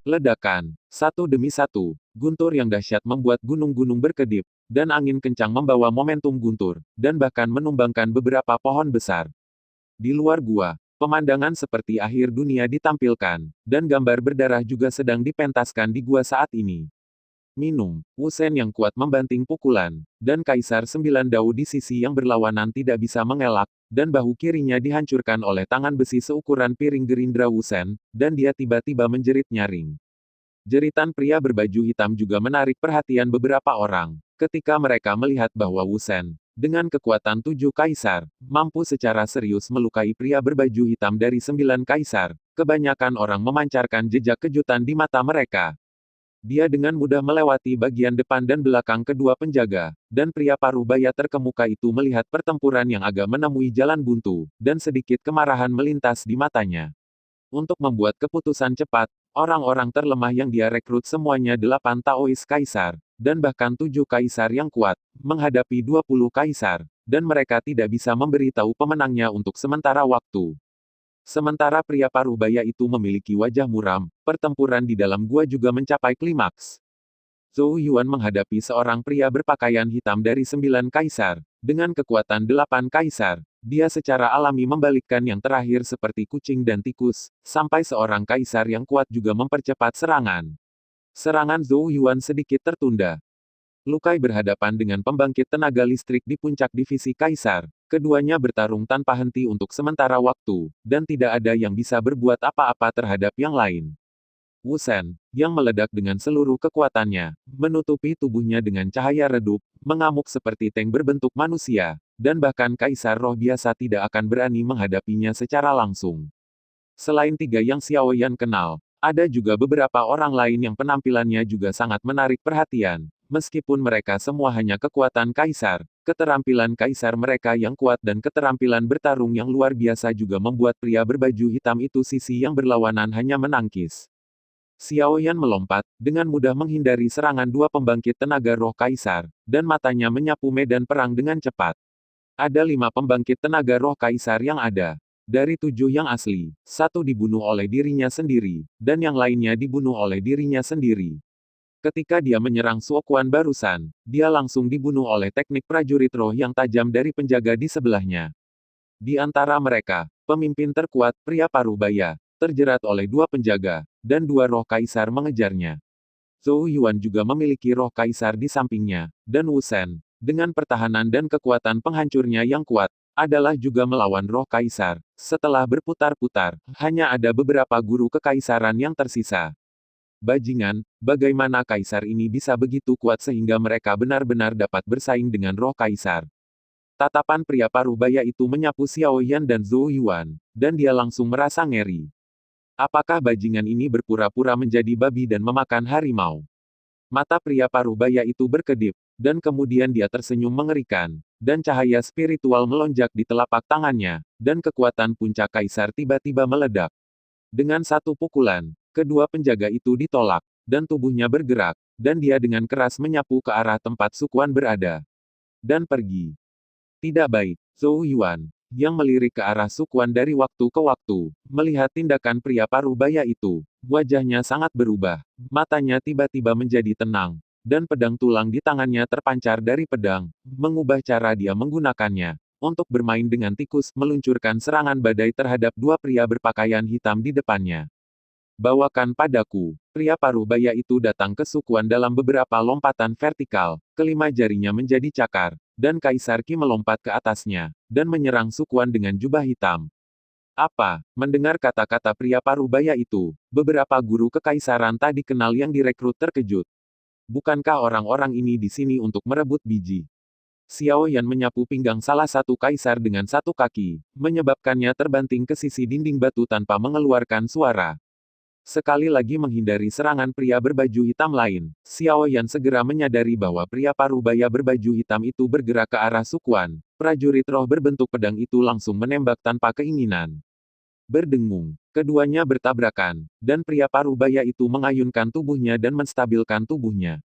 Ledakan. Satu demi satu, guntur yang dahsyat membuat gunung-gunung berkedip, dan angin kencang membawa momentum guntur, dan bahkan menumbangkan beberapa pohon besar. Di luar gua, pemandangan seperti akhir dunia ditampilkan, dan gambar berdarah juga sedang dipentaskan di gua saat ini. Minung, Wusen yang kuat membanting pukulan, dan Kaisar Sembilan Dao di sisi yang berlawanan tidak bisa mengelak, dan bahu kirinya dihancurkan oleh tangan besi seukuran piring gerindra Wusen, dan dia tiba-tiba menjerit nyaring. Jeritan pria berbaju hitam juga menarik perhatian beberapa orang, ketika mereka melihat bahwa Wusen, dengan kekuatan tujuh kaisar, mampu secara serius melukai pria berbaju hitam dari sembilan kaisar. Kebanyakan orang memancarkan jejak kejutan di mata mereka. Dia dengan mudah melewati bagian depan dan belakang kedua penjaga, dan pria paruh baya terkemuka itu melihat pertempuran yang agak menemui jalan buntu, dan sedikit kemarahan melintas di matanya. Untuk membuat keputusan cepat, orang-orang terlemah yang dia rekrut semuanya 8 Taois Kaisar, dan bahkan 7 Kaisar yang kuat, menghadapi 20 Kaisar, dan mereka tidak bisa memberitahu pemenangnya untuk sementara waktu. Sementara pria paruh baya itu memiliki wajah muram, pertempuran di dalam gua juga mencapai klimaks. Zhou Yuan menghadapi seorang pria berpakaian hitam dari 9 kaisar. Dengan kekuatan 8 kaisar, dia secara alami membalikkan yang terakhir seperti kucing dan tikus, sampai seorang kaisar yang kuat juga mempercepat serangan. Serangan Zhou Yuan sedikit tertunda. Lukai berhadapan dengan pembangkit tenaga listrik di puncak divisi kaisar. Keduanya bertarung tanpa henti untuk sementara waktu, dan tidak ada yang bisa berbuat apa-apa terhadap yang lain. Wusen, yang meledak dengan seluruh kekuatannya, menutupi tubuhnya dengan cahaya redup, mengamuk seperti tank berbentuk manusia, dan bahkan kaisar roh biasa tidak akan berani menghadapinya secara langsung. Selain tiga yang Xiao Yan kenal, ada juga beberapa orang lain yang penampilannya juga sangat menarik perhatian. Meskipun mereka semua hanya kekuatan kaisar, keterampilan kaisar mereka yang kuat dan keterampilan bertarung yang luar biasa juga membuat pria berbaju hitam itu sisi yang berlawanan hanya menangkis. Xiao Yan melompat, dengan mudah menghindari serangan dua pembangkit tenaga roh kaisar, dan matanya menyapu medan perang dengan cepat. Ada 5 pembangkit tenaga roh kaisar yang ada. Dari 7 yang asli, 1 dibunuh oleh dirinya sendiri, dan yang lainnya dibunuh oleh dirinya sendiri. Ketika dia menyerang Suokuan barusan, dia langsung dibunuh oleh teknik prajurit roh yang tajam dari penjaga di sebelahnya. Di antara mereka, pemimpin terkuat, pria paruh baya, terjerat oleh 2 penjaga, dan 2 roh kaisar mengejarnya. Zhou Yuan juga memiliki roh kaisar di sampingnya, dan Wusen, dengan pertahanan dan kekuatan penghancurnya yang kuat, adalah juga melawan roh kaisar. Setelah berputar-putar, hanya ada beberapa guru kekaisaran yang tersisa. Bajingan, bagaimana kaisar ini bisa begitu kuat sehingga mereka benar-benar dapat bersaing dengan roh kaisar? Tatapan pria paruh baya itu menyapu Xiao Yan dan Zhou Yuan, dan dia langsung merasa ngeri. Apakah bajingan ini berpura-pura menjadi babi dan memakan harimau? Mata pria paruh baya itu berkedip, dan kemudian dia tersenyum mengerikan, dan cahaya spiritual melonjak di telapak tangannya, dan kekuatan puncak kaisar tiba-tiba meledak. Dengan satu pukulan, kedua penjaga itu ditolak, dan tubuhnya bergerak, dan dia dengan keras menyapu ke arah tempat Sukuan berada. Dan pergi. Tidak baik, Zhou Yuan, yang melirik ke arah Sukuan dari waktu ke waktu, melihat tindakan pria paruh baya itu, wajahnya sangat berubah, matanya tiba-tiba menjadi tenang, dan pedang tulang di tangannya terpancar dari pedang, mengubah cara dia menggunakannya, untuk bermain dengan tikus, meluncurkan serangan badai terhadap 2 pria berpakaian hitam di depannya. Bawakan padaku. Pria paruh baya itu datang ke Sukuan dalam beberapa lompatan vertikal, kelima jarinya menjadi cakar, dan Kaisar Qi melompat ke atasnya, dan menyerang Sukuan dengan jubah hitam. Apa? Mendengar kata-kata pria paruh baya itu, beberapa guru kekaisaran tadi kenal yang direkrut terkejut. Bukankah orang-orang ini di sini untuk merebut biji? Xiao Yan menyapu pinggang salah satu kaisar dengan satu kaki, menyebabkannya terbanting ke sisi dinding batu tanpa mengeluarkan suara. Sekali lagi menghindari serangan pria berbaju hitam lain, Xiao Yan segera menyadari bahwa pria paruh baya berbaju hitam itu bergerak ke arah Sukuan. Prajurit roh berbentuk pedang itu langsung menembak tanpa keinginan. Berdengung, keduanya bertabrakan, dan pria paruh baya itu mengayunkan tubuhnya dan menstabilkan tubuhnya.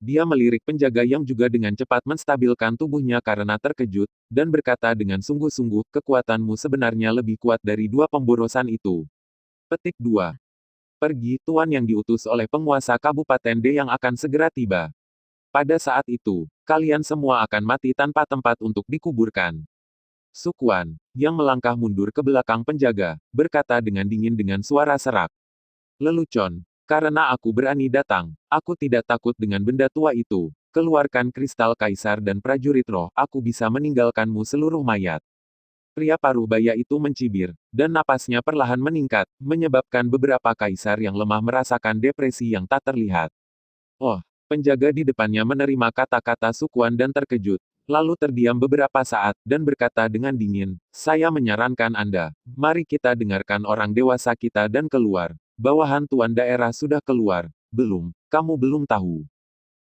Dia melirik penjaga yang juga dengan cepat menstabilkan tubuhnya karena terkejut, dan berkata dengan sungguh-sungguh, kekuatanmu sebenarnya lebih kuat dari 2 pemborosan itu. Petik 2. Pergi, tuan yang diutus oleh penguasa Kabupaten D yang akan segera tiba. Pada saat itu, kalian semua akan mati tanpa tempat untuk dikuburkan. Sukuan, yang melangkah mundur ke belakang penjaga, berkata dengan dingin dengan suara serak. Lelucon, karena aku berani datang, aku tidak takut dengan benda tua itu. Keluarkan kristal kaisar dan prajurit roh, aku bisa meninggalkanmu seluruh mayat. Pria paruh baya itu mencibir, dan napasnya perlahan meningkat, menyebabkan beberapa kaisar yang lemah merasakan depresi yang tak terlihat. Oh, penjaga di depannya menerima kata-kata Sukuan dan terkejut, lalu terdiam beberapa saat, dan berkata dengan dingin, saya menyarankan Anda, mari kita dengarkan orang dewasa kita dan keluar. Bawahan tuan daerah sudah keluar. Belum, kamu belum tahu.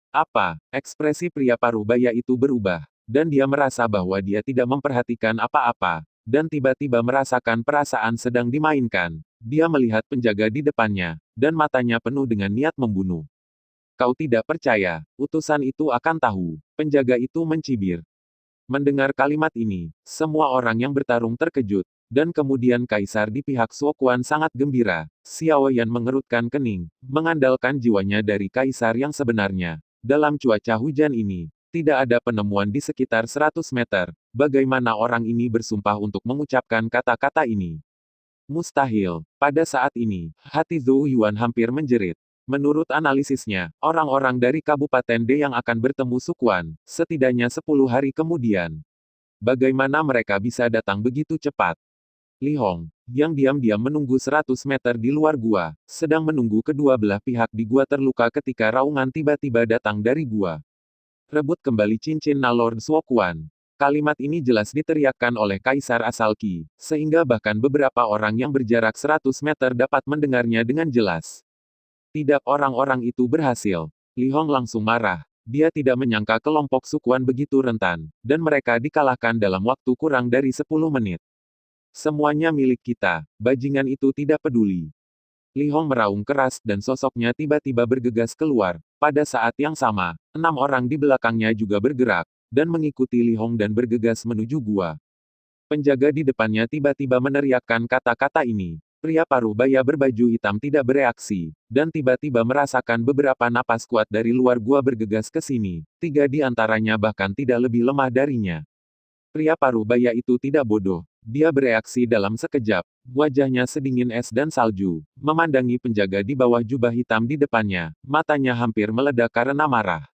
Apa? Ekspresi pria paruh baya itu berubah, dan dia merasa bahwa dia tidak memperhatikan apa-apa, dan tiba-tiba merasakan perasaan sedang dimainkan. Dia melihat penjaga di depannya, dan matanya penuh dengan niat membunuh. Kau tidak percaya, utusan itu akan tahu. Penjaga itu mencibir. Mendengar kalimat ini, semua orang yang bertarung terkejut, dan kemudian kaisar di pihak Suokuan sangat gembira. Xiao Yan mengerutkan kening, mengandalkan jiwanya dari kaisar yang sebenarnya. Dalam cuaca hujan ini, tidak ada penemuan di sekitar 100 meter. Bagaimana orang ini bersumpah untuk mengucapkan kata-kata ini? Mustahil. Pada saat ini, hati Zhou Yuan hampir menjerit. Menurut analisisnya, orang-orang dari Kabupaten D yang akan bertemu Sukuan, setidaknya 10 hari kemudian. Bagaimana mereka bisa datang begitu cepat? Li Hong, yang diam-diam menunggu 100 meter di luar gua, sedang menunggu kedua belah pihak di gua terluka ketika raungan tiba-tiba datang dari gua. Rebut kembali cincin Nalor Suokuan. Kalimat ini jelas diteriakkan oleh Kaisar asal Qi, sehingga bahkan beberapa orang yang berjarak 100 meter dapat mendengarnya dengan jelas. Tidak, orang-orang itu berhasil. Li Hong langsung marah. Dia tidak menyangka kelompok Sukuan begitu rentan, dan mereka dikalahkan dalam waktu kurang dari 10 menit. Semuanya milik kita, bajingan itu tidak peduli. Li Hong meraung keras dan sosoknya tiba-tiba bergegas keluar. Pada saat yang sama, 6 orang di belakangnya juga bergerak, dan mengikuti Li Hong dan bergegas menuju gua. Penjaga di depannya tiba-tiba meneriakkan kata-kata ini. Pria paruh baya berbaju hitam tidak bereaksi, dan tiba-tiba merasakan beberapa napas kuat dari luar gua bergegas ke sini. 3 di antaranya bahkan tidak lebih lemah darinya. Pria paruh baya itu tidak bodoh. Dia bereaksi dalam sekejap. Wajahnya sedingin es dan salju. Memandangi penjaga di bawah jubah hitam di depannya. Matanya hampir meledak karena marah.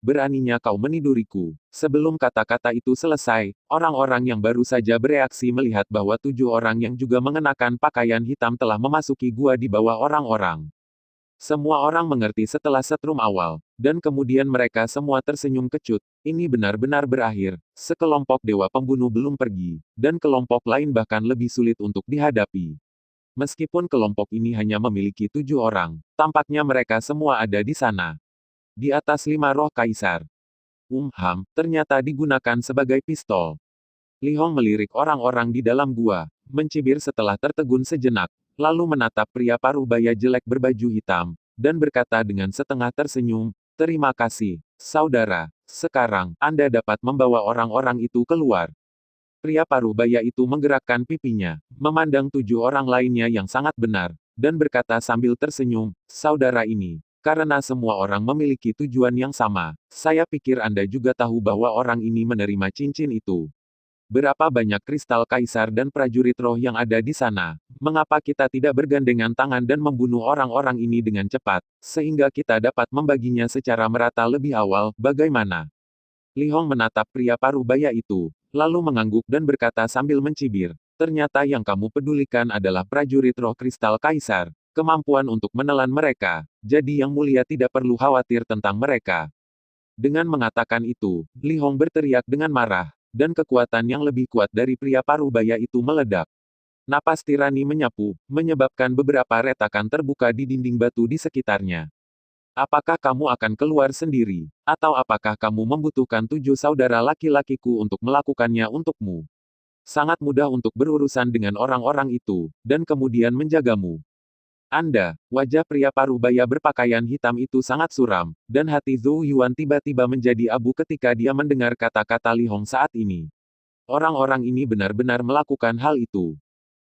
Beraninya kau meniduriku. Sebelum kata-kata itu selesai, orang-orang yang baru saja bereaksi melihat bahwa 7 orang yang juga mengenakan pakaian hitam telah memasuki gua di bawah orang-orang. Semua orang mengerti setelah setrum awal, dan kemudian mereka semua tersenyum kecut. Ini benar-benar berakhir. Sekelompok dewa pembunuh belum pergi, dan kelompok lain bahkan lebih sulit untuk dihadapi. Meskipun kelompok ini hanya memiliki 7 orang, tampaknya mereka semua ada di sana. Di atas 5 roh kaisar. Ternyata digunakan sebagai pistol. Li Hong melirik orang-orang di dalam gua, mencibir setelah tertegun sejenak, lalu menatap pria paruh baya jelek berbaju hitam, dan berkata dengan setengah tersenyum, terima kasih, saudara, sekarang, Anda dapat membawa orang-orang itu keluar. Pria paruh baya itu menggerakkan pipinya, memandang 7 orang lainnya yang sangat benar, dan berkata sambil tersenyum, saudara ini, karena semua orang memiliki tujuan yang sama, saya pikir Anda juga tahu bahwa orang ini menerima cincin itu. Berapa banyak kristal kaisar dan prajurit roh yang ada di sana? Mengapa kita tidak bergandengan tangan dan membunuh orang-orang ini dengan cepat, sehingga kita dapat membaginya secara merata lebih awal, bagaimana? Li Hong menatap pria paruh baya itu, lalu mengangguk dan berkata sambil mencibir, ternyata yang kamu pedulikan adalah prajurit roh kristal kaisar, kemampuan untuk menelan mereka, jadi yang mulia tidak perlu khawatir tentang mereka. Dengan mengatakan itu, Li Hong berteriak dengan marah, dan kekuatan yang lebih kuat dari pria paruh baya itu meledak. Napas tirani menyapu, menyebabkan beberapa retakan terbuka di dinding batu di sekitarnya. Apakah kamu akan keluar sendiri, atau apakah kamu membutuhkan 7 saudara laki-lakiku untuk melakukannya untukmu? Sangat mudah untuk berurusan dengan orang-orang itu, dan kemudian menjagamu. Anda, wajah pria paruh baya berpakaian hitam itu sangat suram, dan hati Zhou Yuan tiba-tiba menjadi abu ketika dia mendengar kata-kata Li Hong saat ini. Orang-orang ini benar-benar melakukan hal itu.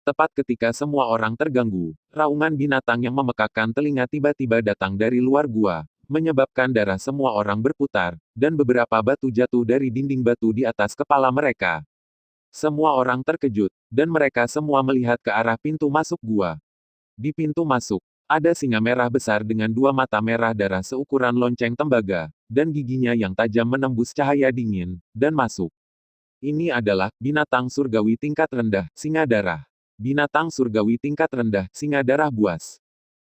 Tepat ketika semua orang terganggu, raungan binatang yang memekakkan telinga tiba-tiba datang dari luar gua, menyebabkan darah semua orang berputar, dan beberapa batu jatuh dari dinding batu di atas kepala mereka. Semua orang terkejut, dan mereka semua melihat ke arah pintu masuk gua. Di pintu masuk, ada singa merah besar dengan dua mata merah darah seukuran lonceng tembaga, dan giginya yang tajam menembus cahaya dingin, dan masuk. Ini adalah binatang surgawi tingkat rendah, singa darah. Binatang surgawi tingkat rendah, singa darah buas.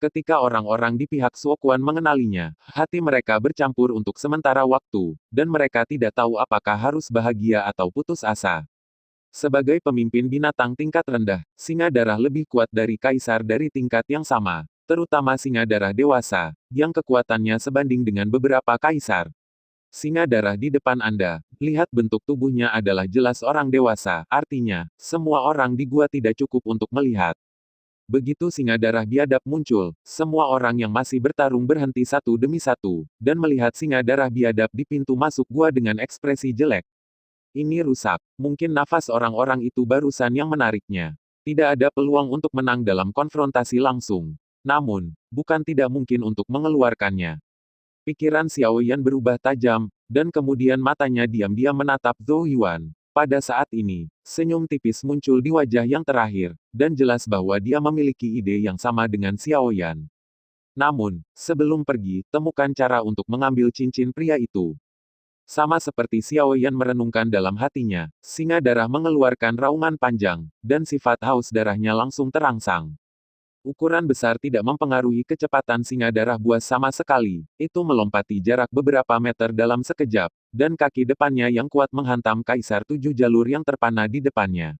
Ketika orang-orang di pihak Suokuan mengenalinya, hati mereka bercampur untuk sementara waktu, dan mereka tidak tahu apakah harus bahagia atau putus asa. Sebagai pemimpin binatang tingkat rendah, singa darah lebih kuat dari kaisar dari tingkat yang sama, terutama singa darah dewasa, yang kekuatannya sebanding dengan beberapa kaisar. Singa darah di depan Anda, lihat bentuk tubuhnya adalah jelas orang dewasa, artinya, semua orang di gua tidak cukup untuk melihat. Begitu singa darah biadab muncul, semua orang yang masih bertarung berhenti satu demi satu, dan melihat singa darah biadab di pintu masuk gua dengan ekspresi jelek. Ini rusak, mungkin nafas orang-orang itu barusan yang menariknya. Tidak ada peluang untuk menang dalam konfrontasi langsung. Namun, bukan tidak mungkin untuk mengeluarkannya. Pikiran Xiao Yan berubah tajam, dan kemudian matanya diam-diam menatap Zhou Yuan. Pada saat ini, senyum tipis muncul di wajah yang terakhir, dan jelas bahwa dia memiliki ide yang sama dengan Xiao Yan. Namun, sebelum pergi, temukan cara untuk mengambil cincin pria itu. Sama seperti Xiao Yan merenungkan dalam hatinya, singa darah mengeluarkan raungan panjang, dan sifat haus darahnya langsung terangsang. Ukuran besar tidak mempengaruhi kecepatan singa darah buas sama sekali, itu melompati jarak beberapa meter dalam sekejap, dan kaki depannya yang kuat menghantam kaisar tujuh jalur yang terpana di depannya.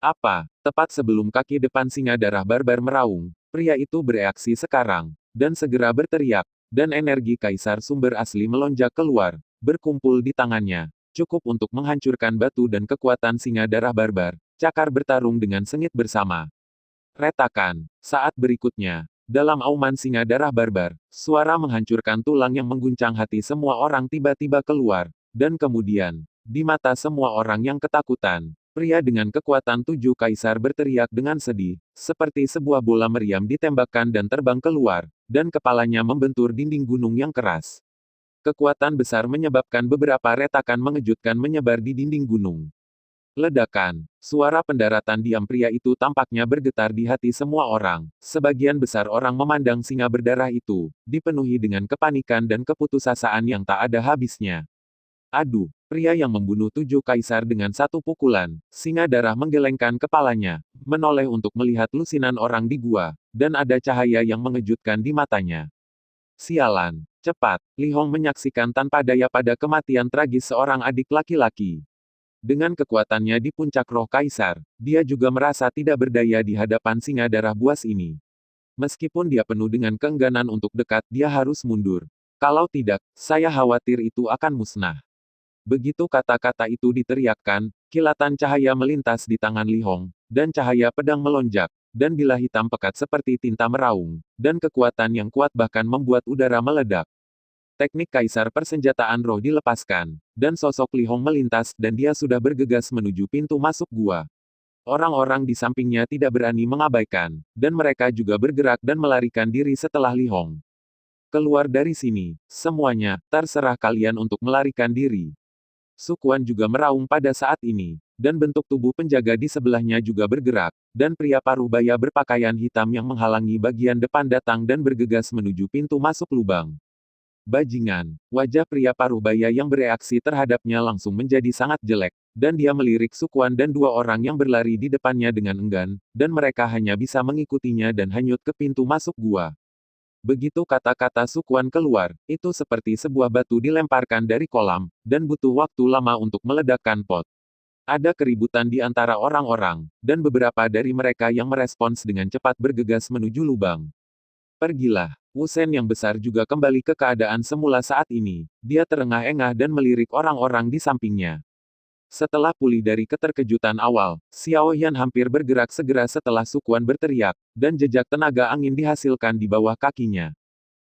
Apa? Tepat sebelum kaki depan singa darah barbar meraung, pria itu bereaksi sekarang, dan segera berteriak, dan energi kaisar sumber asli melonjak keluar, berkumpul di tangannya, cukup untuk menghancurkan batu dan kekuatan singa darah barbar, cakar bertarung dengan sengit bersama. Retakan. Saat berikutnya, dalam auman singa darah barbar, suara menghancurkan tulang yang mengguncang hati semua orang tiba-tiba keluar, dan kemudian, di mata semua orang yang ketakutan, pria dengan kekuatan tujuh kaisar berteriak dengan sedih, seperti sebuah bola meriam ditembakkan dan terbang keluar, dan kepalanya membentur dinding gunung yang keras. Kekuatan besar menyebabkan beberapa retakan mengejutkan menyebar di dinding gunung. Ledakan. Suara pendaratan diam pria itu tampaknya bergetar di hati semua orang. Sebagian besar orang memandang singa berdarah itu, dipenuhi dengan kepanikan dan keputusasaan yang tak ada habisnya. Aduh, pria yang membunuh tujuh kaisar dengan satu pukulan, singa darah menggelengkan kepalanya, menoleh untuk melihat lusinan orang di gua, dan ada cahaya yang mengejutkan di matanya. Sialan, cepat, Li Hong menyaksikan tanpa daya pada kematian tragis seorang adik laki-laki. Dengan kekuatannya di puncak roh kaisar, dia juga merasa tidak berdaya di hadapan singa darah buas ini. Meskipun dia penuh dengan keengganan untuk dekat, dia harus mundur. Kalau tidak, saya khawatir itu akan musnah. Begitu kata-kata itu diteriakkan, kilatan cahaya melintas di tangan Li Hong, dan cahaya pedang melonjak, dan bilah hitam pekat seperti tinta meraung, dan kekuatan yang kuat bahkan membuat udara meledak. Teknik kaisar persenjataan roh dilepaskan, dan sosok Li Hong melintas dan dia sudah bergegas menuju pintu masuk gua. Orang-orang di sampingnya tidak berani mengabaikan, dan mereka juga bergerak dan melarikan diri setelah Li Hong. Keluar dari sini, semuanya, terserah kalian untuk melarikan diri. Sukuan juga meraung pada saat ini, dan bentuk tubuh penjaga di sebelahnya juga bergerak, dan pria paruh baya berpakaian hitam yang menghalangi bagian depan datang dan bergegas menuju pintu masuk lubang. Bajingan, wajah pria paruh baya yang bereaksi terhadapnya langsung menjadi sangat jelek, dan dia melirik Sukuan dan dua orang yang berlari di depannya dengan enggan, dan mereka hanya bisa mengikutinya dan hanyut ke pintu masuk gua. Begitu kata-kata Sukuan keluar, itu seperti sebuah batu dilemparkan dari kolam, dan butuh waktu lama untuk meledakkan pot. Ada keributan di antara orang-orang, dan beberapa dari mereka yang merespons dengan cepat bergegas menuju lubang. Pergilah. Wusen yang besar juga kembali ke keadaan semula saat ini. Dia terengah-engah dan melirik orang-orang di sampingnya. Setelah pulih dari keterkejutan awal, Xiao Yan hampir bergerak segera setelah Sukuan berteriak, dan jejak tenaga angin dihasilkan di bawah kakinya.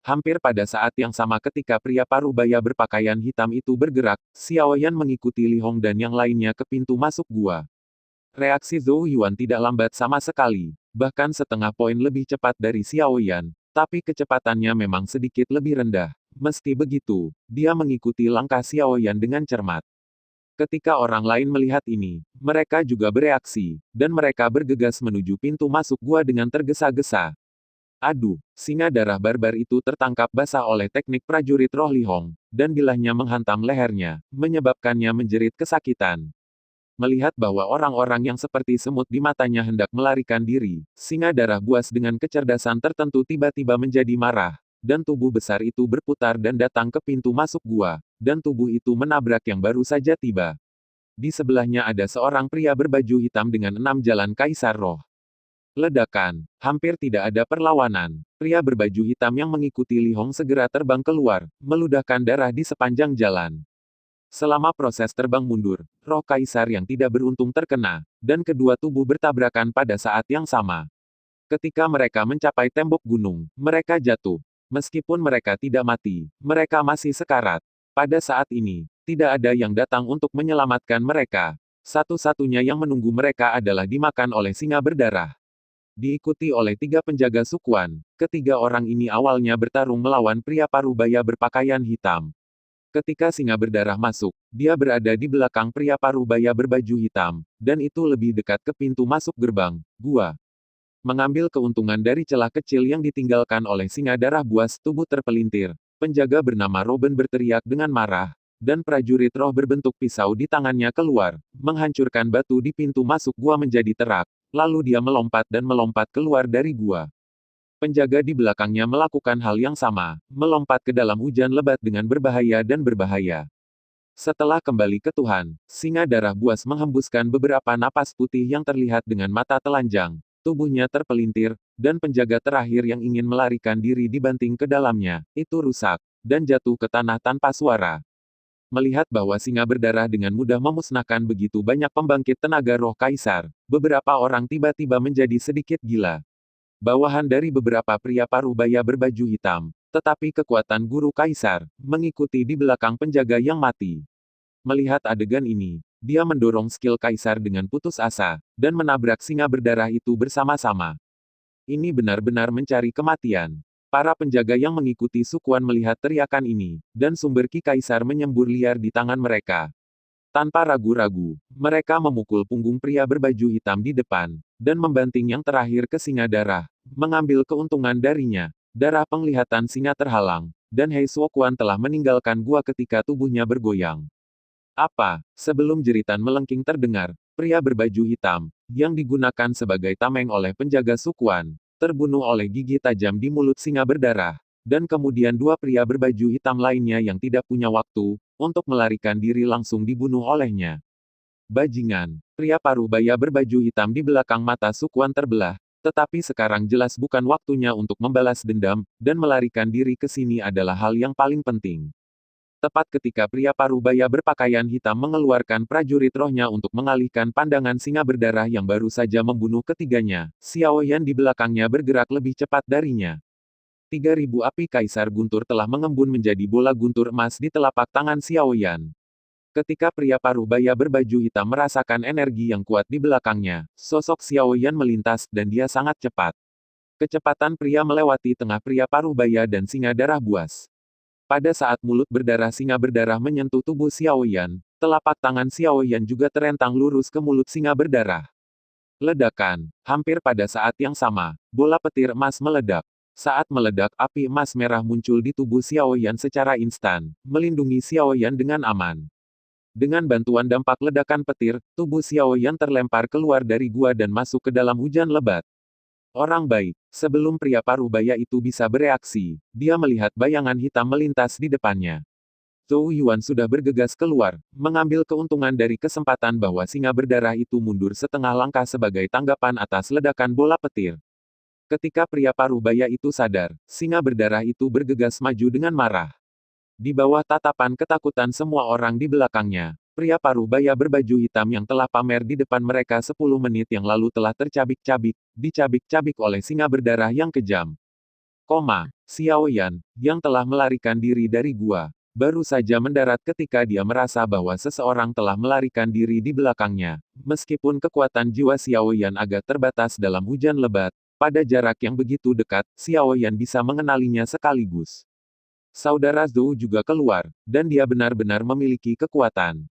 Hampir pada saat yang sama ketika pria paruh baya berpakaian hitam itu bergerak, Xiao Yan mengikuti Li Hong dan yang lainnya ke pintu masuk gua. Reaksi Zhou Yuan tidak lambat sama sekali, bahkan setengah poin lebih cepat dari Xiao Yan, tapi kecepatannya memang sedikit lebih rendah. Meski begitu, dia mengikuti langkah Xiao Yan dengan cermat. Ketika orang lain melihat ini, mereka juga bereaksi, dan mereka bergegas menuju pintu masuk gua dengan tergesa-gesa. Aduh, singa darah barbar itu tertangkap basah oleh teknik prajurit Roh Li Hong, dan bilahnya menghantam lehernya, menyebabkannya menjerit kesakitan. Melihat bahwa orang-orang yang seperti semut di matanya hendak melarikan diri, singa darah buas dengan kecerdasan tertentu tiba-tiba menjadi marah, dan tubuh besar itu berputar dan datang ke pintu masuk gua, dan tubuh itu menabrak yang baru saja tiba. Di sebelahnya ada seorang pria berbaju hitam dengan 6 jalan kaisar roh. Ledakan, hampir tidak ada perlawanan. Pria berbaju hitam yang mengikuti Li Hong segera terbang keluar, meludahkan darah di sepanjang jalan. Selama proses terbang mundur, roh kaisar yang tidak beruntung terkena, dan kedua tubuh bertabrakan pada saat yang sama. Ketika mereka mencapai tembok gunung, mereka jatuh. Meskipun mereka tidak mati, mereka masih sekarat. Pada saat ini, tidak ada yang datang untuk menyelamatkan mereka. Satu-satunya yang menunggu mereka adalah dimakan oleh singa berdarah. Diikuti oleh 3 penjaga sukuan, ketiga orang ini awalnya bertarung melawan pria parubaya berpakaian hitam. Ketika singa berdarah masuk, dia berada di belakang pria parubaya berbaju hitam, dan itu lebih dekat ke pintu masuk gerbang gua. Mengambil keuntungan dari celah kecil yang ditinggalkan oleh singa darah buas, tubuh terpelintir. Penjaga bernama Robin berteriak dengan marah, dan prajurit roh berbentuk pisau di tangannya keluar, menghancurkan batu di pintu masuk gua menjadi terak. Lalu dia melompat dan melompat keluar dari gua. Penjaga di belakangnya melakukan hal yang sama, melompat ke dalam hujan lebat dengan berbahaya dan berbahaya. Setelah kembali ke Tuhan, singa darah buas menghembuskan beberapa napas putih yang terlihat dengan mata telanjang, tubuhnya terpelintir, dan penjaga terakhir yang ingin melarikan diri dibanting ke dalamnya, itu rusak, dan jatuh ke tanah tanpa suara. Melihat bahwa singa berdarah dengan mudah memusnahkan begitu banyak pembangkit tenaga roh kaisar, beberapa orang tiba-tiba menjadi sedikit gila. Bawahan dari beberapa pria parubaya berbaju hitam, tetapi kekuatan guru kaisar, mengikuti di belakang penjaga yang mati. Melihat adegan ini, dia mendorong skill kaisar dengan putus asa, dan menabrak singa berdarah itu bersama-sama. Ini benar-benar mencari kematian. Para penjaga yang mengikuti sukuan melihat teriakan ini, dan sumber ki kaisar menyembur liar di tangan mereka. Tanpa ragu-ragu, mereka memukul punggung pria berbaju hitam di depan, dan membanting yang terakhir ke singa darah, mengambil keuntungan darinya. Darah penglihatan singa terhalang, dan Hei Suokuan telah meninggalkan gua ketika tubuhnya bergoyang. Apa? Sebelum jeritan melengking terdengar, pria berbaju hitam, yang digunakan sebagai tameng oleh penjaga sukuan, terbunuh oleh gigi tajam di mulut singa berdarah. Dan kemudian 2 pria berbaju hitam lainnya yang tidak punya waktu, untuk melarikan diri langsung dibunuh olehnya. Bajingan, pria parubaya berbaju hitam di belakang mata sukuan terbelah, tetapi sekarang jelas bukan waktunya untuk membalas dendam, dan melarikan diri ke sini adalah hal yang paling penting. Tepat ketika pria parubaya berpakaian hitam mengeluarkan prajurit rohnya untuk mengalihkan pandangan singa berdarah yang baru saja membunuh ketiganya, Xiao Yan di belakangnya bergerak lebih cepat darinya. 3.000 api kaisar guntur telah mengembun menjadi bola guntur emas di telapak tangan Xiao Yan. Ketika pria parubaya berbaju hitam merasakan energi yang kuat di belakangnya, sosok Xiao Yan melintas dan dia sangat cepat. Kecepatan pria melewati tengah pria parubaya dan singa darah buas. Pada saat mulut berdarah singa berdarah menyentuh tubuh Xiao Yan, telapak tangan Xiao Yan juga terentang lurus ke mulut singa berdarah. Ledakan, hampir pada saat yang sama, bola petir emas meledak. Saat meledak, api emas merah muncul di tubuh Xiao Yan secara instan, melindungi Xiao Yan dengan aman. Dengan bantuan dampak ledakan petir, tubuh Xiao Yan terlempar keluar dari gua dan masuk ke dalam hujan lebat. Orang baik, sebelum pria parubaya itu bisa bereaksi, dia melihat bayangan hitam melintas di depannya. Zhou Yuan sudah bergegas keluar, mengambil keuntungan dari kesempatan bahwa singa berdarah itu mundur setengah langkah sebagai tanggapan atas ledakan bola petir. Ketika pria parubaya itu sadar, singa berdarah itu bergegas maju dengan marah. Di bawah tatapan ketakutan semua orang di belakangnya, pria parubaya berbaju hitam yang telah pamer di depan mereka 10 menit yang lalu telah tercabik-cabik, dicabik-cabik oleh singa berdarah yang kejam. Xiao Yan, yang telah melarikan diri dari gua, baru saja mendarat ketika dia merasa bahwa seseorang telah melarikan diri di belakangnya. Meskipun kekuatan jiwa Xiao Yan agak terbatas dalam hujan lebat, pada jarak yang begitu dekat, Xiao Yan bisa mengenalinya sekaligus. Saudara Zhou juga keluar, dan dia benar-benar memiliki kekuatan.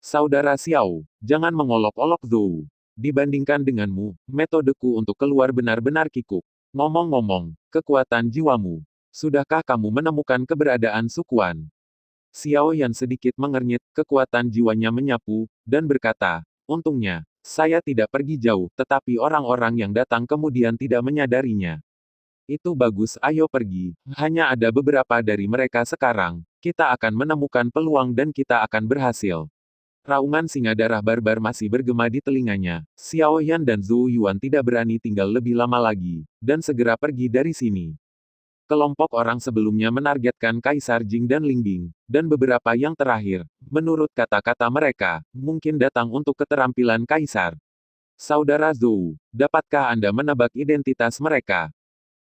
Saudara Xiao, jangan mengolok-olok Zhou. Dibandingkan denganmu, metodeku untuk keluar benar-benar kikuk. Ngomong-ngomong, kekuatan jiwamu. Sudahkah kamu menemukan keberadaan Sukuan? Xiao Yan sedikit mengernyit, kekuatan jiwanya menyapu, dan berkata, untungnya, saya tidak pergi jauh, tetapi orang-orang yang datang kemudian tidak menyadarinya. Itu bagus, ayo pergi. Hanya ada beberapa dari mereka sekarang. Kita akan menemukan peluang dan kita akan berhasil. Raungan singa darah barbar masih bergema di telinganya. Xiao Yan dan Zhou Yuan tidak berani tinggal lebih lama lagi, dan segera pergi dari sini. Kelompok orang sebelumnya menargetkan Kaisar Jing dan Lingbing, dan beberapa yang terakhir, menurut kata-kata mereka, mungkin datang untuk keterampilan Kaisar. Saudara Zhou, dapatkah Anda menebak identitas mereka?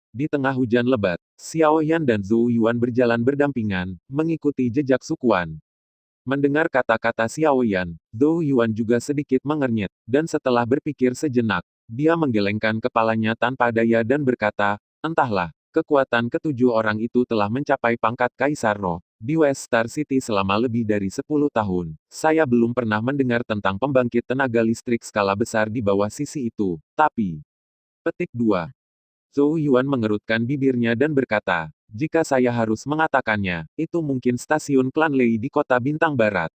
Di tengah hujan lebat, Xiao Yan dan Zhou Yuan berjalan berdampingan, mengikuti jejak Sukuan. Mendengar kata-kata Xiao Yan, Zhou Yuan juga sedikit mengernyit, dan setelah berpikir sejenak, dia menggelengkan kepalanya tanpa daya dan berkata, entahlah, kekuatan ketujuh orang itu telah mencapai pangkat Kaisar Roh. Di West Star City selama lebih dari 10 tahun, saya belum pernah mendengar tentang pembangkit tenaga listrik skala besar di bawah sisi itu, tapi... Petik 2. Zhou Yuan mengerutkan bibirnya dan berkata, jika saya harus mengatakannya, itu mungkin stasiun klan Lei di kota Bintang Barat.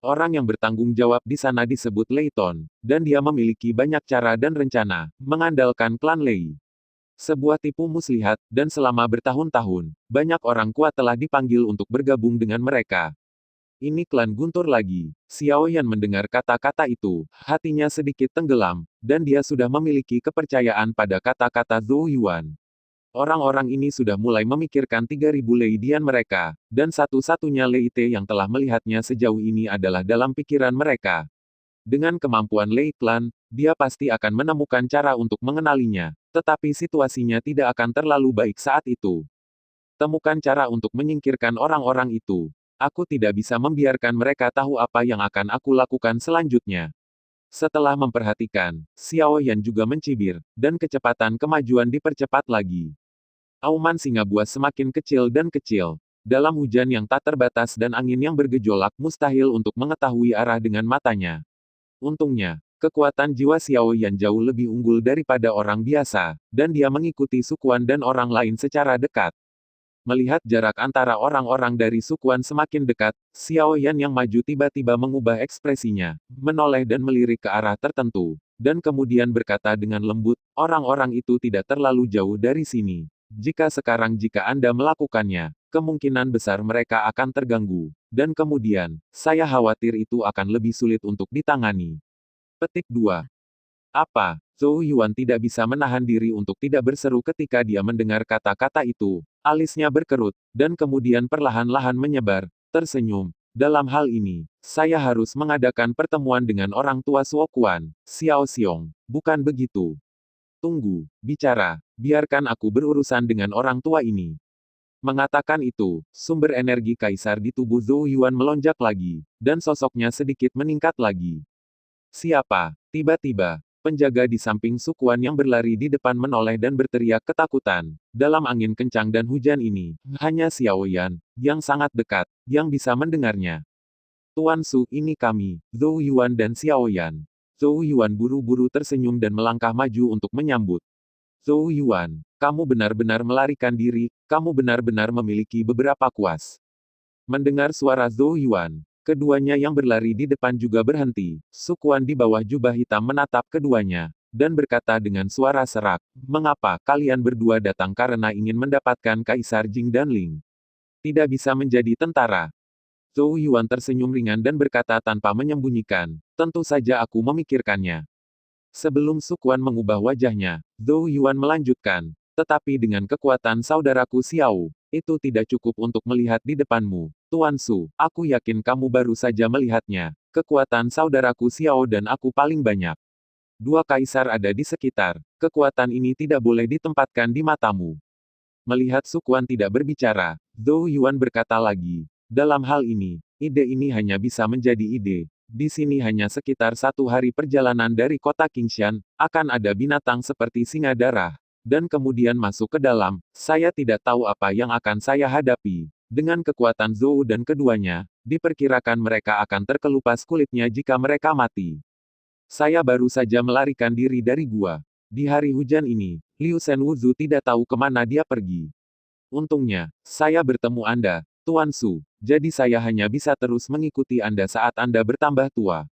Orang yang bertanggung jawab di sana disebut Lei Ton, dan dia memiliki banyak cara dan rencana, mengandalkan klan Lei. Sebuah tipu muslihat, dan selama bertahun-tahun, banyak orang kuat telah dipanggil untuk bergabung dengan mereka. Ini klan Guntur lagi. Xiao Yan mendengar kata-kata itu, hatinya sedikit tenggelam, dan dia sudah memiliki kepercayaan pada kata-kata Zhou Yuan. Orang-orang ini sudah mulai memikirkan 3.000 Lei Dian mereka, dan satu-satunya Lei Te yang telah melihatnya sejauh ini adalah dalam pikiran mereka. Dengan kemampuan Lei Clan, dia pasti akan menemukan cara untuk mengenalinya, tetapi situasinya tidak akan terlalu baik saat itu. Temukan cara untuk menyingkirkan orang-orang itu. Aku tidak bisa membiarkan mereka tahu apa yang akan aku lakukan selanjutnya. Setelah memperhatikan, Xiao Yan juga mencibir, dan kecepatan kemajuan dipercepat lagi. Auman singa buas semakin kecil dan kecil. Dalam hujan yang tak terbatas dan angin yang bergejolak, mustahil untuk mengetahui arah dengan matanya. Untungnya, kekuatan jiwa Xiao Yan jauh lebih unggul daripada orang biasa, dan dia mengikuti Sukuan dan orang lain secara dekat. Melihat jarak antara orang-orang dari Sukuan semakin dekat, Xiao Yan yang maju tiba-tiba mengubah ekspresinya, menoleh dan melirik ke arah tertentu, dan kemudian berkata dengan lembut, orang-orang itu tidak terlalu jauh dari sini. Jika Anda melakukannya, kemungkinan besar mereka akan terganggu, dan kemudian, saya khawatir itu akan lebih sulit untuk ditangani. Petik 2. Apa? Zhou Yuan tidak bisa menahan diri untuk tidak berseru ketika dia mendengar kata-kata itu. Alisnya berkerut, dan kemudian perlahan-lahan menyebar, tersenyum. Dalam hal ini, saya harus mengadakan pertemuan dengan orang tua Suokuan, Xiao Xiong. Bukan begitu. Tunggu, bicara. Biarkan aku berurusan dengan orang tua ini. Mengatakan itu, sumber energi kaisar di tubuh Zhou Yuan melonjak lagi, dan sosoknya sedikit meningkat lagi. Siapa? Tiba-tiba, penjaga di samping Sukuan yang berlari di depan menoleh dan berteriak ketakutan. Dalam angin kencang dan hujan ini, hanya Xiao Yan, yang sangat dekat, yang bisa mendengarnya. Tuan Su, ini kami, Zhou Yuan dan Xiao Yan. Zhou Yuan buru-buru tersenyum dan melangkah maju untuk menyambut. Zhou Yuan, kamu benar-benar melarikan diri, kamu benar-benar memiliki beberapa kuas. Mendengar suara Zhou Yuan, keduanya yang berlari di depan juga berhenti. Sukuan di bawah jubah hitam menatap keduanya, dan berkata dengan suara serak, mengapa kalian berdua datang karena ingin mendapatkan Kaisar Jing dan Ling? Tidak bisa menjadi tentara. Zhou Yuan tersenyum ringan dan berkata tanpa menyembunyikan, tentu saja aku memikirkannya. Sebelum Sukuan mengubah wajahnya, Zhou Yuan melanjutkan, tetapi dengan kekuatan saudaraku Xiao, itu tidak cukup untuk melihat di depanmu. Tuan Su, aku yakin kamu baru saja melihatnya. Kekuatan saudaraku Xiao dan aku paling banyak. Dua kaisar ada di sekitar. Kekuatan ini tidak boleh ditempatkan di matamu. Melihat Sukuan tidak berbicara, Zhou Yuan berkata lagi, Dalam hal ini, ide ini hanya bisa menjadi ide. Di sini hanya sekitar 1 hari perjalanan dari kota Qingshan, akan ada binatang seperti singa darah. Dan kemudian masuk ke dalam, saya tidak tahu apa yang akan saya hadapi. Dengan kekuatan Zhou dan keduanya, diperkirakan mereka akan terkelupas kulitnya jika mereka mati. Saya baru saja melarikan diri dari gua. Di hari hujan ini, Liu Shenwuzu tidak tahu kemana dia pergi. Untungnya, saya bertemu Anda, Tuan Su. Jadi saya hanya bisa terus mengikuti Anda saat Anda bertambah tua.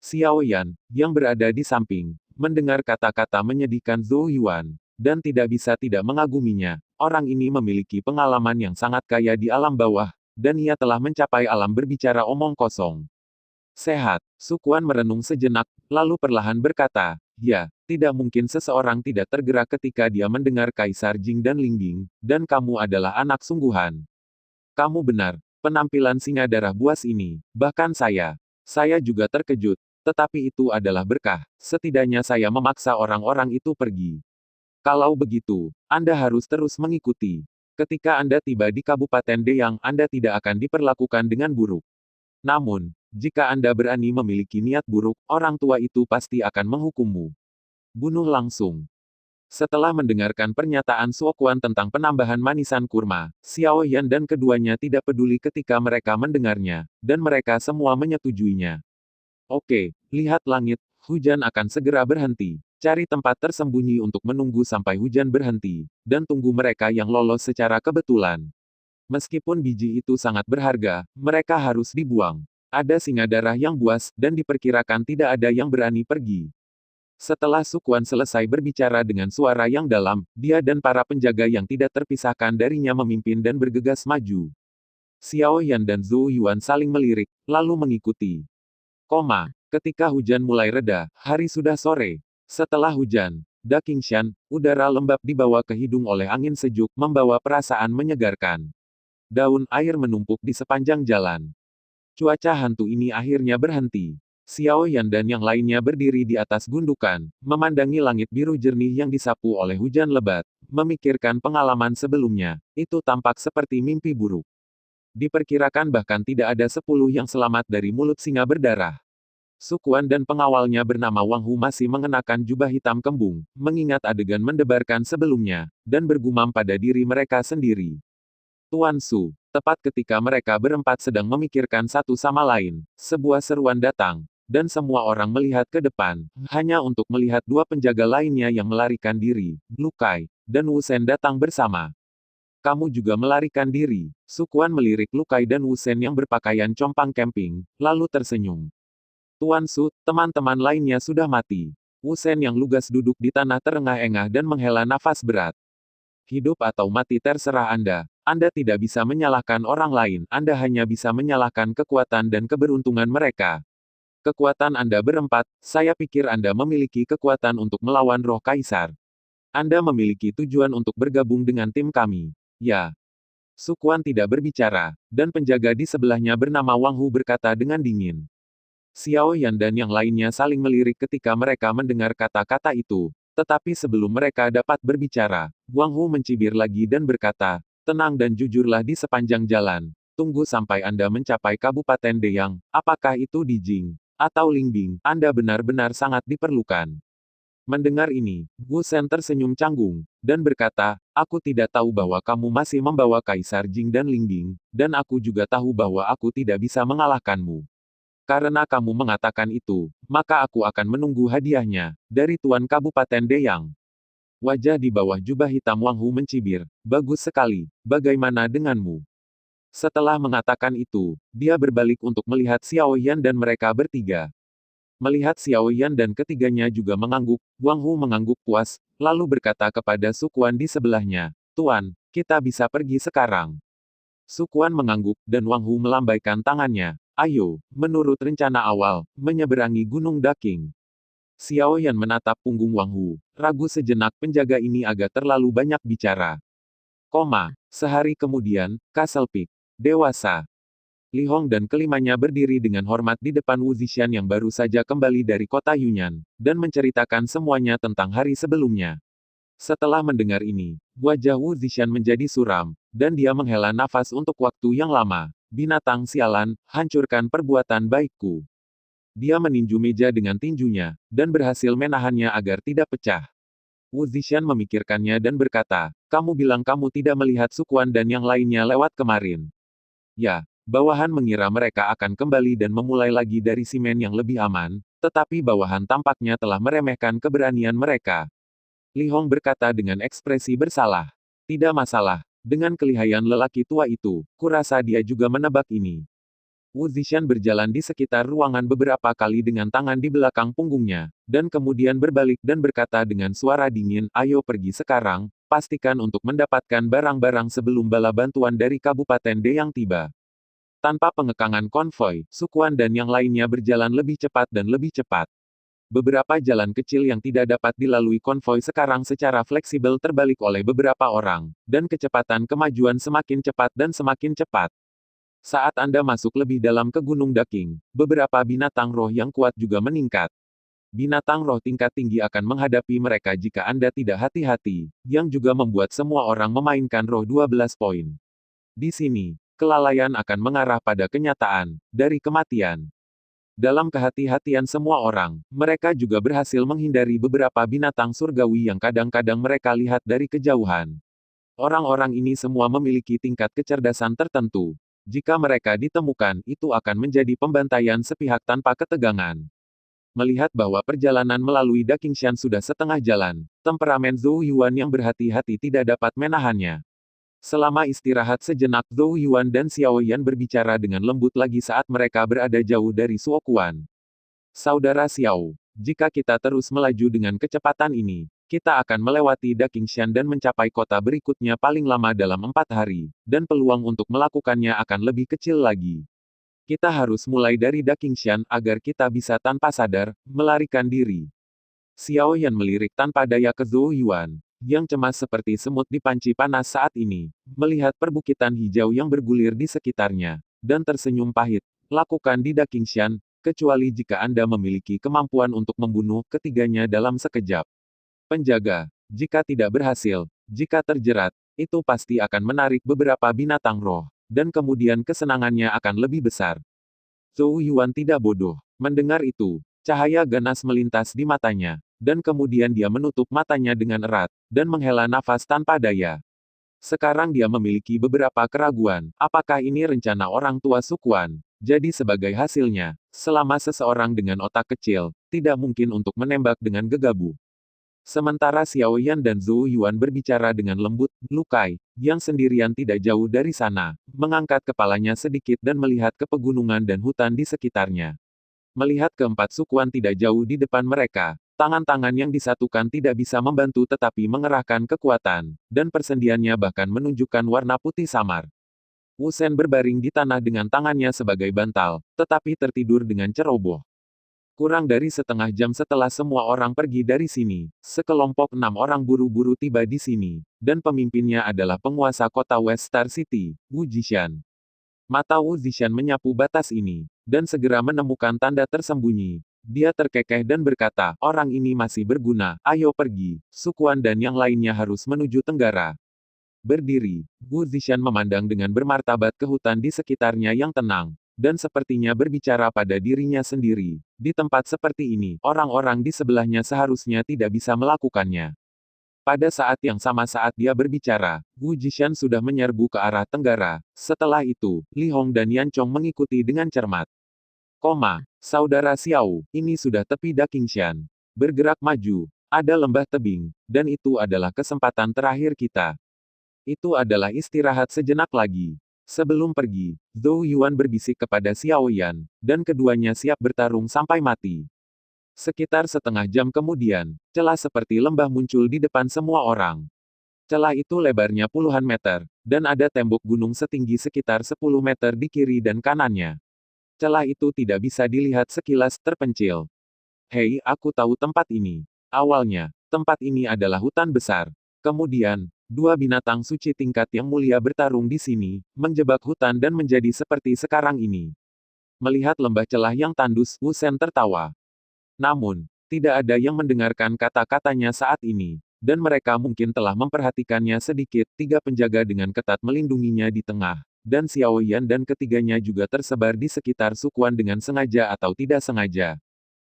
Xiao Yan, yang berada di samping, mendengar kata-kata menyedihkan Zhou Yuan, dan tidak bisa tidak mengaguminya. Orang ini memiliki pengalaman yang sangat kaya di alam bawah, dan ia telah mencapai alam berbicara omong kosong. Sehat, Su Quan merenung sejenak, lalu perlahan berkata, ya, tidak mungkin seseorang tidak tergerak ketika dia mendengar Kaisar Jing dan Lingbing, dan kamu adalah anak sungguhan. Kamu benar, penampilan singa darah buas ini, bahkan saya juga terkejut, tetapi itu adalah berkah, setidaknya saya memaksa orang-orang itu pergi. Kalau begitu, Anda harus terus mengikuti. Ketika Anda tiba di Kabupaten Deyang, Anda tidak akan diperlakukan dengan buruk. Namun, jika Anda berani memiliki niat buruk, orang tua itu pasti akan menghukummu. Bunuh langsung. Setelah mendengarkan pernyataan Su Quan tentang penambahan manisan kurma, Xiao Yan dan keduanya tidak peduli ketika mereka mendengarnya, dan mereka semua menyetujuinya. Oke, lihat langit, hujan akan segera berhenti. Cari tempat tersembunyi untuk menunggu sampai hujan berhenti, dan tunggu mereka yang lolos secara kebetulan. Meskipun biji itu sangat berharga, mereka harus dibuang. Ada singa darah yang buas, dan diperkirakan tidak ada yang berani pergi. Setelah Su Quan selesai berbicara dengan suara yang dalam, dia dan para penjaga yang tidak terpisahkan darinya memimpin dan bergegas maju. Xiao Yan dan Zhou Yuan saling melirik, lalu mengikuti. Ketika hujan mulai reda, hari sudah sore. Setelah hujan, Da Qingshan, udara lembab dibawa ke hidung oleh angin sejuk, membawa perasaan menyegarkan. Daun air menumpuk di sepanjang jalan. Cuaca hantu ini akhirnya berhenti. Xiao Yan dan yang lainnya berdiri di atas gundukan, memandangi langit biru jernih yang disapu oleh hujan lebat, memikirkan pengalaman sebelumnya. Itu tampak seperti mimpi buruk. Diperkirakan bahkan tidak ada 10 yang selamat dari mulut singa berdarah. Su Quan dan pengawalnya bernama Wang Hu masih mengenakan jubah hitam kembung, mengingat adegan mendebarkan sebelumnya, dan bergumam pada diri mereka sendiri. Tuan Su, tepat ketika mereka berempat sedang memikirkan satu sama lain, sebuah seruan datang, dan semua orang melihat ke depan, hanya untuk melihat dua penjaga lainnya yang melarikan diri, Lu Kai, dan Wu Shen datang bersama. Kamu juga melarikan diri. Su Quan melirik Lu Kai dan Wu Shen yang berpakaian compang camping, lalu tersenyum. Tuan Su, teman-teman lainnya sudah mati. Wu Shen yang lugas duduk di tanah terengah-engah dan menghela nafas berat. Hidup atau mati terserah Anda. Anda tidak bisa menyalahkan orang lain, Anda hanya bisa menyalahkan kekuatan dan keberuntungan mereka. Kekuatan Anda berempat, saya pikir Anda memiliki kekuatan untuk melawan roh kaisar. Anda memiliki tujuan untuk bergabung dengan tim kami. Ya. Su Quan tidak berbicara, dan penjaga di sebelahnya bernama Wang Hu berkata dengan dingin. Xiao Yan dan yang lainnya saling melirik ketika mereka mendengar kata-kata itu. Tetapi sebelum mereka dapat berbicara, Wang Hu mencibir lagi dan berkata, tenang dan jujurlah di sepanjang jalan. Tunggu sampai Anda mencapai Kabupaten Deyang, apakah itu di Jing atau Lingbing, Anda benar-benar sangat diperlukan. Mendengar ini, Wu Shen tersenyum canggung, dan berkata, aku tidak tahu bahwa kamu masih membawa Kaisar Jing dan Lingbing, dan aku juga tahu bahwa aku tidak bisa mengalahkanmu. Karena kamu mengatakan itu, maka aku akan menunggu hadiahnya, dari Tuan Kabupaten Deyang. Wajah di bawah jubah hitam Wang Hu mencibir, bagus sekali, bagaimana denganmu? Setelah mengatakan itu, dia berbalik untuk melihat Xiao Yan dan mereka bertiga. Melihat Xiao Yan dan ketiganya juga mengangguk, Wang Hu mengangguk puas, lalu berkata kepada Su Quan di sebelahnya, Tuan, kita bisa pergi sekarang. Su Quan mengangguk, dan Wang Hu melambaikan tangannya. Ayo, menurut rencana awal, menyeberangi Gunung Daking. Xiao Yan menatap punggung Wang Hu, ragu sejenak penjaga ini agak terlalu banyak bicara. Sehari kemudian, Castle Peak. Dewasa. Li Hong dan kelimanya berdiri dengan hormat di depan Wu Zishan yang baru saja kembali dari kota Yunnan, dan menceritakan semuanya tentang hari sebelumnya. Setelah mendengar ini, wajah Wu Zishan menjadi suram, dan dia menghela nafas untuk waktu yang lama. binatang sialan, hancurkan perbuatan baikku. Dia meninju meja dengan tinjunya, dan berhasil menahannya agar tidak pecah. Wu Zishan memikirkannya dan berkata, kamu bilang kamu tidak melihat Sukuan dan yang lainnya lewat kemarin. Ya, bawahan mengira mereka akan kembali dan memulai lagi dari simen yang lebih aman, tetapi bawahan tampaknya telah meremehkan keberanian mereka. Li Hong berkata dengan ekspresi bersalah. Tidak masalah, dengan kelihayan lelaki tua itu, kurasa dia juga menebak ini. Wu Zishan berjalan di sekitar ruangan beberapa kali dengan tangan di belakang punggungnya, dan kemudian berbalik dan berkata dengan suara dingin, ayo pergi sekarang, pastikan untuk mendapatkan barang-barang sebelum bala bantuan dari Kabupaten Deyang tiba. Tanpa pengekangan konvoi, Sukuan dan yang lainnya berjalan lebih cepat dan lebih cepat. Beberapa jalan kecil yang tidak dapat dilalui konvoi sekarang secara fleksibel terbalik oleh beberapa orang, dan kecepatan kemajuan semakin cepat dan semakin cepat. Saat Anda masuk lebih dalam ke Gunung Daking, beberapa binatang roh yang kuat juga meningkat. Binatang roh tingkat tinggi akan menghadapi mereka jika Anda tidak hati-hati, yang juga membuat semua orang memainkan roh 12 poin. Di sini, kelalaian akan mengarah pada kenyataan, dari kematian. Dalam kehati-hatian semua orang, mereka juga berhasil menghindari beberapa binatang surgawi yang kadang-kadang mereka lihat dari kejauhan. Orang-orang ini semua memiliki tingkat kecerdasan tertentu. Jika mereka ditemukan, itu akan menjadi pembantaian sepihak tanpa ketegangan. Melihat bahwa perjalanan melalui Dakingshan sudah setengah jalan, temperamen Zhou Yuan yang berhati-hati tidak dapat menahannya. Selama istirahat sejenak, Zhou Yuan dan Xiao Yan berbicara dengan lembut lagi saat mereka berada jauh dari Suokuan. Saudara Xiao, jika kita terus melaju dengan kecepatan ini, kita akan melewati Dakingshan dan mencapai kota berikutnya paling lama dalam 4 hari, dan peluang untuk melakukannya akan lebih kecil lagi. Kita harus mulai dari Dakingshan agar kita bisa tanpa sadar, melarikan diri. Xiao Yan melirik tanpa daya ke Zhou Yuan, yang cemas seperti semut di panci panas saat ini, melihat perbukitan hijau yang bergulir di sekitarnya, dan tersenyum pahit. Lakukan di Dakingshan, kecuali jika Anda memiliki kemampuan untuk membunuh ketiganya dalam sekejap. Penjaga, jika tidak berhasil, jika terjerat, itu pasti akan menarik beberapa binatang roh, dan kemudian kesenangannya akan lebih besar. Zhou Yuan tidak bodoh. Mendengar itu, cahaya ganas melintas di matanya, dan kemudian dia menutup matanya dengan erat, dan menghela nafas tanpa daya. Sekarang dia memiliki beberapa keraguan, apakah ini rencana orang tua Sukuan? Jadi sebagai hasilnya, selama seseorang dengan otak kecil, tidak mungkin untuk menembak dengan gegabah. Sementara Xiao Yan dan Zhou Yuan berbicara dengan lembut, Lu Kai, yang sendirian tidak jauh dari sana, mengangkat kepalanya sedikit dan melihat ke pegunungan dan hutan di sekitarnya. Melihat keempat Sukuan tidak jauh di depan mereka, tangan-tangan yang disatukan tidak bisa membantu tetapi mengerahkan kekuatan, dan persendiannya bahkan menunjukkan warna putih samar. Wu Shen berbaring di tanah dengan tangannya sebagai bantal, tetapi tertidur dengan ceroboh. Kurang dari setengah jam setelah semua orang pergi dari sini, sekelompok 6 orang buru-buru tiba di sini, dan pemimpinnya adalah penguasa kota West Star City, Wu Zishan. Mata Wu Zishan menyapu batas ini, dan segera menemukan tanda tersembunyi. Dia terkekeh dan berkata, orang ini masih berguna, ayo pergi, Sukuan dan yang lainnya harus menuju tenggara. Berdiri, Wu Zishan memandang dengan bermartabat ke hutan di sekitarnya yang tenang, dan sepertinya berbicara pada dirinya sendiri. Di tempat seperti ini, orang-orang di sebelahnya seharusnya tidak bisa melakukannya. Pada saat yang sama saat dia berbicara, Wu Zishan sudah menyerbu ke arah tenggara. Setelah itu, Li Hong dan Yan Chong mengikuti dengan cermat. Saudara Xiao, ini sudah tepi Dakingshan. Bergerak maju, ada lembah tebing, dan itu adalah kesempatan terakhir kita. Itu adalah istirahat sejenak lagi. Sebelum pergi, Zhou Yuan berbisik kepada Xiao Yan, dan keduanya siap bertarung sampai mati. Sekitar setengah jam kemudian, celah seperti lembah muncul di depan semua orang. Celah itu lebarnya puluhan meter, dan ada tembok gunung setinggi sekitar 10 meter di kiri dan kanannya. Celah itu tidak bisa dilihat sekilas, terpencil. Hei, aku tahu tempat ini. Awalnya, tempat ini adalah hutan besar. Kemudian, dua binatang suci tingkat yang mulia bertarung di sini, menjebak hutan dan menjadi seperti sekarang ini. Melihat lembah celah yang tandus, Wu Shen tertawa. Namun, tidak ada yang mendengarkan kata-katanya saat ini, dan mereka mungkin telah memperhatikannya sedikit. 3 penjaga dengan ketat melindunginya di tengah, dan Xiao Yan dan ketiganya juga tersebar di sekitar Sukuan dengan sengaja atau tidak sengaja.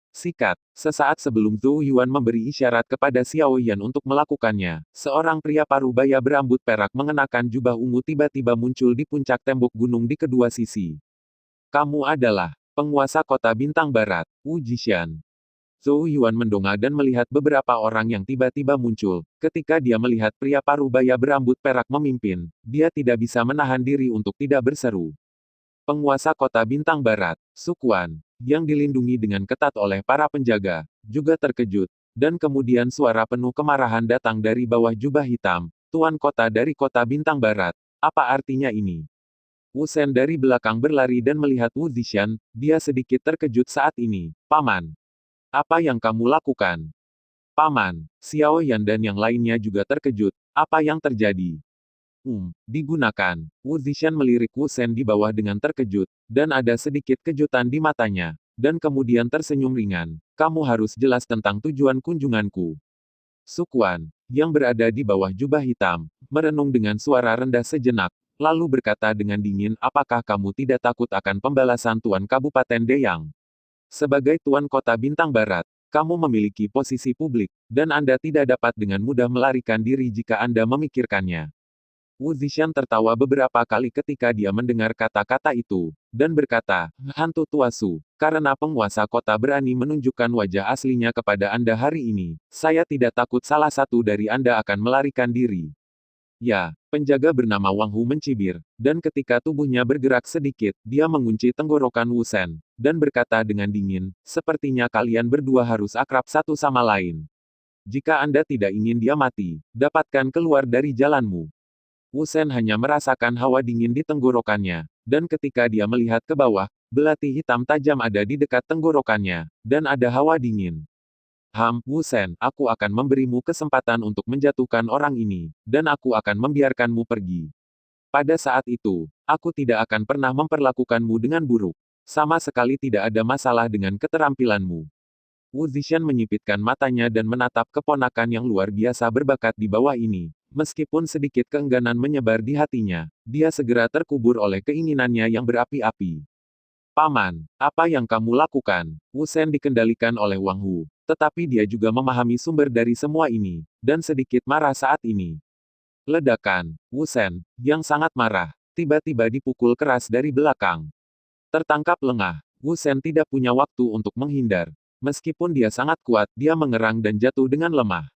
Sikat, sesaat sebelum Zhou Yuan memberi isyarat kepada Xiao Yan untuk melakukannya, seorang pria parubaya berambut perak mengenakan jubah ungu tiba-tiba muncul di puncak tembok gunung di kedua sisi. Kamu adalah penguasa kota bintang barat, Wu Jishan. Zhou Yuan mendongak dan melihat beberapa orang yang tiba-tiba muncul. Ketika dia melihat pria parubaya berambut perak memimpin, dia tidak bisa menahan diri untuk tidak berseru. Penguasa kota bintang barat, Sukuan, yang dilindungi dengan ketat oleh para penjaga, juga terkejut, dan kemudian suara penuh kemarahan datang dari bawah jubah hitam. Tuan kota dari kota bintang barat, apa artinya ini? Wu Shen dari belakang berlari dan melihat Wu Zishan, dia sedikit terkejut saat ini. Paman, apa yang kamu lakukan? Paman, Xiao Yan dan yang lainnya juga terkejut. Apa yang terjadi? Digunakan. Wu Zishan melirik Wu Shen di bawah dengan terkejut, dan ada sedikit kejutan di matanya. Dan kemudian tersenyum ringan. Kamu harus jelas tentang tujuan kunjunganku. Sukuan, yang berada di bawah jubah hitam, merenung dengan suara rendah sejenak, lalu berkata dengan dingin, apakah kamu tidak takut akan pembalasan Tuan Kabupaten Deyang? Sebagai Tuan Kota Bintang Barat, kamu memiliki posisi publik, dan Anda tidak dapat dengan mudah melarikan diri jika Anda memikirkannya. Wu Zishan tertawa beberapa kali ketika dia mendengar kata-kata itu, dan berkata, hantu tua Su, karena penguasa kota berani menunjukkan wajah aslinya kepada Anda hari ini, saya tidak takut salah satu dari Anda akan melarikan diri. Ya, penjaga bernama Wang Hu mencibir, dan ketika tubuhnya bergerak sedikit, dia mengunci tenggorokan Wu Shen, dan berkata dengan dingin, sepertinya kalian berdua harus akrab satu sama lain. Jika Anda tidak ingin dia mati, dapatkan keluar dari jalanmu. Wu Shen hanya merasakan hawa dingin di tenggorokannya, dan ketika dia melihat ke bawah, belati hitam tajam ada di dekat tenggorokannya, dan ada hawa dingin. Wu Shen, aku akan memberimu kesempatan untuk menjatuhkan orang ini, dan aku akan membiarkanmu pergi. Pada saat itu, aku tidak akan pernah memperlakukanmu dengan buruk. Sama sekali tidak ada masalah dengan keterampilanmu. Wu Zishan menyipitkan matanya dan menatap keponakan yang luar biasa berbakat di bawah ini. Meskipun sedikit keengganan menyebar di hatinya, dia segera terkubur oleh keinginannya yang berapi-api. Paman, apa yang kamu lakukan? Wu Shen dikendalikan oleh Wang Hu, tetapi dia juga memahami sumber dari semua ini, dan sedikit marah saat ini. Ledakan, Wu Shen, yang sangat marah, tiba-tiba dipukul keras dari belakang. Tertangkap lengah, Wu Shen tidak punya waktu untuk menghindar. Meskipun dia sangat kuat, dia mengerang dan jatuh dengan lemah.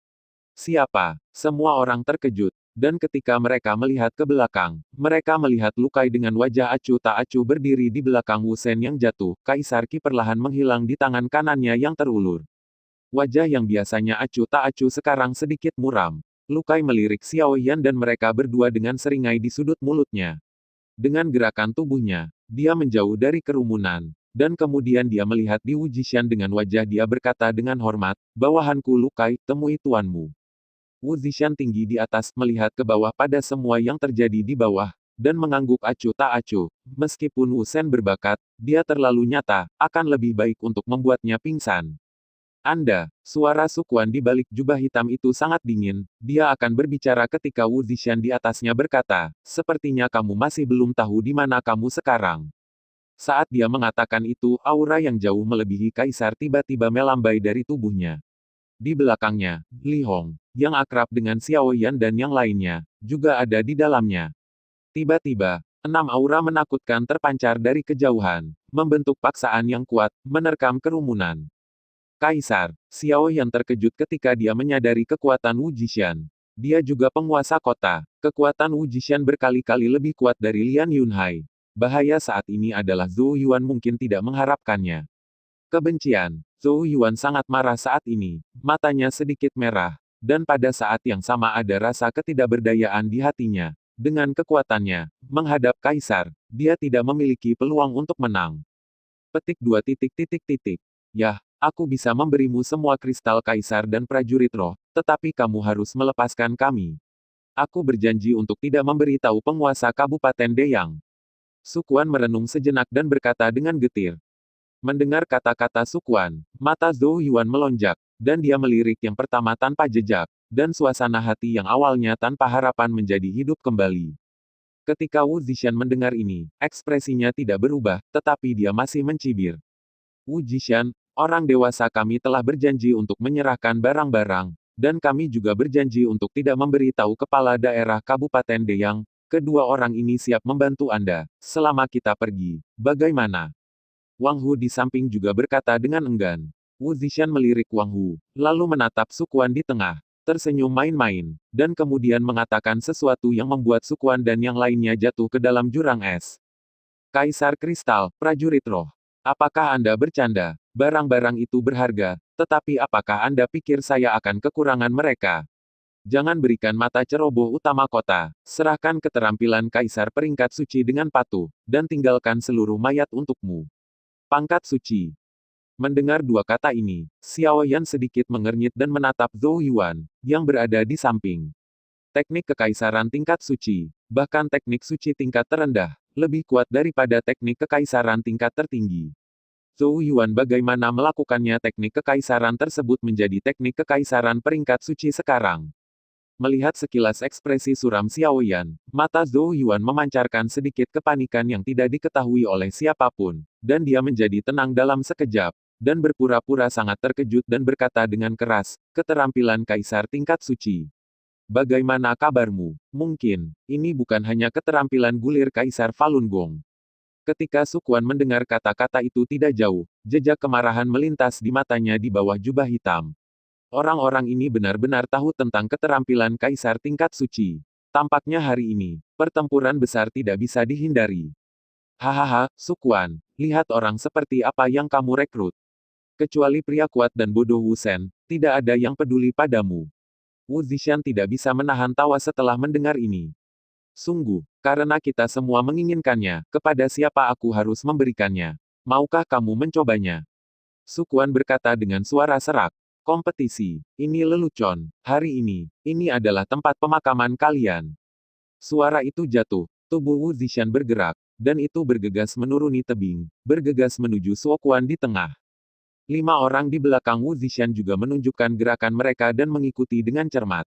Siapa? Semua orang terkejut. Dan ketika mereka melihat ke belakang, mereka melihat Lukai dengan wajah acuh tak acuh berdiri di belakang Wu Shen yang jatuh. Kaisar Qi perlahan menghilang di tangan kanannya yang terulur. Wajah yang biasanya acuh tak acuh sekarang sedikit muram. Lukai melirik Xiao Yan dan mereka berdua dengan seringai di sudut mulutnya. Dengan gerakan tubuhnya, dia menjauh dari kerumunan. Dan kemudian dia melihat di Wu Jishan dengan wajah dia berkata dengan hormat, bawahanku Lukai, temui tuanmu. Wu Zishan tinggi di atas, melihat ke bawah pada semua yang terjadi di bawah, dan mengangguk acuh tak acuh. Meskipun Wu Shen berbakat, dia terlalu nyata, akan lebih baik untuk membuatnya pingsan. Anda, suara Sukuan di balik jubah hitam itu sangat dingin, dia akan berbicara ketika Wu Zishan di atasnya berkata, sepertinya kamu masih belum tahu di mana kamu sekarang. Saat dia mengatakan itu, aura yang jauh melebihi kaisar tiba-tiba melambai dari tubuhnya. Di belakangnya, Li Hong, yang akrab dengan Xiao Yan dan yang lainnya, juga ada di dalamnya. Tiba-tiba, 6 aura menakutkan terpancar dari kejauhan, membentuk paksaan yang kuat, menerkam kerumunan. Kaisar, Xiao Yan terkejut ketika dia menyadari kekuatan Wu Jishan. Dia juga penguasa kota. Kekuatan Wu Jishan berkali-kali lebih kuat dari Lian Yunhai. Bahaya saat ini adalah Zhou Yuan mungkin tidak mengharapkannya. Kebencian. Zhou Yuan sangat marah saat ini, matanya sedikit merah, dan pada saat yang sama ada rasa ketidakberdayaan di hatinya. Dengan kekuatannya, menghadap kaisar, dia tidak memiliki peluang untuk menang. Petik 2 titik titik titik. Yah, aku bisa memberimu semua kristal kaisar dan prajurit roh, tetapi kamu harus melepaskan kami. Aku berjanji untuk tidak memberitahu penguasa Kabupaten Deyang. Sukuan merenung sejenak dan berkata dengan getir. Mendengar kata-kata Sukuan, mata Zhou Yuan melonjak, dan dia melirik yang pertama tanpa jejak, dan suasana hati yang awalnya tanpa harapan menjadi hidup kembali. Ketika Wu Zishan mendengar ini, ekspresinya tidak berubah, tetapi dia masih mencibir. Wu Zishan, orang dewasa kami telah berjanji untuk menyerahkan barang-barang, dan kami juga berjanji untuk tidak memberi tahu kepala daerah Kabupaten Deyang. Kedua orang ini siap membantu Anda, selama kita pergi. Bagaimana? Wang Hu di samping juga berkata dengan enggan. Wu Zishan melirik Wang Hu, lalu menatap Sukuan di tengah, tersenyum main-main, dan kemudian mengatakan sesuatu yang membuat Sukuan dan yang lainnya jatuh ke dalam jurang es. Kaisar Kristal, prajurit roh. Apakah Anda bercanda? Barang-barang itu berharga, tetapi apakah Anda pikir saya akan kekurangan mereka? Jangan berikan mata ceroboh utama kota, serahkan keterampilan Kaisar peringkat suci dengan patuh, dan tinggalkan seluruh mayat untukmu. Pangkat suci. Mendengar dua kata ini, Xiao Yan sedikit mengernyit dan menatap Zhou Yuan, yang berada di samping. Teknik kekaisaran tingkat suci, bahkan teknik suci tingkat terendah, lebih kuat daripada teknik kekaisaran tingkat tertinggi. Zhou Yuan bagaimana melakukannya teknik kekaisaran tersebut menjadi teknik kekaisaran peringkat suci sekarang. Melihat sekilas ekspresi suram Xiao Yan, mata Zhou Yuan memancarkan sedikit kepanikan yang tidak diketahui oleh siapapun, dan dia menjadi tenang dalam sekejap, dan berpura-pura sangat terkejut dan berkata dengan keras, keterampilan kaisar tingkat suci. Bagaimana kabarmu? Mungkin, ini bukan hanya keterampilan gulir Kaisar Falun Gong. Ketika Sukuan mendengar kata-kata itu tidak jauh, jejak kemarahan melintas di matanya di bawah jubah hitam. Orang-orang ini benar-benar tahu tentang keterampilan Kaisar tingkat suci. Tampaknya hari ini, pertempuran besar tidak bisa dihindari. Hahaha, Sukuan, lihat orang seperti apa yang kamu rekrut. Kecuali pria kuat dan bodoh Wu Shen, tidak ada yang peduli padamu. Wu Zishan tidak bisa menahan tawa setelah mendengar ini. Sungguh, karena kita semua menginginkannya, kepada siapa aku harus memberikannya? Maukah kamu mencobanya? Sukuan berkata dengan suara serak. Kompetisi, ini lelucon. Hari ini adalah tempat pemakaman kalian. Suara itu jatuh, tubuh Wu Zishan bergerak, dan itu bergegas menuruni tebing, bergegas menuju Suokuan di tengah. 5 orang di belakang Wu Zishan juga menunjukkan gerakan mereka dan mengikuti dengan cermat.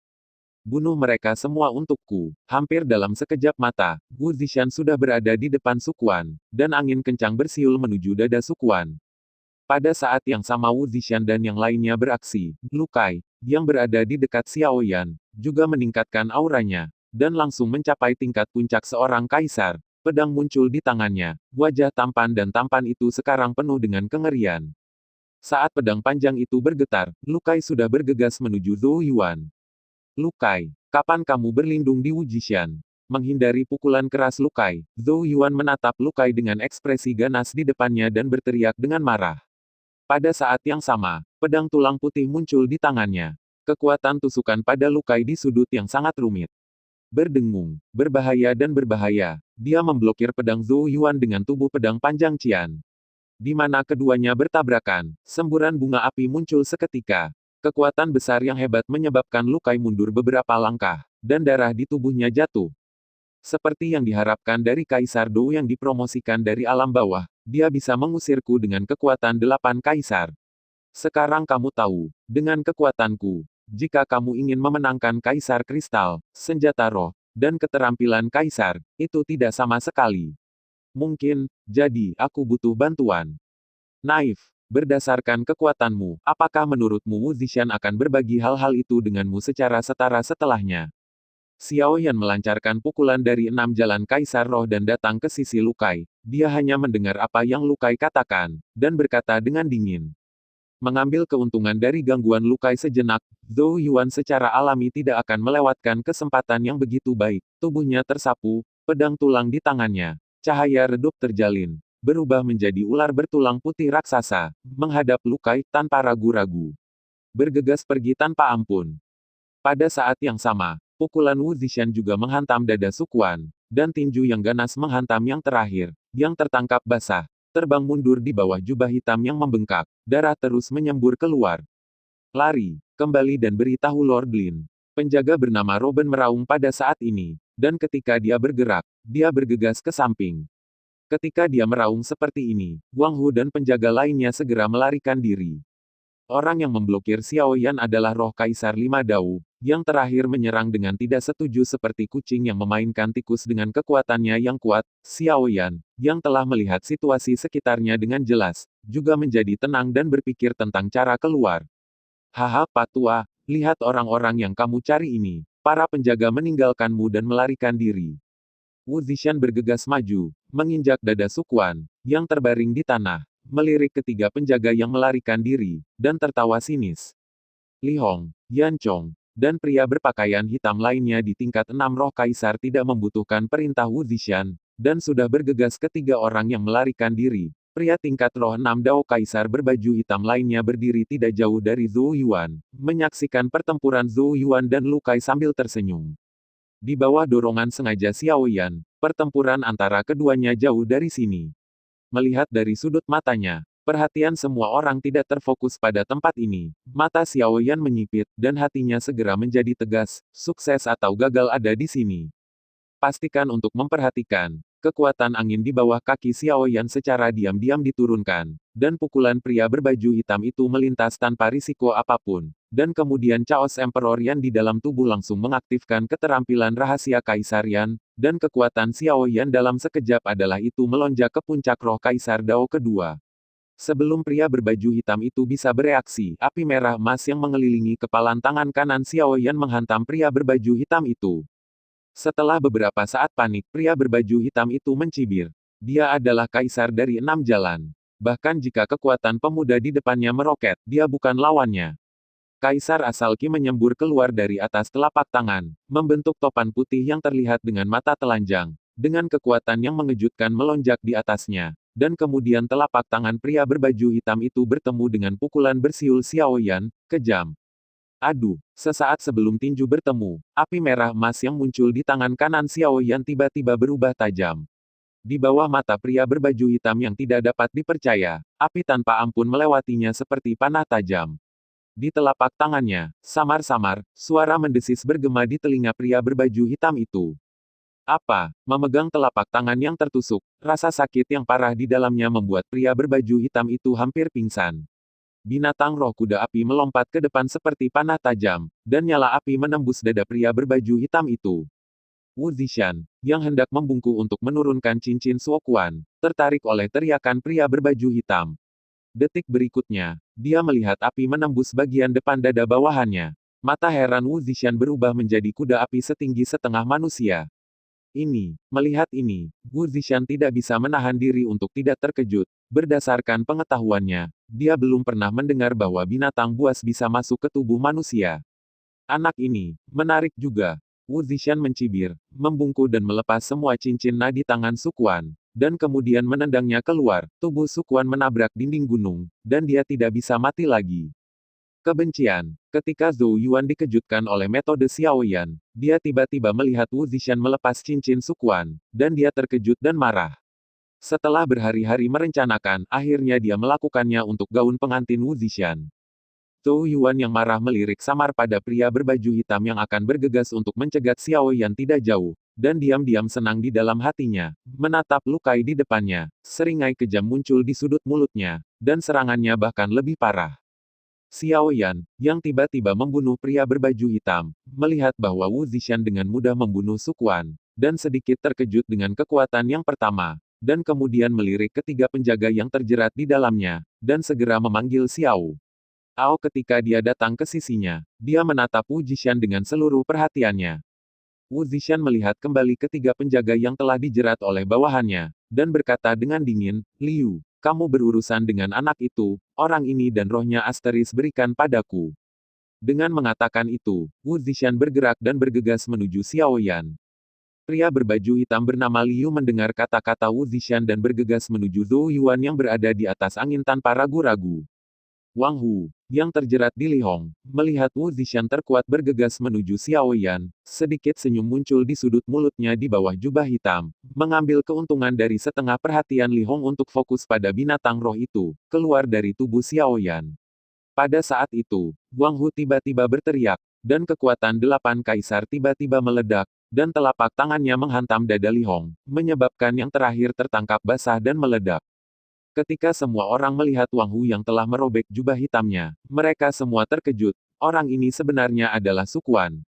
Bunuh mereka semua untukku. Hampir dalam sekejap mata, Wu Zishan sudah berada di depan Sukuan, dan angin kencang bersiul menuju dada Sukuan. Pada saat yang sama Wu Zishan dan yang lainnya beraksi, Lu Kai, yang berada di dekat Xiao Yan, juga meningkatkan auranya, dan langsung mencapai tingkat puncak seorang kaisar. Pedang muncul di tangannya, wajah tampan dan tampan itu sekarang penuh dengan kengerian. Saat pedang panjang itu bergetar, Lu Kai sudah bergegas menuju Zhou Yuan. Lu Kai, kapan kamu berlindung di Wu Zishan? Menghindari pukulan keras Lu Kai, Zhou Yuan menatap Lu Kai dengan ekspresi ganas di depannya dan berteriak dengan marah. Pada saat yang sama, pedang tulang putih muncul di tangannya. Kekuatan tusukan pada Lu Kai di sudut yang sangat rumit. Berdengung, berbahaya dan berbahaya. Dia memblokir pedang Zhou Yuan dengan tubuh pedang panjang Qian. Di mana keduanya bertabrakan, semburan bunga api muncul seketika. Kekuatan besar yang hebat menyebabkan Lu Kai mundur beberapa langkah, dan darah di tubuhnya jatuh. Seperti yang diharapkan dari Kaisar Dou yang dipromosikan dari alam bawah, dia bisa mengusirku dengan kekuatan 8 kaisar. Sekarang kamu tahu, dengan kekuatanku, jika kamu ingin memenangkan Kaisar Kristal, senjata roh, dan keterampilan Kaisar, itu tidak sama sekali. Mungkin, jadi, aku butuh bantuan. Naif. Berdasarkan kekuatanmu, apakah menurutmu Wu Zishan akan berbagi hal-hal itu denganmu secara setara setelahnya? Xiao Yan melancarkan pukulan dari 6 jalan Kaisar Roh dan datang ke sisi Lu Kai. Dia hanya mendengar apa yang Lu Kai katakan, dan berkata dengan dingin. Mengambil keuntungan dari gangguan Lu Kai sejenak, Zhou Yuan secara alami tidak akan melewatkan kesempatan yang begitu baik. Tubuhnya tersapu, pedang tulang di tangannya. Cahaya redup terjalin, berubah menjadi ular bertulang putih raksasa, menghadap Lu Kai tanpa ragu-ragu. Bergegas pergi tanpa ampun. Pada saat yang sama, pukulan Wu Zishan juga menghantam dada Sukuan, dan tinju yang ganas menghantam yang terakhir, yang tertangkap basah, terbang mundur di bawah jubah hitam yang membengkak, darah terus menyembur keluar. Lari, kembali dan beritahu Lord Lin. Penjaga bernama Robin meraung pada saat ini, dan ketika dia bergerak, dia bergegas ke samping. Ketika dia meraung seperti ini, Wang Hu dan penjaga lainnya segera melarikan diri. Orang yang memblokir Xiao Yan adalah roh Kaisar Lima Dao, yang terakhir menyerang dengan tidak setuju seperti kucing yang memainkan tikus dengan kekuatannya yang kuat. Xiao Yan, yang telah melihat situasi sekitarnya dengan jelas, juga menjadi tenang dan berpikir tentang cara keluar. Haha Patua, lihat orang-orang yang kamu cari ini. Para penjaga meninggalkanmu dan melarikan diri. Wu Zishan bergegas maju, menginjak dada Sukuan, yang terbaring di tanah, melirik ketiga penjaga yang melarikan diri, dan tertawa sinis. Li Hong, Yan Chong, dan pria berpakaian hitam lainnya di tingkat 6 roh kaisar tidak membutuhkan perintah Wu Zishan, dan sudah bergegas ketiga orang yang melarikan diri. Pria tingkat roh 6 Dao Kaisar berbaju hitam lainnya berdiri tidak jauh dari Zhou Yuan, menyaksikan pertempuran Zhou Yuan dan Lu Kai sambil tersenyum. Di bawah dorongan sengaja Xiao Yan, pertempuran antara keduanya jauh dari sini. Melihat dari sudut matanya, perhatian semua orang tidak terfokus pada tempat ini. Mata Xiao Yan menyipit, dan hatinya segera menjadi tegas, sukses atau gagal ada di sini. Pastikan untuk memperhatikan. Kekuatan angin di bawah kaki Xiao Yan secara diam-diam diturunkan, dan pukulan pria berbaju hitam itu melintas tanpa risiko apapun. Dan kemudian Chaos Emperor Yan di dalam tubuh langsung mengaktifkan keterampilan rahasia Kaisar Yan, dan kekuatan Xiao Yan dalam sekejap adalah itu melonjak ke puncak roh Kaisar Dao kedua. Sebelum pria berbaju hitam itu bisa bereaksi, api merah emas yang mengelilingi kepalan tangan kanan Xiao Yan menghantam pria berbaju hitam itu. Setelah beberapa saat panik, pria berbaju hitam itu mencibir. Dia adalah kaisar dari 6 jalan. Bahkan jika kekuatan pemuda di depannya meroket, dia bukan lawannya. Kaisar asal Qi menyembur keluar dari atas telapak tangan, membentuk topan putih yang terlihat dengan mata telanjang, dengan kekuatan yang mengejutkan melonjak di atasnya. Dan kemudian telapak tangan pria berbaju hitam itu bertemu dengan pukulan bersiul Xiao Yan, kejam. Aduh, sesaat sebelum tinju bertemu, api merah emas yang muncul di tangan kanan Xiao Yan tiba-tiba berubah tajam. Di bawah mata pria berbaju hitam yang tidak dapat dipercaya, api tanpa ampun melewatinya seperti panah tajam. Di telapak tangannya, samar-samar, suara mendesis bergema di telinga pria berbaju hitam itu. Apa? Memegang telapak tangan yang tertusuk, rasa sakit yang parah di dalamnya membuat pria berbaju hitam itu hampir pingsan. Binatang roh kuda api melompat ke depan seperti panah tajam, dan nyala api menembus dada pria berbaju hitam itu. Wu Zishan, yang hendak membungkuk untuk menurunkan cincin Suokuan, tertarik oleh teriakan pria berbaju hitam. Detik berikutnya, dia melihat api menembus bagian depan dada bawahannya. Mata heran Wu Zishan berubah menjadi kuda api setinggi setengah manusia. Melihat ini, Wu Zishan tidak bisa menahan diri untuk tidak terkejut. Berdasarkan pengetahuannya, dia belum pernah mendengar bahwa binatang buas bisa masuk ke tubuh manusia. Anak ini, menarik juga. Wu Zishan mencibir, membungkuk dan melepas semua cincin nadi tangan Sukuan, dan kemudian menendangnya keluar. Tubuh Sukuan menabrak dinding gunung, dan dia tidak bisa mati lagi. Kebencian. Ketika Zhou Yuan dikejutkan oleh metode Xiao Yan, dia tiba-tiba melihat Wu Zishan melepas cincin Sukuan, dan dia terkejut dan marah. Setelah berhari-hari merencanakan, akhirnya dia melakukannya untuk gaun pengantin Wu Zishan. Zhou Yuan yang marah melirik samar pada pria berbaju hitam yang akan bergegas untuk mencegat Xiao Yan tidak jauh, dan diam-diam senang di dalam hatinya, menatap Lu Kai di depannya, seringai kejam muncul di sudut mulutnya, dan serangannya bahkan lebih parah. Xiao Yan, yang tiba-tiba membunuh pria berbaju hitam, melihat bahwa Wu Zishan dengan mudah membunuh Sukuan, dan sedikit terkejut dengan kekuatan yang pertama, dan kemudian melirik ketiga penjaga yang terjerat di dalamnya, dan segera memanggil Xiao Ao ketika dia datang ke sisinya. Dia menatap Wu Zishan dengan seluruh perhatiannya. Wu Zishan melihat kembali ketiga penjaga yang telah dijerat oleh bawahannya, dan berkata dengan dingin, Liu, kamu berurusan dengan anak itu, orang ini dan rohnya asteris berikan padaku. Dengan mengatakan itu, Wu Zishan bergerak dan bergegas menuju Xiao Yan. Pria berbaju hitam bernama Liu mendengar kata-kata Wu Zishan dan bergegas menuju Zhou Yuan yang berada di atas angin tanpa ragu-ragu. Wang Hu, yang terjerat di Li Hong, melihat Wu Zishan terkuat bergegas menuju Xiao Yan, sedikit senyum muncul di sudut mulutnya di bawah jubah hitam, mengambil keuntungan dari setengah perhatian Li Hong untuk fokus pada binatang roh itu, keluar dari tubuh Xiao Yan. Pada saat itu, Wang Hu tiba-tiba berteriak, dan kekuatan 8 kaisar tiba-tiba meledak, dan telapak tangannya menghantam dada Li Hong, menyebabkan yang terakhir tertangkap basah dan meledak. Ketika semua orang melihat Wang Hu yang telah merobek jubah hitamnya, mereka semua terkejut. Orang ini sebenarnya adalah Sukuan.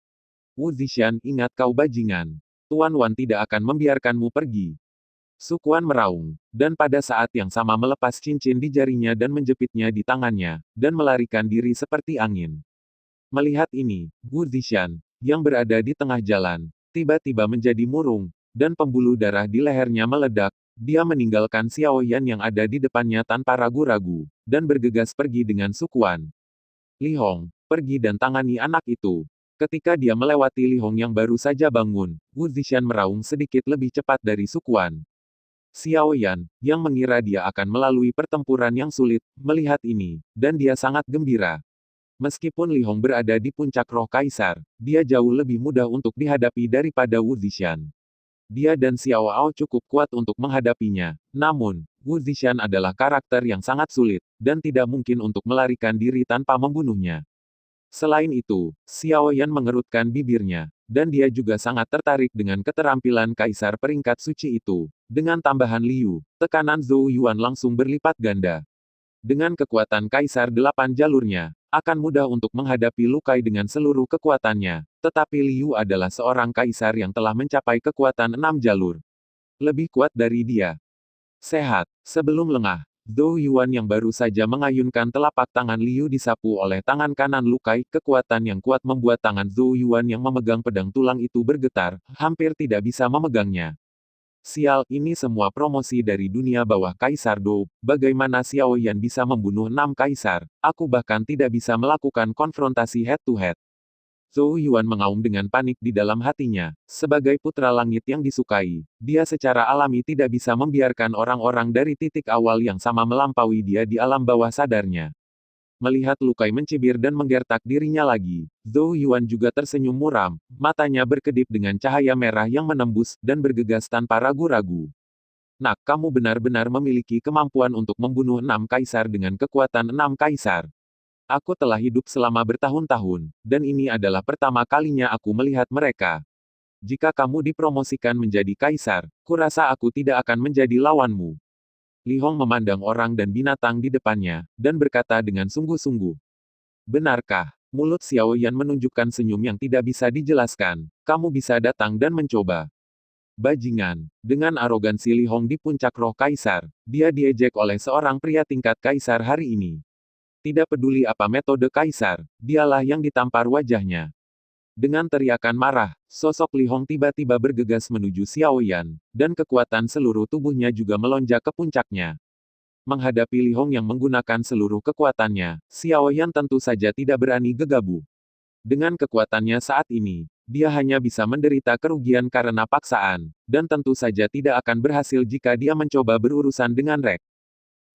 Wu Zishan, ingat kau bajingan. Tuan Wan tidak akan membiarkanmu pergi. Sukuan meraung, dan pada saat yang sama melepas cincin di jarinya dan menjepitnya di tangannya, dan melarikan diri seperti angin. Melihat ini, Wu Zishan, yang berada di tengah jalan, tiba-tiba menjadi murung, dan pembuluh darah di lehernya meledak. Dia meninggalkan Xiao Yan yang ada di depannya tanpa ragu-ragu, dan bergegas pergi dengan Sukuan. Li Hong, pergi dan tangani anak itu. Ketika dia melewati Li Hong yang baru saja bangun, Wu Zishan meraung sedikit lebih cepat dari Sukuan. Xiao Yan, yang mengira dia akan melalui pertempuran yang sulit, melihat ini, dan dia sangat gembira. Meskipun Li Hong berada di puncak roh kaisar, dia jauh lebih mudah untuk dihadapi daripada Wu Zishan. Dia dan Xiao Ao cukup kuat untuk menghadapinya, namun, Wu Zishan adalah karakter yang sangat sulit, dan tidak mungkin untuk melarikan diri tanpa membunuhnya. Selain itu, Xiao Yan mengerutkan bibirnya, dan dia juga sangat tertarik dengan keterampilan kaisar peringkat suci itu. Dengan tambahan Liu, tekanan Zhou Yuan langsung berlipat ganda. Dengan kekuatan kaisar 8 jalurnya, akan mudah untuk menghadapi Lukai dengan seluruh kekuatannya, tetapi Liu adalah seorang kaisar yang telah mencapai kekuatan 6 jalur. Lebih kuat dari dia. Sehat, sebelum lengah, Zhou Yuan yang baru saja mengayunkan telapak tangan Liu disapu oleh tangan kanan Lukai. Kekuatan yang kuat membuat tangan Zhou Yuan yang memegang pedang tulang itu bergetar, hampir tidak bisa memegangnya. Sial, ini semua promosi dari dunia bawah Kaisar Dou. Bagaimana Xiao Yan bisa membunuh 6 kaisar? Aku bahkan tidak bisa melakukan konfrontasi head-to-head. Zhou Yuan mengaum dengan panik di dalam hatinya. Sebagai putra langit yang disukai, dia secara alami tidak bisa membiarkan orang-orang dari titik awal yang sama melampaui dia di alam bawah sadarnya. Melihat Lukai mencibir dan menggertak dirinya lagi, Zhou Yuan juga tersenyum muram, matanya berkedip dengan cahaya merah yang menembus, dan bergegas tanpa ragu-ragu. Nak, kamu benar-benar memiliki kemampuan untuk membunuh 6 kaisar dengan kekuatan 6 kaisar. Aku telah hidup selama bertahun-tahun, dan ini adalah pertama kalinya aku melihat mereka. Jika kamu dipromosikan menjadi kaisar, kurasa aku tidak akan menjadi lawanmu. Li Hong memandang orang dan binatang di depannya, dan berkata dengan sungguh-sungguh. Benarkah? Mulut Xiao Yan menunjukkan senyum yang tidak bisa dijelaskan. Kamu bisa datang dan mencoba. Bajingan. Dengan arogansi Li Hong di puncak roh kaisar, dia diejek oleh seorang pria tingkat kaisar hari ini. Tidak peduli apa metode kaisar, dialah yang ditampar wajahnya. Dengan teriakan marah, sosok Li Hong tiba-tiba bergegas menuju Xiao Yan, dan kekuatan seluruh tubuhnya juga melonjak ke puncaknya. Menghadapi Li Hong yang menggunakan seluruh kekuatannya, Xiao Yan tentu saja tidak berani gegabah. Dengan kekuatannya saat ini, dia hanya bisa menderita kerugian karena paksaan, dan tentu saja tidak akan berhasil jika dia mencoba berurusan dengan Rek.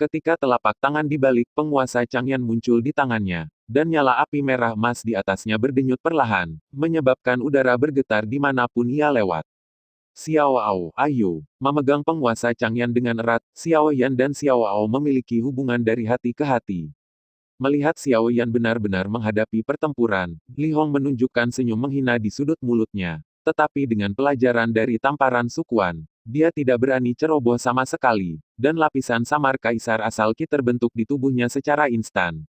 Ketika telapak tangan dibalik, penguasa Changyan muncul di tangannya, dan nyala api merah emas di atasnya berdenyut perlahan, menyebabkan udara bergetar dimanapun ia lewat. Xiao Ao, ayo, memegang penguasa Changyan dengan erat, Xiao Yan dan Xiao Ao memiliki hubungan dari hati ke hati. Melihat Xiao Yan benar-benar menghadapi pertempuran, Li Hong menunjukkan senyum menghina di sudut mulutnya. Tetapi dengan pelajaran dari tamparan Sukuan, dia tidak berani ceroboh sama sekali, dan lapisan samar kaisar asal Qi terbentuk di tubuhnya secara instan.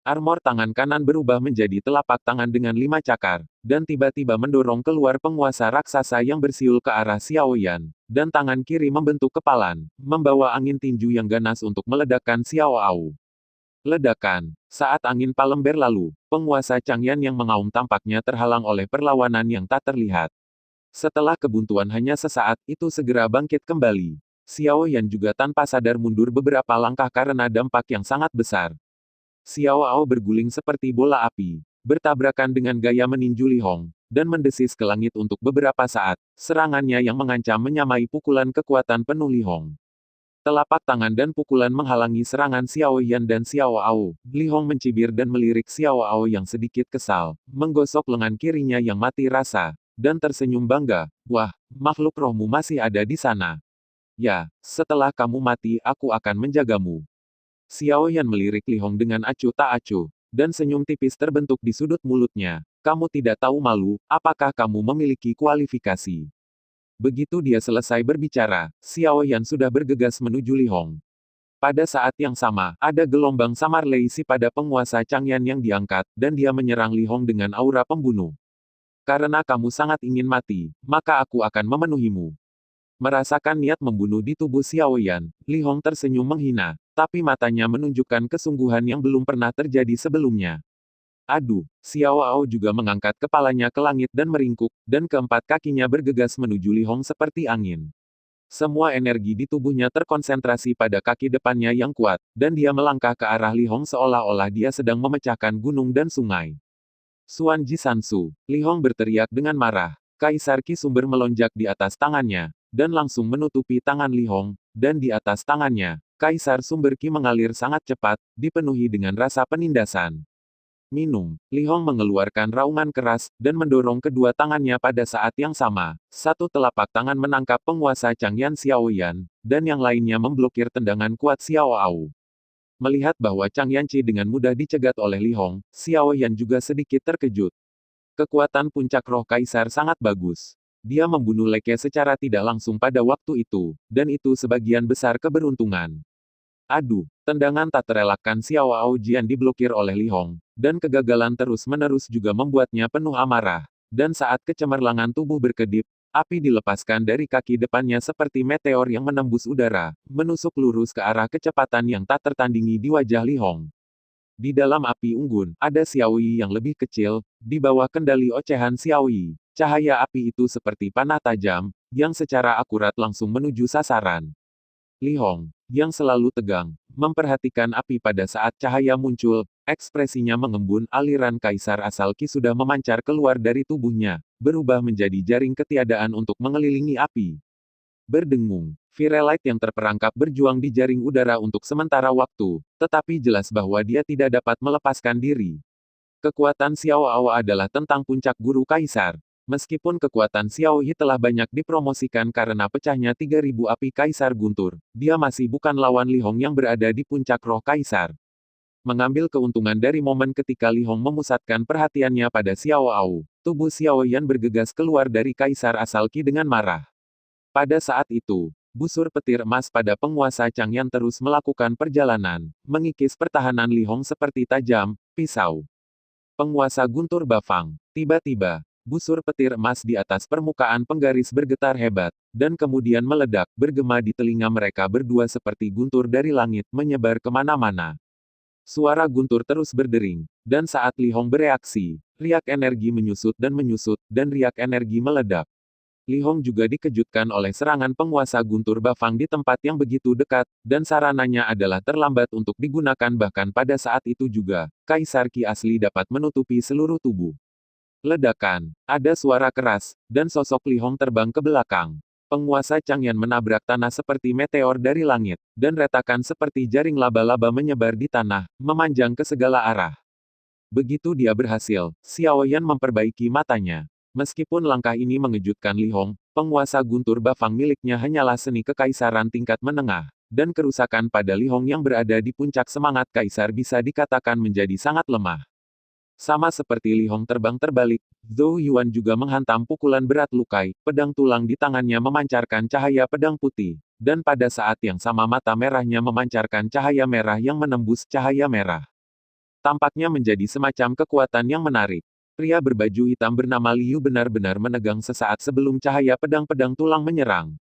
Armor tangan kanan berubah menjadi telapak tangan dengan 5 cakar, dan tiba-tiba mendorong keluar penguasa raksasa yang bersiul ke arah Xiao Yan, dan tangan kiri membentuk kepalan, membawa angin tinju yang ganas untuk meledakkan Xiao Ao. Ledakan. Saat angin palem berlalu, penguasa Changyan yang mengaum tampaknya terhalang oleh perlawanan yang tak terlihat. Setelah kebuntuan hanya sesaat, itu segera bangkit kembali. Xiao Yan juga tanpa sadar mundur beberapa langkah karena dampak yang sangat besar. Xiao Ao berguling seperti bola api, bertabrakan dengan gaya meninju Li Hong, dan mendesis ke langit untuk beberapa saat. Serangannya yang mengancam menyamai pukulan kekuatan penuh Li Hong. Telapak tangan dan pukulan menghalangi serangan Xiao Yan dan Xiao Ao. Li Hong mencibir dan melirik Xiao Ao yang sedikit kesal, menggosok lengan kirinya yang mati rasa, dan tersenyum bangga. Wah, makhluk rohmu masih ada di sana. Ya, setelah kamu mati aku akan menjagamu. Xiao Yan melirik Li Hong dengan acuh tak acuh, dan senyum tipis terbentuk di sudut mulutnya. Kamu tidak tahu malu, apakah kamu memiliki kualifikasi? Begitu dia selesai berbicara, Xiao Yan sudah bergegas menuju Li Hong. Pada saat yang sama, ada gelombang samar Leisi pada penguasa Changyan yang diangkat, dan dia menyerang Li Hong dengan aura pembunuh. Karena kamu sangat ingin mati, maka aku akan memenuhimu. Merasakan niat membunuh di tubuh Xiao Yan, Li Hong tersenyum menghina, tapi matanya menunjukkan kesungguhan yang belum pernah terjadi sebelumnya. Aduh, Xiao Ao juga mengangkat kepalanya ke langit dan meringkuk, dan keempat kakinya bergegas menuju Li Hong seperti angin. Semua energi di tubuhnya terkonsentrasi pada kaki depannya yang kuat, dan dia melangkah ke arah Li Hong seolah-olah dia sedang memecahkan gunung dan sungai. Xuan Ji Sansu, Li Hong berteriak dengan marah. Kaisar Qi Sumber melonjak di atas tangannya, dan langsung menutupi tangan Li Hong, dan di atas tangannya, Kaisar Sumber Qi mengalir sangat cepat, dipenuhi dengan rasa penindasan. Minum. Li Hong mengeluarkan raungan keras, dan mendorong kedua tangannya pada saat yang sama. Satu telapak tangan menangkap penguasa Changyan Xiao Yan, dan yang lainnya memblokir tendangan kuat Xiao Ao. Melihat bahwa Chang Yanqi dengan mudah dicegat oleh Li Hong, Xiao Yan juga sedikit terkejut. Kekuatan puncak roh kaisar sangat bagus. Dia membunuh Leke secara tidak langsung pada waktu itu, dan itu sebagian besar keberuntungan. Aduh, tendangan tak terelakkan Xiao Ao Jian diblokir oleh Li Hong, dan kegagalan terus-menerus juga membuatnya penuh amarah. Dan saat kecemerlangan tubuh berkedip, api dilepaskan dari kaki depannya seperti meteor yang menembus udara, menusuk lurus ke arah kecepatan yang tak tertandingi di wajah Li Hong. Di dalam api unggun, ada Xiao Yi yang lebih kecil, di bawah kendali ocehan Xiao Yi. Cahaya api itu seperti panah tajam, yang secara akurat langsung menuju sasaran. Li Hong, yang selalu tegang, memperhatikan api pada saat cahaya muncul, ekspresinya mengembun. Aliran kaisar asal Qi sudah memancar keluar dari tubuhnya, berubah menjadi jaring ketiadaan untuk mengelilingi api. Berdengung, Firelite yang terperangkap berjuang di jaring udara untuk sementara waktu, tetapi jelas bahwa dia tidak dapat melepaskan diri. Kekuatan Xiao Ao adalah tentang puncak guru kaisar. Meskipun kekuatan Xiao Yi telah banyak dipromosikan karena pecahnya 3000 api Kaisar Guntur, dia masih bukan lawan Li Hong yang berada di puncak roh Kaisar. Mengambil keuntungan dari momen ketika Li Hong memusatkan perhatiannya pada Xiao Ao, tubuh Xiao Yan bergegas keluar dari Kaisar asal Qi dengan marah. Pada saat itu, busur petir emas pada penguasa Changyan terus melakukan perjalanan, mengikis pertahanan Li Hong seperti tajam pisau. Penguasa Guntur Bafang, tiba-tiba, busur petir emas di atas permukaan penggaris bergetar hebat, dan kemudian meledak, bergema di telinga mereka berdua seperti guntur dari langit, menyebar kemana-mana. Suara guntur terus berdering, dan saat Li Hong bereaksi, riak energi menyusut, dan riak energi meledak. Li Hong juga dikejutkan oleh serangan penguasa guntur Bafang di tempat yang begitu dekat, dan sarananya adalah terlambat untuk digunakan. Bahkan pada saat itu juga, Kaisar Qi asli dapat menutupi seluruh tubuh. Ledakan, ada suara keras, dan sosok Li Hong terbang ke belakang. Penguasa Changyan menabrak tanah seperti meteor dari langit, dan retakan seperti jaring laba-laba menyebar di tanah, memanjang ke segala arah. Begitu dia berhasil, Xiao Yan memperbaiki matanya. Meskipun langkah ini mengejutkan Li Hong, penguasa guntur Bafang miliknya hanyalah seni kekaisaran tingkat menengah, dan kerusakan pada Li Hong yang berada di puncak semangat kaisar bisa dikatakan menjadi sangat lemah. Sama seperti Li Hong terbang terbalik, Zhou Yuan juga menghantam pukulan berat lukai, pedang tulang di tangannya memancarkan cahaya pedang putih, dan pada saat yang sama mata merahnya memancarkan cahaya merah yang menembus cahaya merah. Tampaknya menjadi semacam kekuatan yang menarik. Pria berbaju hitam bernama Liu benar-benar menegang sesaat sebelum cahaya pedang-pedang tulang menyerang.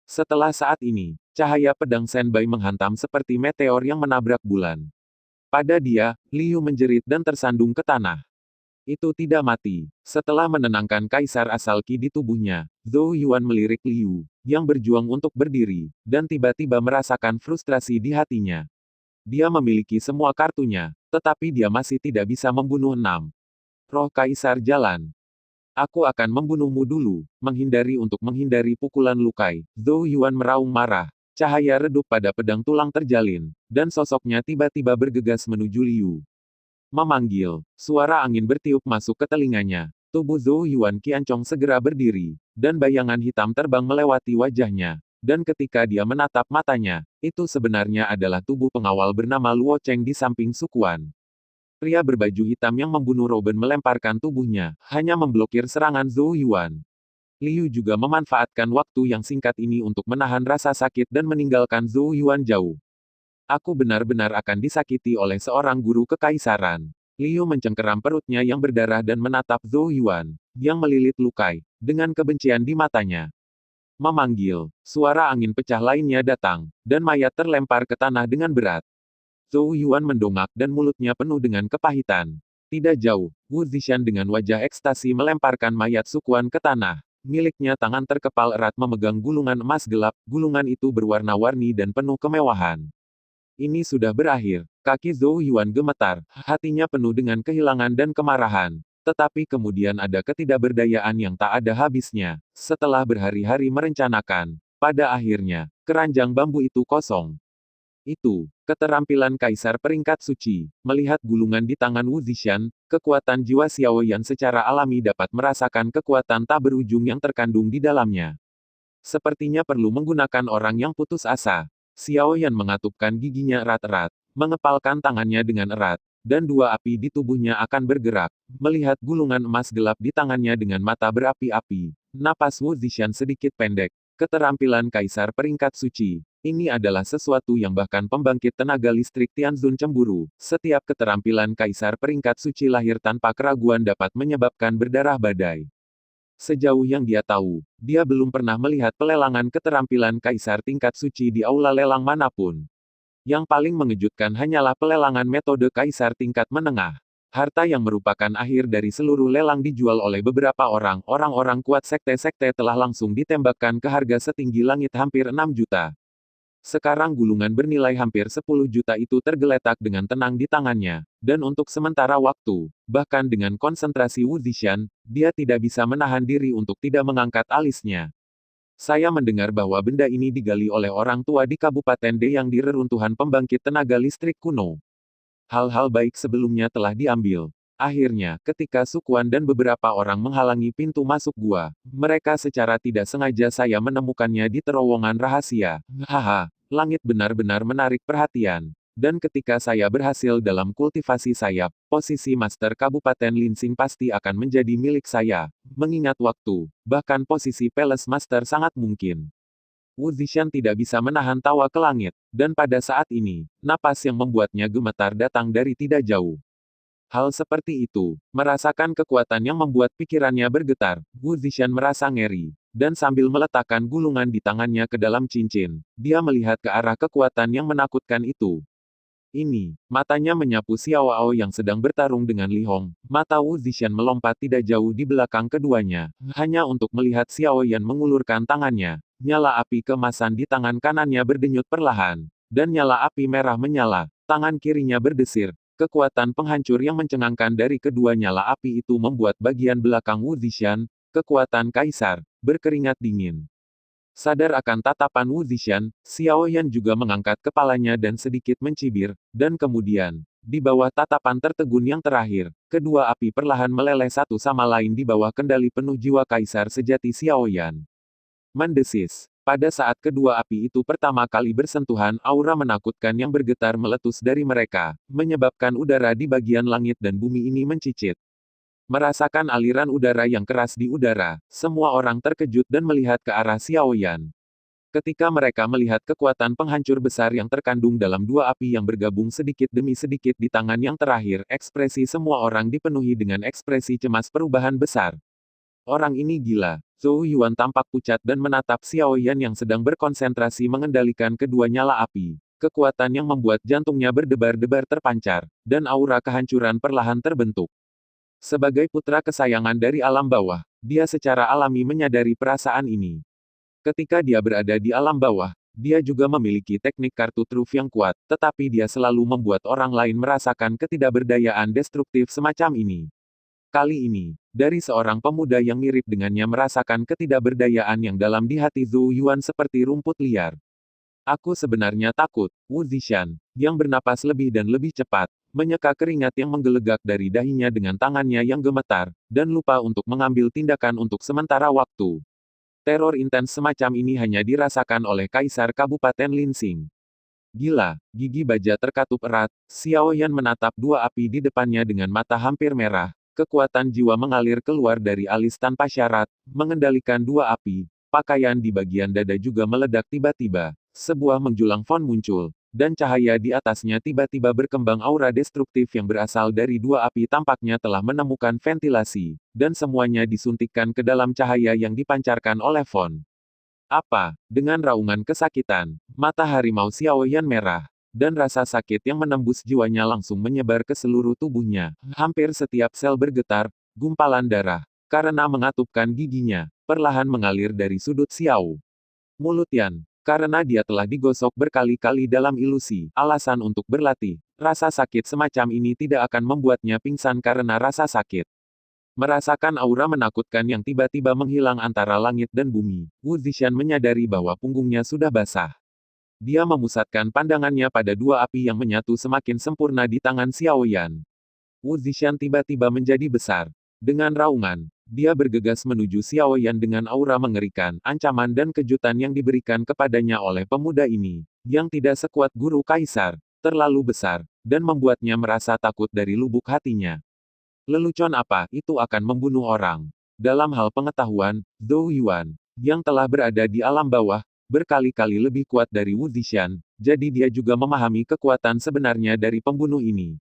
Setelah saat ini, cahaya pedang Senbai menghantam seperti meteor yang menabrak bulan. Pada dia, Liu menjerit dan tersandung ke tanah. Itu tidak mati. Setelah menenangkan kaisar asal Qi di tubuhnya, Zhou Yuan melirik Liu, yang berjuang untuk berdiri, dan tiba-tiba merasakan frustrasi di hatinya. Dia memiliki semua kartunya, tetapi dia masih tidak bisa membunuh 6. Roh Kaisar jalan. Aku akan membunuhmu dulu, menghindari pukulan lukai. Zhou Yuan meraung marah. Cahaya redup pada pedang tulang terjalin, dan sosoknya tiba-tiba bergegas menuju Liu. Memanggil, suara angin bertiup masuk ke telinganya. Tubuh Zhou Yuan kiancong segera berdiri, dan bayangan hitam terbang melewati wajahnya. Dan ketika dia menatap matanya, itu sebenarnya adalah tubuh pengawal bernama Luo Cheng di samping Sukuan. Pria berbaju hitam yang membunuh Robin melemparkan tubuhnya, hanya memblokir serangan Zhou Yuan. Liu juga memanfaatkan waktu yang singkat ini untuk menahan rasa sakit dan meninggalkan Zhou Yuan jauh. Aku benar-benar akan disakiti oleh seorang guru kekaisaran. Liu mencengkeram perutnya yang berdarah dan menatap Zhou Yuan, yang melilit lukai, dengan kebencian di matanya. Memanggil, suara angin pecah lainnya datang, dan mayat terlempar ke tanah dengan berat. Zhou Yuan mendongak dan mulutnya penuh dengan kepahitan. Tidak jauh, Wu Zishan dengan wajah ekstasi melemparkan mayat Sukuan ke tanah. Miliknya tangan terkepal erat memegang gulungan emas gelap, gulungan itu berwarna-warni dan penuh kemewahan. Ini sudah berakhir. Kaki Zhou Yuan gemetar, hatinya penuh dengan kehilangan dan kemarahan. Tetapi kemudian ada ketidakberdayaan yang tak ada habisnya. Setelah berhari-hari merencanakan, pada akhirnya, keranjang bambu itu kosong. Itu, keterampilan kaisar peringkat suci. Melihat gulungan di tangan Wu Zishan, kekuatan jiwa Xiao Yan secara alami dapat merasakan kekuatan tak berujung yang terkandung di dalamnya. Sepertinya perlu menggunakan orang yang putus asa. Xiao Yan mengatupkan giginya erat-erat, mengepalkan tangannya dengan erat, dan dua api di tubuhnya akan bergerak. Melihat gulungan emas gelap di tangannya dengan mata berapi-api, napas Wu Zishan sedikit pendek. Keterampilan kaisar peringkat suci. Ini adalah sesuatu yang bahkan pembangkit tenaga listrik Tianzun cemburu. Setiap keterampilan kaisar peringkat suci lahir tanpa keraguan dapat menyebabkan berdarah badai. Sejauh yang dia tahu, dia belum pernah melihat pelelangan keterampilan kaisar tingkat suci di aula lelang manapun. Yang paling mengejutkan hanyalah pelelangan metode kaisar tingkat menengah. Harta yang merupakan akhir dari seluruh lelang dijual oleh beberapa orang. Orang-orang kuat sekte-sekte telah langsung ditembakkan ke harga setinggi langit hampir 6 juta. Sekarang gulungan bernilai hampir 10 juta itu tergeletak dengan tenang di tangannya. Dan untuk sementara waktu, bahkan dengan konsentrasi Wu Zishan, dia tidak bisa menahan diri untuk tidak mengangkat alisnya. Saya mendengar bahwa benda ini digali oleh orang tua di Kabupaten D yang di reruntuhan pembangkit tenaga listrik kuno. Hal-hal baik sebelumnya telah diambil. Akhirnya, ketika Sukuan dan beberapa orang menghalangi pintu masuk gua, mereka secara tidak sengaja saya menemukannya di terowongan rahasia. Haha, langit benar-benar menarik perhatian. Dan ketika saya berhasil dalam kultivasi sayap, posisi Master Kabupaten Linsing pasti akan menjadi milik saya. Mengingat waktu, bahkan posisi Palace Master sangat mungkin. Wu Zishan tidak bisa menahan tawa ke langit, dan pada saat ini, napas yang membuatnya gemetar datang dari tidak jauh. Hal seperti itu, merasakan kekuatan yang membuat pikirannya bergetar, Wu Zishan merasa ngeri, dan sambil meletakkan gulungan di tangannya ke dalam cincin, dia melihat ke arah kekuatan yang menakutkan itu. Ini, matanya menyapu Xiao Ao yang sedang bertarung dengan Li Hong. Mata Wu Zishan melompat tidak jauh di belakang keduanya, hanya untuk melihat Xiao Yan mengulurkan tangannya. Nyala api keemasan di tangan kanannya berdenyut perlahan, dan nyala api merah menyala. Tangan kirinya berdesir. Kekuatan penghancur yang mencengangkan dari kedua nyala api itu membuat bagian belakang Wu Zishan, kekuatan kaisar, berkeringat dingin. Sadar akan tatapan Wu Zishan, Xiao Yan juga mengangkat kepalanya dan sedikit mencibir, dan kemudian, di bawah tatapan tertegun yang terakhir, kedua api perlahan meleleh satu sama lain di bawah kendali penuh jiwa kaisar sejati Xiao Yan. Mendesis. Pada saat kedua api itu pertama kali bersentuhan, aura menakutkan yang bergetar meletus dari mereka, menyebabkan udara di bagian langit dan bumi ini mencicit. Merasakan aliran udara yang keras di udara, semua orang terkejut dan melihat ke arah Xiao Yan. Ketika mereka melihat kekuatan penghancur besar yang terkandung dalam dua api yang bergabung sedikit demi sedikit di tangan yang terakhir, ekspresi semua orang dipenuhi dengan ekspresi cemas perubahan besar. Orang ini gila. Zhou Yuan tampak pucat dan menatap Xiao Yan yang sedang berkonsentrasi mengendalikan kedua nyala api. Kekuatan yang membuat jantungnya berdebar-debar terpancar, dan aura kehancuran perlahan terbentuk. Sebagai putra kesayangan dari alam bawah, dia secara alami menyadari perasaan ini. Ketika dia berada di alam bawah, dia juga memiliki teknik kartu truf yang kuat, tetapi dia selalu membuat orang lain merasakan ketidakberdayaan destruktif semacam ini. Kali ini, dari seorang pemuda yang mirip dengannya merasakan ketidakberdayaan yang dalam di hati Zhou Yuan seperti rumput liar. Aku sebenarnya takut, Wu Zishan, yang bernapas lebih dan lebih cepat, menyeka keringat yang menggelegak dari dahinya dengan tangannya yang gemetar, dan lupa untuk mengambil tindakan untuk sementara waktu. Teror intens semacam ini hanya dirasakan oleh Kaisar Kabupaten Linsing. Gila, gigi baja terkatup erat, Xiao Yan menatap dua api di depannya dengan mata hampir merah, kekuatan jiwa mengalir keluar dari alis tanpa syarat, mengendalikan dua api, pakaian di bagian dada juga meledak tiba-tiba. Sebuah menjulang font muncul, dan cahaya di atasnya tiba-tiba berkembang aura destruktif yang berasal dari dua api tampaknya telah menemukan ventilasi, dan semuanya disuntikkan ke dalam cahaya yang dipancarkan oleh Fon. Apa? Dengan raungan kesakitan, mata harimau Xiaoyan merah, dan rasa sakit yang menembus jiwanya langsung menyebar ke seluruh tubuhnya. Hampir setiap sel bergetar, gumpalan darah, karena mengatupkan giginya, perlahan mengalir dari sudut Xiao. Mulut Yan, karena dia telah digosok berkali-kali dalam ilusi, alasan untuk berlatih. Rasa sakit semacam ini tidak akan membuatnya pingsan karena rasa sakit. Merasakan aura menakutkan yang tiba-tiba menghilang antara langit dan bumi, Wu Zishan menyadari bahwa punggungnya sudah basah. Dia memusatkan pandangannya pada dua api yang menyatu semakin sempurna di tangan Xiao Yan. Wu Zishan tiba-tiba menjadi besar. Dengan raungan, dia bergegas menuju Xiao Yan dengan aura mengerikan, ancaman dan kejutan yang diberikan kepadanya oleh pemuda ini, yang tidak sekuat guru kaisar, terlalu besar, dan membuatnya merasa takut dari lubuk hatinya. Lelucon apa itu akan membunuh orang? Dalam hal pengetahuan, Zhou Yuan, yang telah berada di alam bawah, berkali-kali lebih kuat dari Wu Zishan, jadi dia juga memahami kekuatan sebenarnya dari pembunuh ini.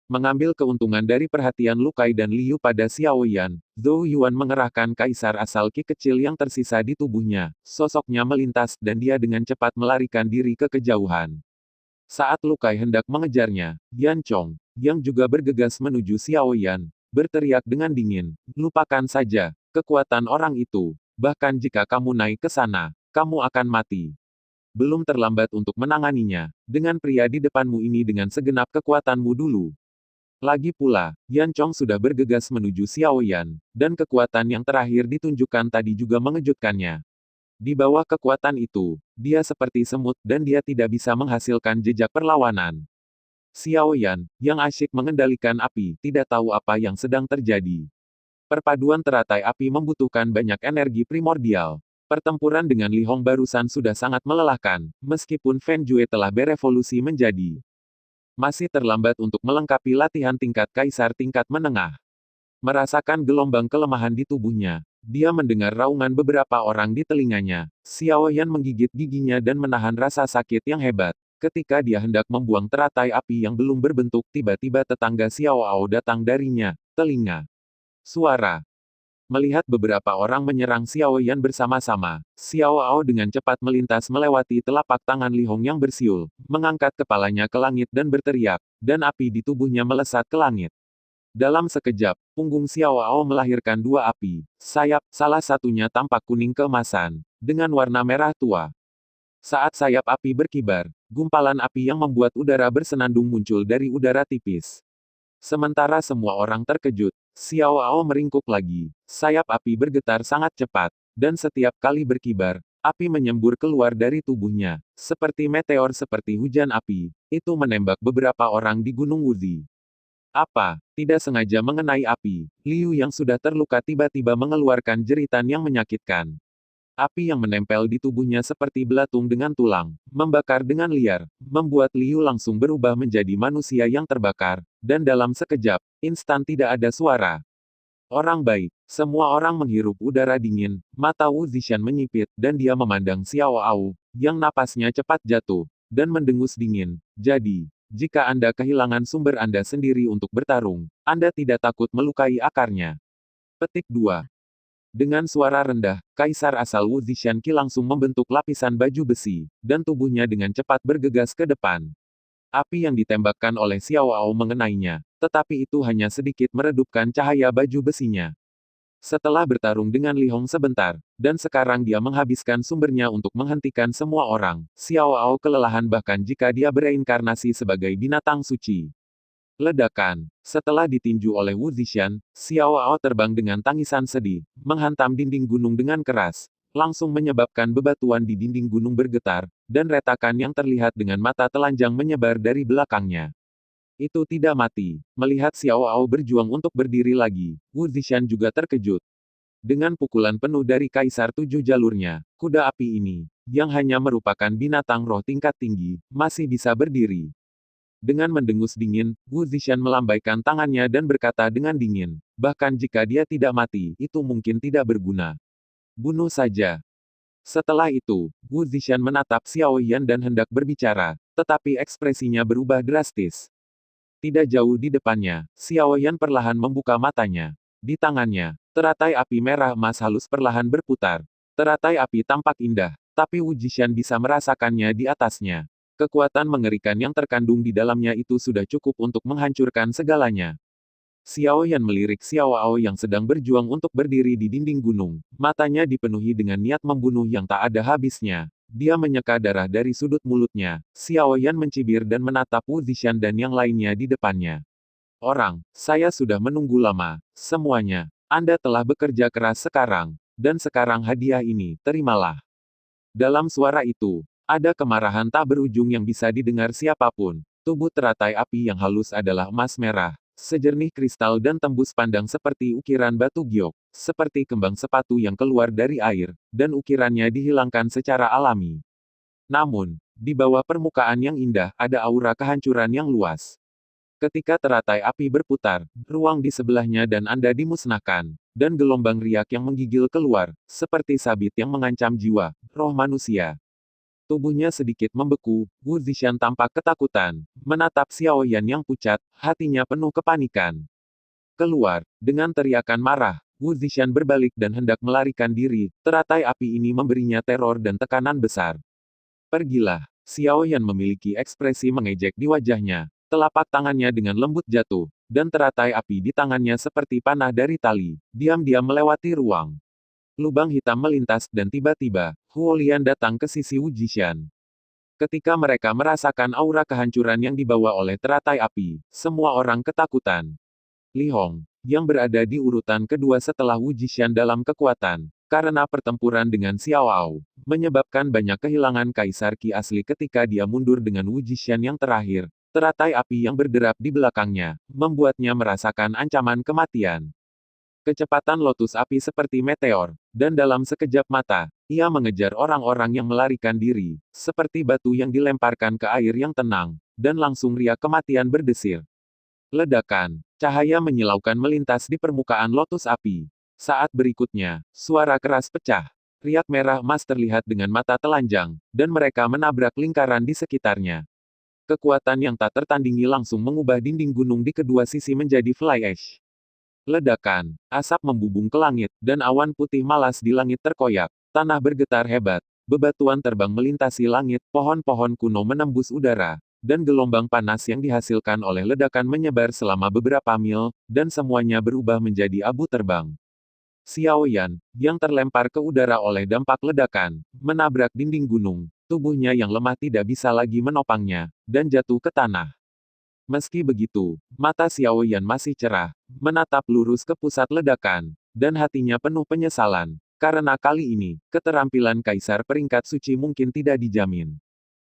Mengambil keuntungan dari perhatian Lu Kai dan Liu pada Xiao Yan, Zhou Yuan mengerahkan kaisar asal Qi kecil yang tersisa di tubuhnya. Sosoknya melintas dan dia dengan cepat melarikan diri ke kejauhan. Saat Lu Kai hendak mengejarnya, Yan Chong, yang juga bergegas menuju Xiao Yan, berteriak dengan dingin, "Lupakan saja kekuatan orang itu. Bahkan jika kamu naik ke sana, kamu akan mati. Belum terlambat untuk menanganinya. Dengan pria di depanmu ini dengan segenap kekuatanmu dulu." Lagi pula, Yan Chong sudah bergegas menuju Xiao Yan, dan kekuatan yang terakhir ditunjukkan tadi juga mengejutkannya. Di bawah kekuatan itu, dia seperti semut dan dia tidak bisa menghasilkan jejak perlawanan. Xiao Yan, yang asyik mengendalikan api, tidak tahu apa yang sedang terjadi. Perpaduan teratai api membutuhkan banyak energi primordial. Pertempuran dengan Li Hong barusan sudah sangat melelahkan, meskipun Fen Jue telah berevolusi menjadi masih terlambat untuk melengkapi latihan tingkat kaisar tingkat menengah. Merasakan gelombang kelemahan di tubuhnya, dia mendengar raungan beberapa orang di telinganya. Xiao Yan menggigit giginya dan menahan rasa sakit yang hebat. Ketika dia hendak membuang teratai api yang belum berbentuk, tiba-tiba tetangga Xiao Ao datang darinya. Telinga. Suara. Melihat beberapa orang menyerang Xiao Yan bersama-sama, Xiao Ao dengan cepat melintas melewati telapak tangan Li Hong yang bersiul, mengangkat kepalanya ke langit dan berteriak, dan api di tubuhnya melesat ke langit. Dalam sekejap, punggung Xiao Ao melahirkan dua api, sayap, salah satunya tampak kuning keemasan, dengan warna merah tua. Saat sayap api berkibar, gumpalan api yang membuat udara bersenandung muncul dari udara tipis. Sementara semua orang terkejut, Xiao Ao meringkuk lagi. Sayap api bergetar sangat cepat, dan setiap kali berkibar, api menyembur keluar dari tubuhnya, seperti meteor seperti hujan api. Itu menembak beberapa orang di Gunung Wuzi. Apa? Tidak sengaja mengenai api, Liu yang sudah terluka tiba-tiba mengeluarkan jeritan yang menyakitkan. Api yang menempel di tubuhnya seperti belatung dengan tulang, membakar dengan liar, membuat Liu langsung berubah menjadi manusia yang terbakar, dan dalam sekejap, instan tidak ada suara. Orang baik, semua orang menghirup udara dingin, mata Wu Zishan menyipit, dan dia memandang Xiao Ao, yang napasnya cepat jatuh, dan mendengus dingin. Jadi, jika Anda kehilangan sumber Anda sendiri untuk bertarung, Anda tidak takut melukai akarnya. Petik 2. Dengan suara rendah, kaisar asal Wu Zishan Qi langsung membentuk lapisan baju besi, dan tubuhnya dengan cepat bergegas ke depan. Api yang ditembakkan oleh Xiao Ao mengenainya, tetapi itu hanya sedikit meredupkan cahaya baju besinya. Setelah bertarung dengan Li Hong sebentar, dan sekarang dia menghabiskan sumbernya untuk menghentikan semua orang, Xiao Ao kelelahan bahkan jika dia bereinkarnasi sebagai binatang suci. Ledakan. Setelah ditinju oleh Wu Zishan, Xiao Ao terbang dengan tangisan sedih, menghantam dinding gunung dengan keras, langsung menyebabkan bebatuan di dinding gunung bergetar, dan retakan yang terlihat dengan mata telanjang menyebar dari belakangnya. Itu tidak mati. Melihat Xiao Ao berjuang untuk berdiri lagi, Wu Zishan juga terkejut. Dengan pukulan penuh dari Kaisar Tujuh Jalurnya, kuda api ini, yang hanya merupakan binatang roh tingkat tinggi, masih bisa berdiri. Dengan mendengus dingin, Wu Zishan melambaikan tangannya dan berkata dengan dingin, bahkan jika dia tidak mati, itu mungkin tidak berguna. Bunuh saja. Setelah itu, Wu Zishan menatap Xiao Yan dan hendak berbicara, tetapi ekspresinya berubah drastis. Tidak jauh di depannya, Xiao Yan perlahan membuka matanya. Di tangannya, teratai api merah emas halus perlahan berputar. Teratai api tampak indah, tapi Wu Zishan bisa merasakannya di atasnya. Kekuatan mengerikan yang terkandung di dalamnya itu sudah cukup untuk menghancurkan segalanya. Xiao Yan melirik Xiao Ao yang sedang berjuang untuk berdiri di dinding gunung. Matanya dipenuhi dengan niat membunuh yang tak ada habisnya. Dia menyeka darah dari sudut mulutnya. Xiao Yan mencibir dan menatap Wu Zishan dan yang lainnya di depannya. Orang, saya sudah menunggu lama. Semuanya. Anda telah bekerja keras sekarang. Dan sekarang hadiah ini, terimalah. Dalam suara itu, ada kemarahan tak berujung yang bisa didengar siapapun. Tubuh teratai api yang halus adalah emas merah. Sejernih kristal dan tembus pandang seperti ukiran batu giok, seperti kembang sepatu yang keluar dari air, dan ukirannya dihilangkan secara alami. Namun, di bawah permukaan yang indah, ada aura kehancuran yang luas. Ketika teratai api berputar, ruang di sebelahnya dan Anda dimusnahkan, dan gelombang riak yang menggigil keluar, seperti sabit yang mengancam jiwa, roh manusia. Tubuhnya sedikit membeku, Wu Zishan tampak ketakutan, menatap Xiao Yan yang pucat, hatinya penuh kepanikan. Keluar, dengan teriakan marah, Wu Zishan berbalik dan hendak melarikan diri, teratai api ini memberinya teror dan tekanan besar. Pergilah, Xiao Yan memiliki ekspresi mengejek di wajahnya, telapak tangannya dengan lembut jatuh, dan teratai api di tangannya seperti panah dari tali, diam-diam melewati ruang. Lubang hitam melintas dan tiba-tiba, Huo Lian datang ke sisi Wu Zishan. Ketika mereka merasakan aura kehancuran yang dibawa oleh teratai api, semua orang ketakutan. Li Hong, yang berada di urutan kedua setelah Wu Zishan dalam kekuatan, karena pertempuran dengan Xiao Ao, menyebabkan banyak kehilangan kaisar Qi asli ketika dia mundur dengan Wu Zishan yang terakhir, teratai api yang berderap di belakangnya, membuatnya merasakan ancaman kematian. Kecepatan lotus api seperti meteor, dan dalam sekejap mata, ia mengejar orang-orang yang melarikan diri, seperti batu yang dilemparkan ke air yang tenang, dan langsung riak kematian berdesir. Ledakan, cahaya menyilaukan melintas di permukaan lotus api. Saat berikutnya, suara keras pecah. Riak merah emas terlihat dengan mata telanjang, dan mereka menabrak lingkaran di sekitarnya. Kekuatan yang tak tertandingi langsung mengubah dinding gunung di kedua sisi menjadi fly ash. Ledakan, asap membubung ke langit, dan awan putih malas di langit terkoyak. Tanah bergetar hebat, bebatuan terbang melintasi langit, pohon-pohon kuno menembus udara, dan gelombang panas yang dihasilkan oleh ledakan menyebar selama beberapa mil, dan semuanya berubah menjadi abu terbang. Xiao Yan, yang terlempar ke udara oleh dampak ledakan, menabrak dinding gunung, tubuhnya yang lemah tidak bisa lagi menopangnya, dan jatuh ke tanah. Meski begitu, mata Xiao Yan masih cerah, menatap lurus ke pusat ledakan, dan hatinya penuh penyesalan. Karena kali ini, keterampilan kaisar peringkat suci mungkin tidak dijamin.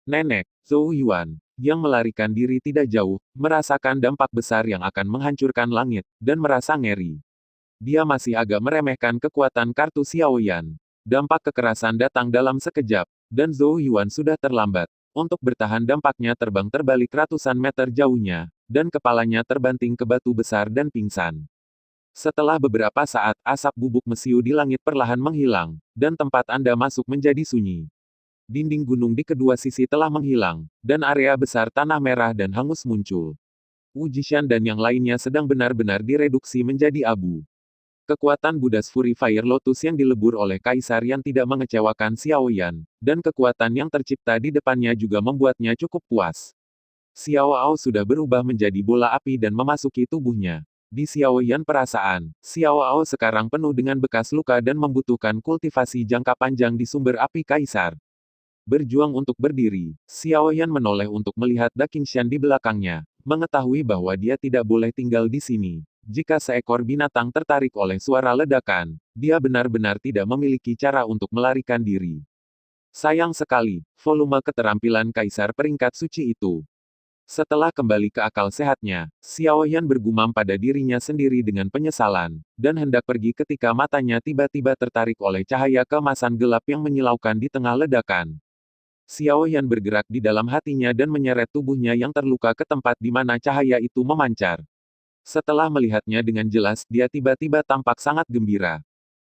Nenek, Zhou Yuan, yang melarikan diri tidak jauh, merasakan dampak besar yang akan menghancurkan langit, dan merasa ngeri. Dia masih agak meremehkan kekuatan kartu Xiao Yan. Dampak kekerasan datang dalam sekejap, dan Zhou Yuan sudah terlambat. Untuk bertahan dampaknya terbang terbalik ratusan meter jauhnya, dan kepalanya terbanting ke batu besar dan pingsan. Setelah beberapa saat, asap bubuk mesiu di langit perlahan menghilang, dan tempat Anda masuk menjadi sunyi. Dinding gunung di kedua sisi telah menghilang, dan area besar tanah merah dan hangus muncul. Wu Zishan dan yang lainnya sedang benar-benar direduksi menjadi abu. Kekuatan Buddha's Fury Fire Lotus yang dilebur oleh Kaisar yang tidak mengecewakan Xiao Yan, dan kekuatan yang tercipta di depannya juga membuatnya cukup puas. Xiao Ao sudah berubah menjadi bola api dan memasuki tubuhnya. Di Xiao Yan perasaan, Xiao Ao sekarang penuh dengan bekas luka dan membutuhkan kultivasi jangka panjang di sumber api Kaisar. Berjuang untuk berdiri, Xiao Yan menoleh untuk melihat Dakingshan di belakangnya, mengetahui bahwa dia tidak boleh tinggal di sini. Jika seekor binatang tertarik oleh suara ledakan, dia benar-benar tidak memiliki cara untuk melarikan diri. Sayang sekali, volume keterampilan kaisar peringkat suci itu. Setelah kembali ke akal sehatnya, Xiao Yan bergumam pada dirinya sendiri dengan penyesalan, dan hendak pergi ketika matanya tiba-tiba tertarik oleh cahaya keemasan gelap yang menyilaukan di tengah ledakan. Xiao Yan bergerak di dalam hatinya dan menyeret tubuhnya yang terluka ke tempat di mana cahaya itu memancar. Setelah melihatnya dengan jelas, dia tiba-tiba tampak sangat gembira.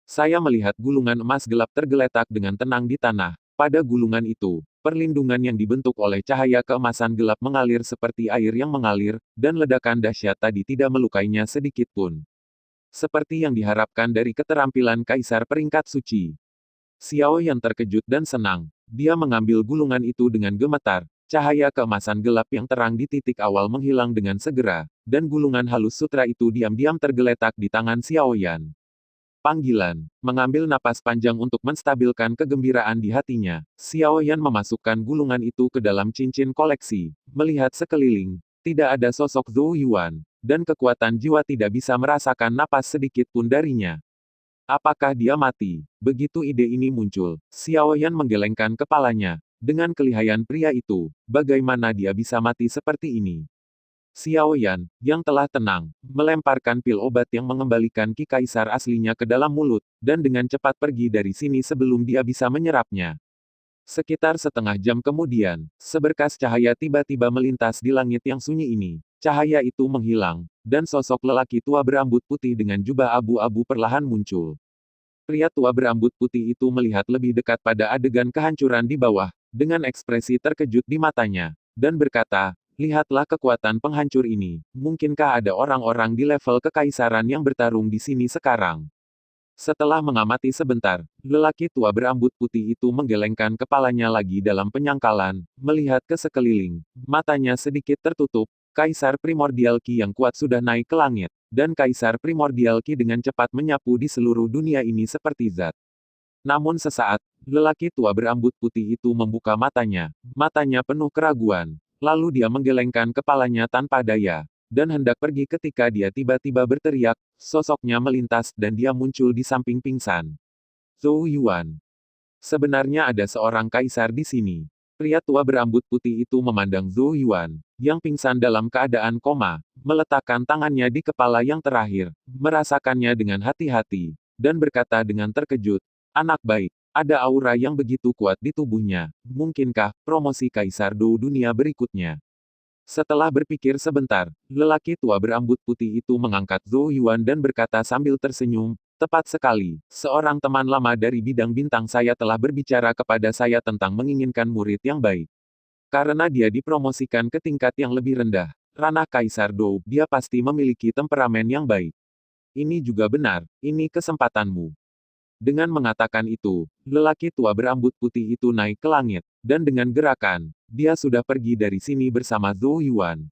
Saya melihat gulungan emas gelap tergeletak dengan tenang di tanah. Pada gulungan itu, perlindungan yang dibentuk oleh cahaya keemasan gelap mengalir seperti air yang mengalir, dan ledakan dahsyat tadi tidak melukainya sedikit pun. Seperti yang diharapkan dari keterampilan Kaisar Peringkat Suci. Xiao Yan terkejut dan senang. Dia mengambil gulungan itu dengan gemetar. Cahaya keemasan gelap yang terang di titik awal menghilang dengan segera, dan gulungan halus sutra itu diam-diam tergeletak di tangan Xiao Yan. Panggilan. Mengambil napas panjang untuk menstabilkan kegembiraan di hatinya, Xiao Yan memasukkan gulungan itu ke dalam cincin koleksi. Melihat sekeliling, tidak ada sosok Zhou Yuan, dan kekuatan jiwa tidak bisa merasakan napas sedikit pun darinya. Apakah dia mati? Begitu ide ini muncul, Xiao Yan menggelengkan kepalanya. Dengan kelihayan pria itu, bagaimana dia bisa mati seperti ini? Xiao Yan, yang telah tenang, melemparkan pil obat yang mengembalikan Ki Kaisar aslinya ke dalam mulut, dan dengan cepat pergi dari sini sebelum dia bisa menyerapnya. Sekitar setengah jam kemudian, seberkas cahaya tiba-tiba melintas di langit yang sunyi ini. Cahaya itu menghilang, dan sosok lelaki tua berambut putih dengan jubah abu-abu perlahan muncul. Pria tua berambut putih itu melihat lebih dekat pada adegan kehancuran di bawah, dengan ekspresi terkejut di matanya, dan berkata, "Lihatlah kekuatan penghancur ini. Mungkinkah ada orang-orang di level kekaisaran yang bertarung di sini sekarang?" Setelah mengamati sebentar, lelaki tua berambut putih itu menggelengkan kepalanya lagi dalam penyangkalan, melihat ke sekeliling. Matanya sedikit tertutup. Kaisar Primordial Qi yang kuat sudah naik ke langit, dan Kaisar Primordial Qi dengan cepat menyapu di seluruh dunia ini seperti zat. Namun sesaat, lelaki tua berambut putih itu membuka matanya. Matanya penuh keraguan. Lalu dia menggelengkan kepalanya tanpa daya, dan hendak pergi ketika dia tiba-tiba berteriak, sosoknya melintas dan dia muncul di samping pingsan. Zhou Yuan. Sebenarnya ada seorang kaisar di sini. Pria tua berambut putih itu memandang Zhou Yuan, yang pingsan dalam keadaan koma, meletakkan tangannya di kepala yang terakhir, merasakannya dengan hati-hati, dan berkata dengan terkejut, "Anak baik, ada aura yang begitu kuat di tubuhnya. Mungkinkah promosi Kaisar Dou dunia berikutnya?" Setelah berpikir sebentar, lelaki tua berambut putih itu mengangkat Zhou Yuan dan berkata sambil tersenyum, "Tepat sekali, seorang teman lama dari bidang bintang saya telah berbicara kepada saya tentang menginginkan murid yang baik. Karena dia dipromosikan ke tingkat yang lebih rendah, ranah Kaisar Dou, dia pasti memiliki temperamen yang baik. Ini juga benar, ini kesempatanmu." Dengan mengatakan itu, lelaki tua berambut putih itu naik ke langit, dan dengan gerakan, dia sudah pergi dari sini bersama Zhou Yuan.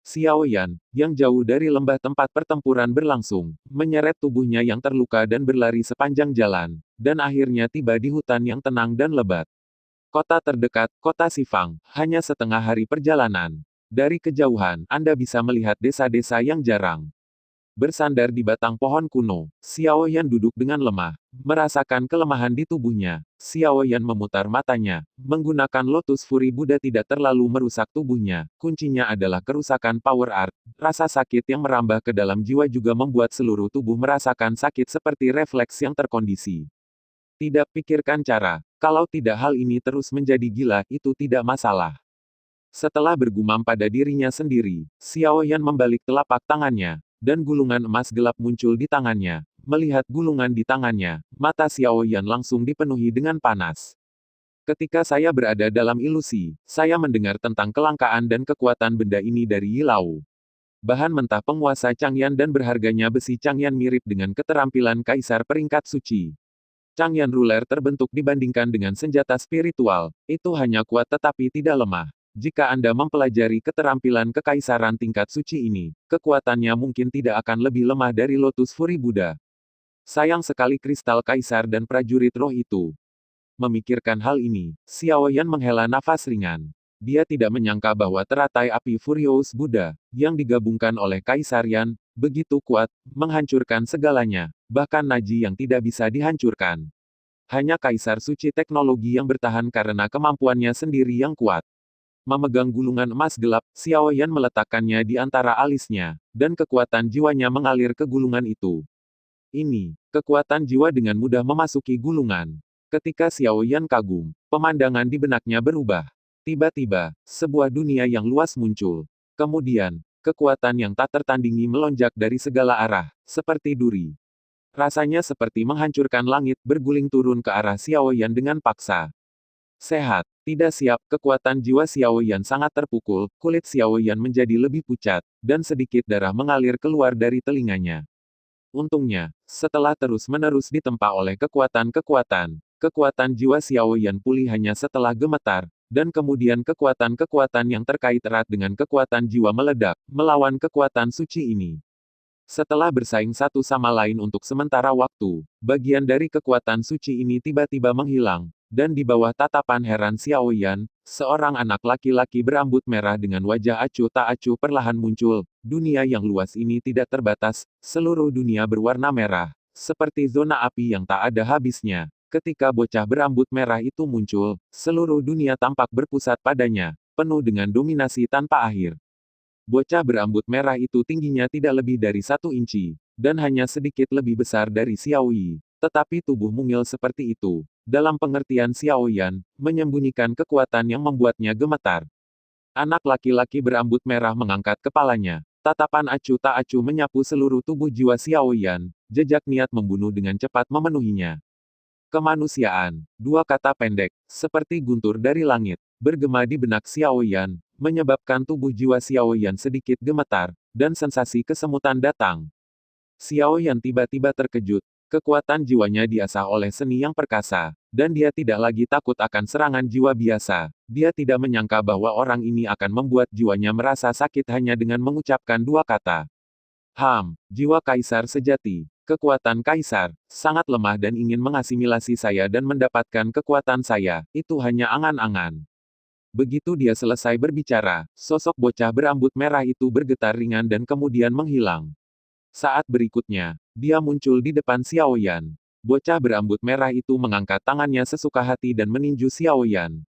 Xiao Yan, yang jauh dari lembah tempat pertempuran berlangsung, menyeret tubuhnya yang terluka dan berlari sepanjang jalan, dan akhirnya tiba di hutan yang tenang dan lebat. Kota terdekat, kota Sifang, hanya setengah hari perjalanan. Dari kejauhan, Anda bisa melihat desa-desa yang jarang. Bersandar di batang pohon kuno, Xiao Yan duduk dengan lemah, merasakan kelemahan di tubuhnya. Xiao Yan memutar matanya, menggunakan Lotus Fury Buddha tidak terlalu merusak tubuhnya, kuncinya adalah kerusakan Power Art. Rasa sakit yang merambah ke dalam jiwa juga membuat seluruh tubuh merasakan sakit seperti refleks yang terkondisi. Tidak pikirkan cara, kalau tidak hal ini terus menjadi gila, itu tidak masalah. Setelah bergumam pada dirinya sendiri, Xiao Yan membalik telapak tangannya, dan gulungan emas gelap muncul di tangannya. Melihat gulungan di tangannya, mata Xiao Yan langsung dipenuhi dengan panas. Ketika saya berada dalam ilusi, saya mendengar tentang kelangkaan dan kekuatan benda ini dari Yi Lao. Bahan mentah penguasa Changyan dan berharganya besi Changyan mirip dengan keterampilan Kaisar Peringkat Suci. Changyan Ruler terbentuk dibandingkan dengan senjata spiritual, itu hanya kuat tetapi tidak lemah. Jika Anda mempelajari keterampilan kekaisaran tingkat suci ini, kekuatannya mungkin tidak akan lebih lemah dari Lotus Fury Buddha. Sayang sekali kristal kaisar dan prajurit roh itu. Memikirkan hal ini, Xiao Yan menghela nafas ringan. Dia tidak menyangka bahwa teratai api Furious Buddha, yang digabungkan oleh Kaisar Yan, begitu kuat, menghancurkan segalanya, bahkan Naji yang tidak bisa dihancurkan. Hanya Kaisar Suci teknologi yang bertahan karena kemampuannya sendiri yang kuat. Memegang gulungan emas gelap, Xiao Yan meletakkannya di antara alisnya, dan kekuatan jiwanya mengalir ke gulungan itu. Ini, kekuatan jiwa dengan mudah memasuki gulungan. Ketika Xiao Yan kagum, pemandangan di benaknya berubah. Tiba-tiba, sebuah dunia yang luas muncul. Kemudian, kekuatan yang tak tertandingi melonjak dari segala arah, seperti duri. Rasanya seperti menghancurkan langit, berguling turun ke arah Xiao Yan dengan paksa. Sehat, tidak siap, kekuatan jiwa Xiao Yan sangat terpukul, kulit Xiao Yan menjadi lebih pucat, dan sedikit darah mengalir keluar dari telinganya. Untungnya, setelah terus-menerus ditempa oleh kekuatan-kekuatan, kekuatan jiwa Xiao Yan pulih hanya setelah gemetar, dan kemudian kekuatan-kekuatan yang terkait erat dengan kekuatan jiwa meledak, melawan kekuatan suci ini. Setelah bersaing satu sama lain untuk sementara waktu, bagian dari kekuatan suci ini tiba-tiba menghilang, dan di bawah tatapan heran Xiao Yan, seorang anak laki-laki berambut merah dengan wajah acuh tak acuh perlahan muncul. Dunia yang luas ini tidak terbatas, seluruh dunia berwarna merah, seperti zona api yang tak ada habisnya. Ketika bocah berambut merah itu muncul, seluruh dunia tampak berpusat padanya, penuh dengan dominasi tanpa akhir. Bocah berambut merah itu tingginya tidak lebih dari 1 inci, dan hanya sedikit lebih besar dari Xiao Yi. Tetapi tubuh mungil seperti itu, dalam pengertian Xiao Yan, menyembunyikan kekuatan yang membuatnya gemetar. Anak laki-laki berambut merah mengangkat kepalanya. Tatapan acuh tak acuh menyapu seluruh tubuh jiwa Xiao Yan, jejak niat membunuh dengan cepat memenuhinya. Kemanusiaan, dua kata pendek, seperti guntur dari langit, bergema di benak Xiao Yan, menyebabkan tubuh jiwa Xiao Yan sedikit gemetar, dan sensasi kesemutan datang. Xiao Yan tiba-tiba terkejut, kekuatan jiwanya diasah oleh seni yang perkasa, dan dia tidak lagi takut akan serangan jiwa biasa. Dia tidak menyangka bahwa orang ini akan membuat jiwanya merasa sakit hanya dengan mengucapkan dua kata. Jiwa kaisar sejati. Kekuatan kaisar, sangat lemah dan ingin mengasimilasi saya dan mendapatkan kekuatan saya, itu hanya angan-angan. Begitu dia selesai berbicara, sosok bocah berambut merah itu bergetar ringan dan kemudian menghilang. Saat berikutnya, dia muncul di depan Xiao Yan. Bocah berambut merah itu mengangkat tangannya sesuka hati dan meninju Xiao Yan.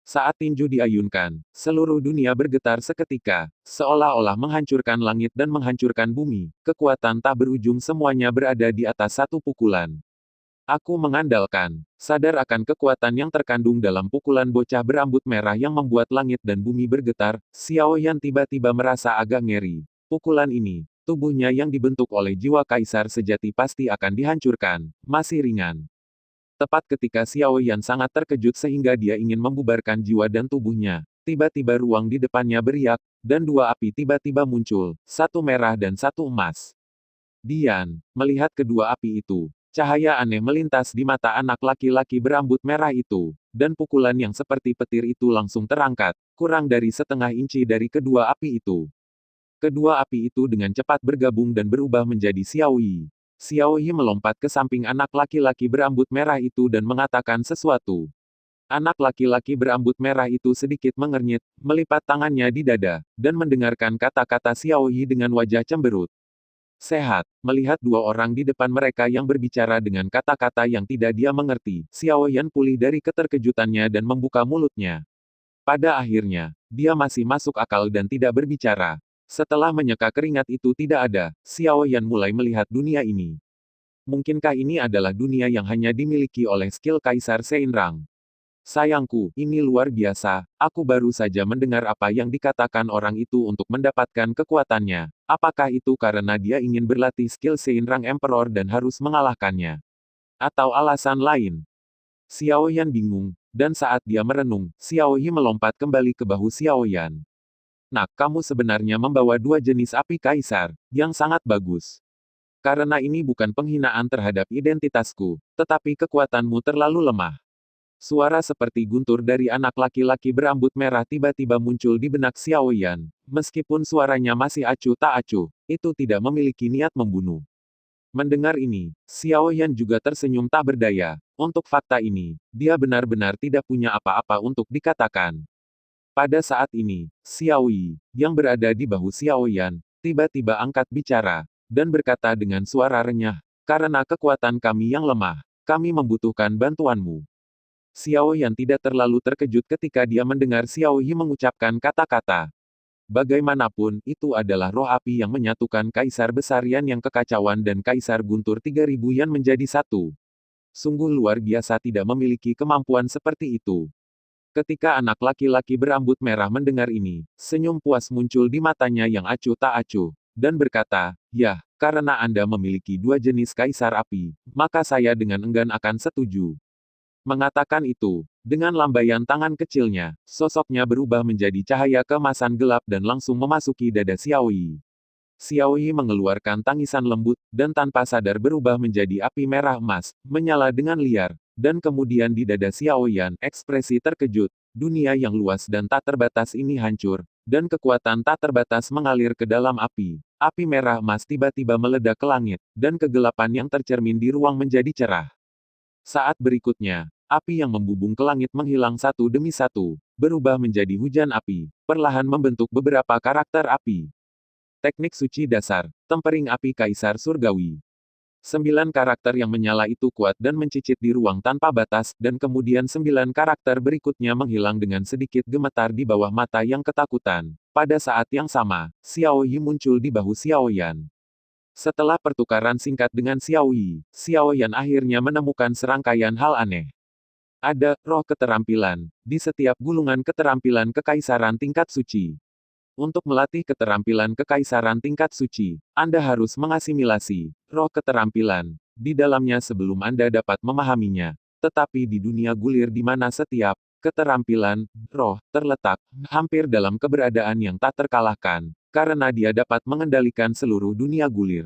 Saat tinju diayunkan, seluruh dunia bergetar seketika, seolah-olah menghancurkan langit dan menghancurkan bumi. Kekuatan tak berujung semuanya berada di atas satu pukulan. Aku mengandalkan, sadar akan kekuatan yang terkandung dalam pukulan bocah berambut merah yang membuat langit dan bumi bergetar, Xiao Yan tiba-tiba merasa agak ngeri. Pukulan ini, tubuhnya yang dibentuk oleh jiwa kaisar sejati pasti akan dihancurkan, masih ringan. Tepat ketika Xiao Yan sangat terkejut sehingga dia ingin membubarkan jiwa dan tubuhnya, tiba-tiba ruang di depannya beriak, dan dua api tiba-tiba muncul, satu merah dan satu emas. Dian, melihat kedua api itu, cahaya aneh melintas di mata anak laki-laki berambut merah itu, dan pukulan yang seperti petir itu langsung terangkat, kurang dari setengah inci dari kedua api itu. Kedua api itu dengan cepat bergabung dan berubah menjadi Xiao Yi. Xiao Yi melompat ke samping anak laki-laki berambut merah itu dan mengatakan sesuatu. Anak laki-laki berambut merah itu sedikit mengernyit, melipat tangannya di dada, dan mendengarkan kata-kata Xiao Yi dengan wajah cemberut. Sehat, melihat dua orang di depan mereka yang berbicara dengan kata-kata yang tidak dia mengerti, Xiao Yan pulih dari keterkejutannya dan membuka mulutnya. Pada akhirnya, dia masih masuk akal dan tidak berbicara. Setelah menyeka keringat itu tidak ada, Xiao Yan mulai melihat dunia ini. Mungkinkah ini adalah dunia yang hanya dimiliki oleh skill Kaisar Seinrang? Sayangku, ini luar biasa, aku baru saja mendengar apa yang dikatakan orang itu untuk mendapatkan kekuatannya. Apakah itu karena dia ingin berlatih skill Seinrang Emperor dan harus mengalahkannya? Atau alasan lain? Xiao Yan bingung, dan saat dia merenung, Xiao Yi melompat kembali ke bahu Xiao Yan. Nak, kamu sebenarnya membawa dua jenis api kaisar, yang sangat bagus. Karena ini bukan penghinaan terhadap identitasku, tetapi kekuatanmu terlalu lemah. Suara seperti guntur dari anak laki-laki berambut merah tiba-tiba muncul di benak Xiao Yan. Meskipun suaranya masih acuh tak acuh, itu tidak memiliki niat membunuh. Mendengar ini, Xiao Yan juga tersenyum tak berdaya. Untuk fakta ini, dia benar-benar tidak punya apa-apa untuk dikatakan. Pada saat ini, Xiao Yi, yang berada di bahu Xiao Yan, tiba-tiba angkat bicara, dan berkata dengan suara renyah, karena kekuatan kami yang lemah, kami membutuhkan bantuanmu. Xiao Yan tidak terlalu terkejut ketika dia mendengar Xiao Yi mengucapkan kata-kata. Bagaimanapun, itu adalah roh api yang menyatukan Kaisar Besar Yan yang kekacauan dan Kaisar Guntur 3000 Yan menjadi satu. Sungguh luar biasa tidak memiliki kemampuan seperti itu. Ketika anak laki-laki berambut merah mendengar ini, senyum puas muncul di matanya yang acuh tak acuh. dan berkata, "Yah, karena Anda memiliki dua jenis kaisar api, maka saya dengan enggan akan setuju." Mengatakan itu, dengan lambaian tangan kecilnya, sosoknya berubah menjadi cahaya keemasan gelap dan langsung memasuki dada Xiaoyi. Xiaoyi mengeluarkan tangisan lembut, dan tanpa sadar berubah menjadi api merah emas, menyala dengan liar, dan kemudian di dada Xiaoyan, ekspresi terkejut, dunia yang luas dan tak terbatas ini hancur, dan kekuatan tak terbatas mengalir ke dalam api. Api merah emas tiba-tiba meledak ke langit, dan kegelapan yang tercermin di ruang menjadi cerah. Saat berikutnya, api yang membubung ke langit menghilang satu demi satu, berubah menjadi hujan api, perlahan membentuk beberapa karakter api. Teknik suci dasar, tempering api kaisar surgawi. 9 karakter yang menyala itu kuat dan mencicit di ruang tanpa batas, dan kemudian 9 karakter berikutnya menghilang dengan sedikit gemetar di bawah mata yang ketakutan. Pada saat yang sama, Xiao Yi muncul di bahu Xiao Yan. Setelah pertukaran singkat dengan Xiao Yi, Xiao Yan akhirnya menemukan serangkaian hal aneh. Ada roh keterampilan di setiap gulungan keterampilan kekaisaran tingkat suci. Untuk melatih keterampilan kekaisaran tingkat suci, Anda harus mengasimilasi roh keterampilan di dalamnya sebelum Anda dapat memahaminya. Tetapi di dunia gulir di mana setiap keterampilan roh terletak hampir dalam keberadaan yang tak terkalahkan, karena dia dapat mengendalikan seluruh dunia gulir.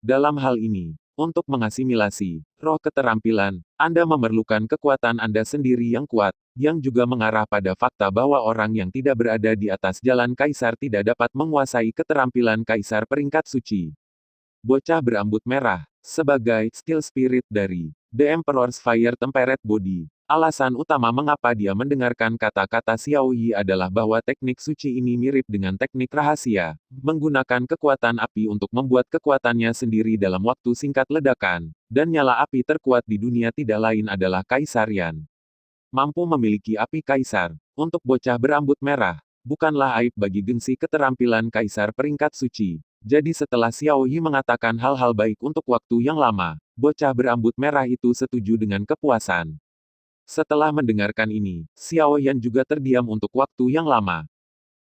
Dalam hal ini, untuk mengasimilasi roh keterampilan, Anda memerlukan kekuatan Anda sendiri yang kuat, yang juga mengarah pada fakta bahwa orang yang tidak berada di atas jalan kaisar tidak dapat menguasai keterampilan kaisar peringkat suci. Bocah berambut merah, sebagai skill spirit dari The Emperor's Fire Tempered Body. Alasan utama mengapa dia mendengarkan kata-kata Xiao Yi adalah bahwa teknik suci ini mirip dengan teknik rahasia, menggunakan kekuatan api untuk membuat kekuatannya sendiri dalam waktu singkat ledakan, dan nyala api terkuat di dunia tidak lain adalah Kaisar Yan. Mampu memiliki api kaisar, untuk bocah berambut merah, bukanlah aib bagi gengsi keterampilan kaisar peringkat suci. Jadi setelah Xiao Yi mengatakan hal-hal baik untuk waktu yang lama, bocah berambut merah itu setuju dengan kepuasan. Setelah mendengarkan ini, Xiao Yan juga terdiam untuk waktu yang lama.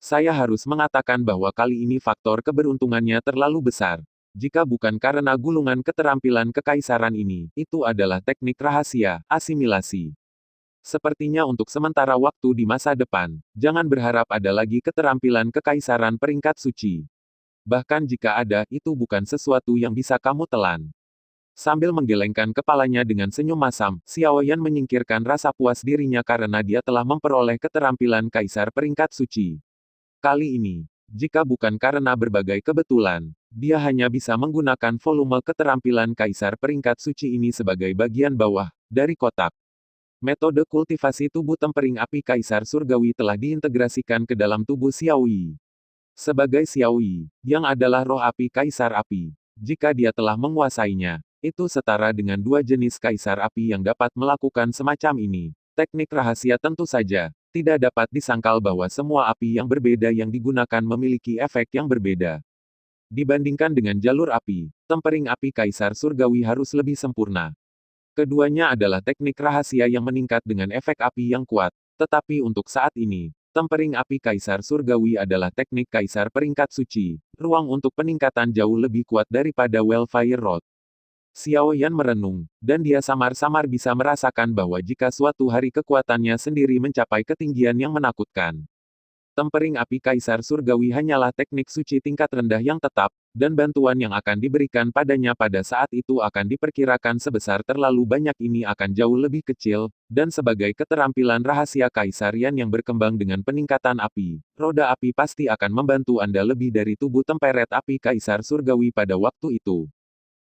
Saya harus mengatakan bahwa kali ini faktor keberuntungannya terlalu besar. Jika bukan karena gulungan keterampilan kekaisaran ini, itu adalah teknik rahasia, asimilasi. Sepertinya untuk sementara waktu di masa depan, jangan berharap ada lagi keterampilan kekaisaran peringkat suci. Bahkan jika ada, itu bukan sesuatu yang bisa kamu telan. Sambil menggelengkan kepalanya dengan senyum masam, Xiao Yan menyingkirkan rasa puas dirinya karena dia telah memperoleh keterampilan kaisar peringkat suci. Kali ini, jika bukan karena berbagai kebetulan, dia hanya bisa menggunakan volume keterampilan kaisar peringkat suci ini sebagai bagian bawah dari kotak. Metode kultivasi tubuh tempering api kaisar surgawi telah diintegrasikan ke dalam tubuh Xiao Yi. Sebagai Xiao Yi, yang adalah roh api kaisar api, jika dia telah menguasainya, itu setara dengan dua jenis kaisar api yang dapat melakukan semacam ini. Teknik rahasia tentu saja, tidak dapat disangkal bahwa semua api yang berbeda yang digunakan memiliki efek yang berbeda. Dibandingkan dengan jalur api, tempering api kaisar surgawi harus lebih sempurna. Keduanya adalah teknik rahasia yang meningkat dengan efek api yang kuat. Tetapi untuk saat ini, tempering api kaisar surgawi adalah teknik kaisar peringkat suci, ruang untuk peningkatan jauh lebih kuat daripada Wildfire Rod. Xiao Yan merenung, dan dia samar-samar bisa merasakan bahwa jika suatu hari kekuatannya sendiri mencapai ketinggian yang menakutkan. Tempering api kaisar surgawi hanyalah teknik suci tingkat rendah yang tetap, dan bantuan yang akan diberikan padanya pada saat itu akan diperkirakan sebesar terlalu banyak ini akan jauh lebih kecil, dan sebagai keterampilan rahasia kaisar Yan yang berkembang dengan peningkatan api, roda api pasti akan membantu Anda lebih dari tubuh temperet api kaisar surgawi pada waktu itu.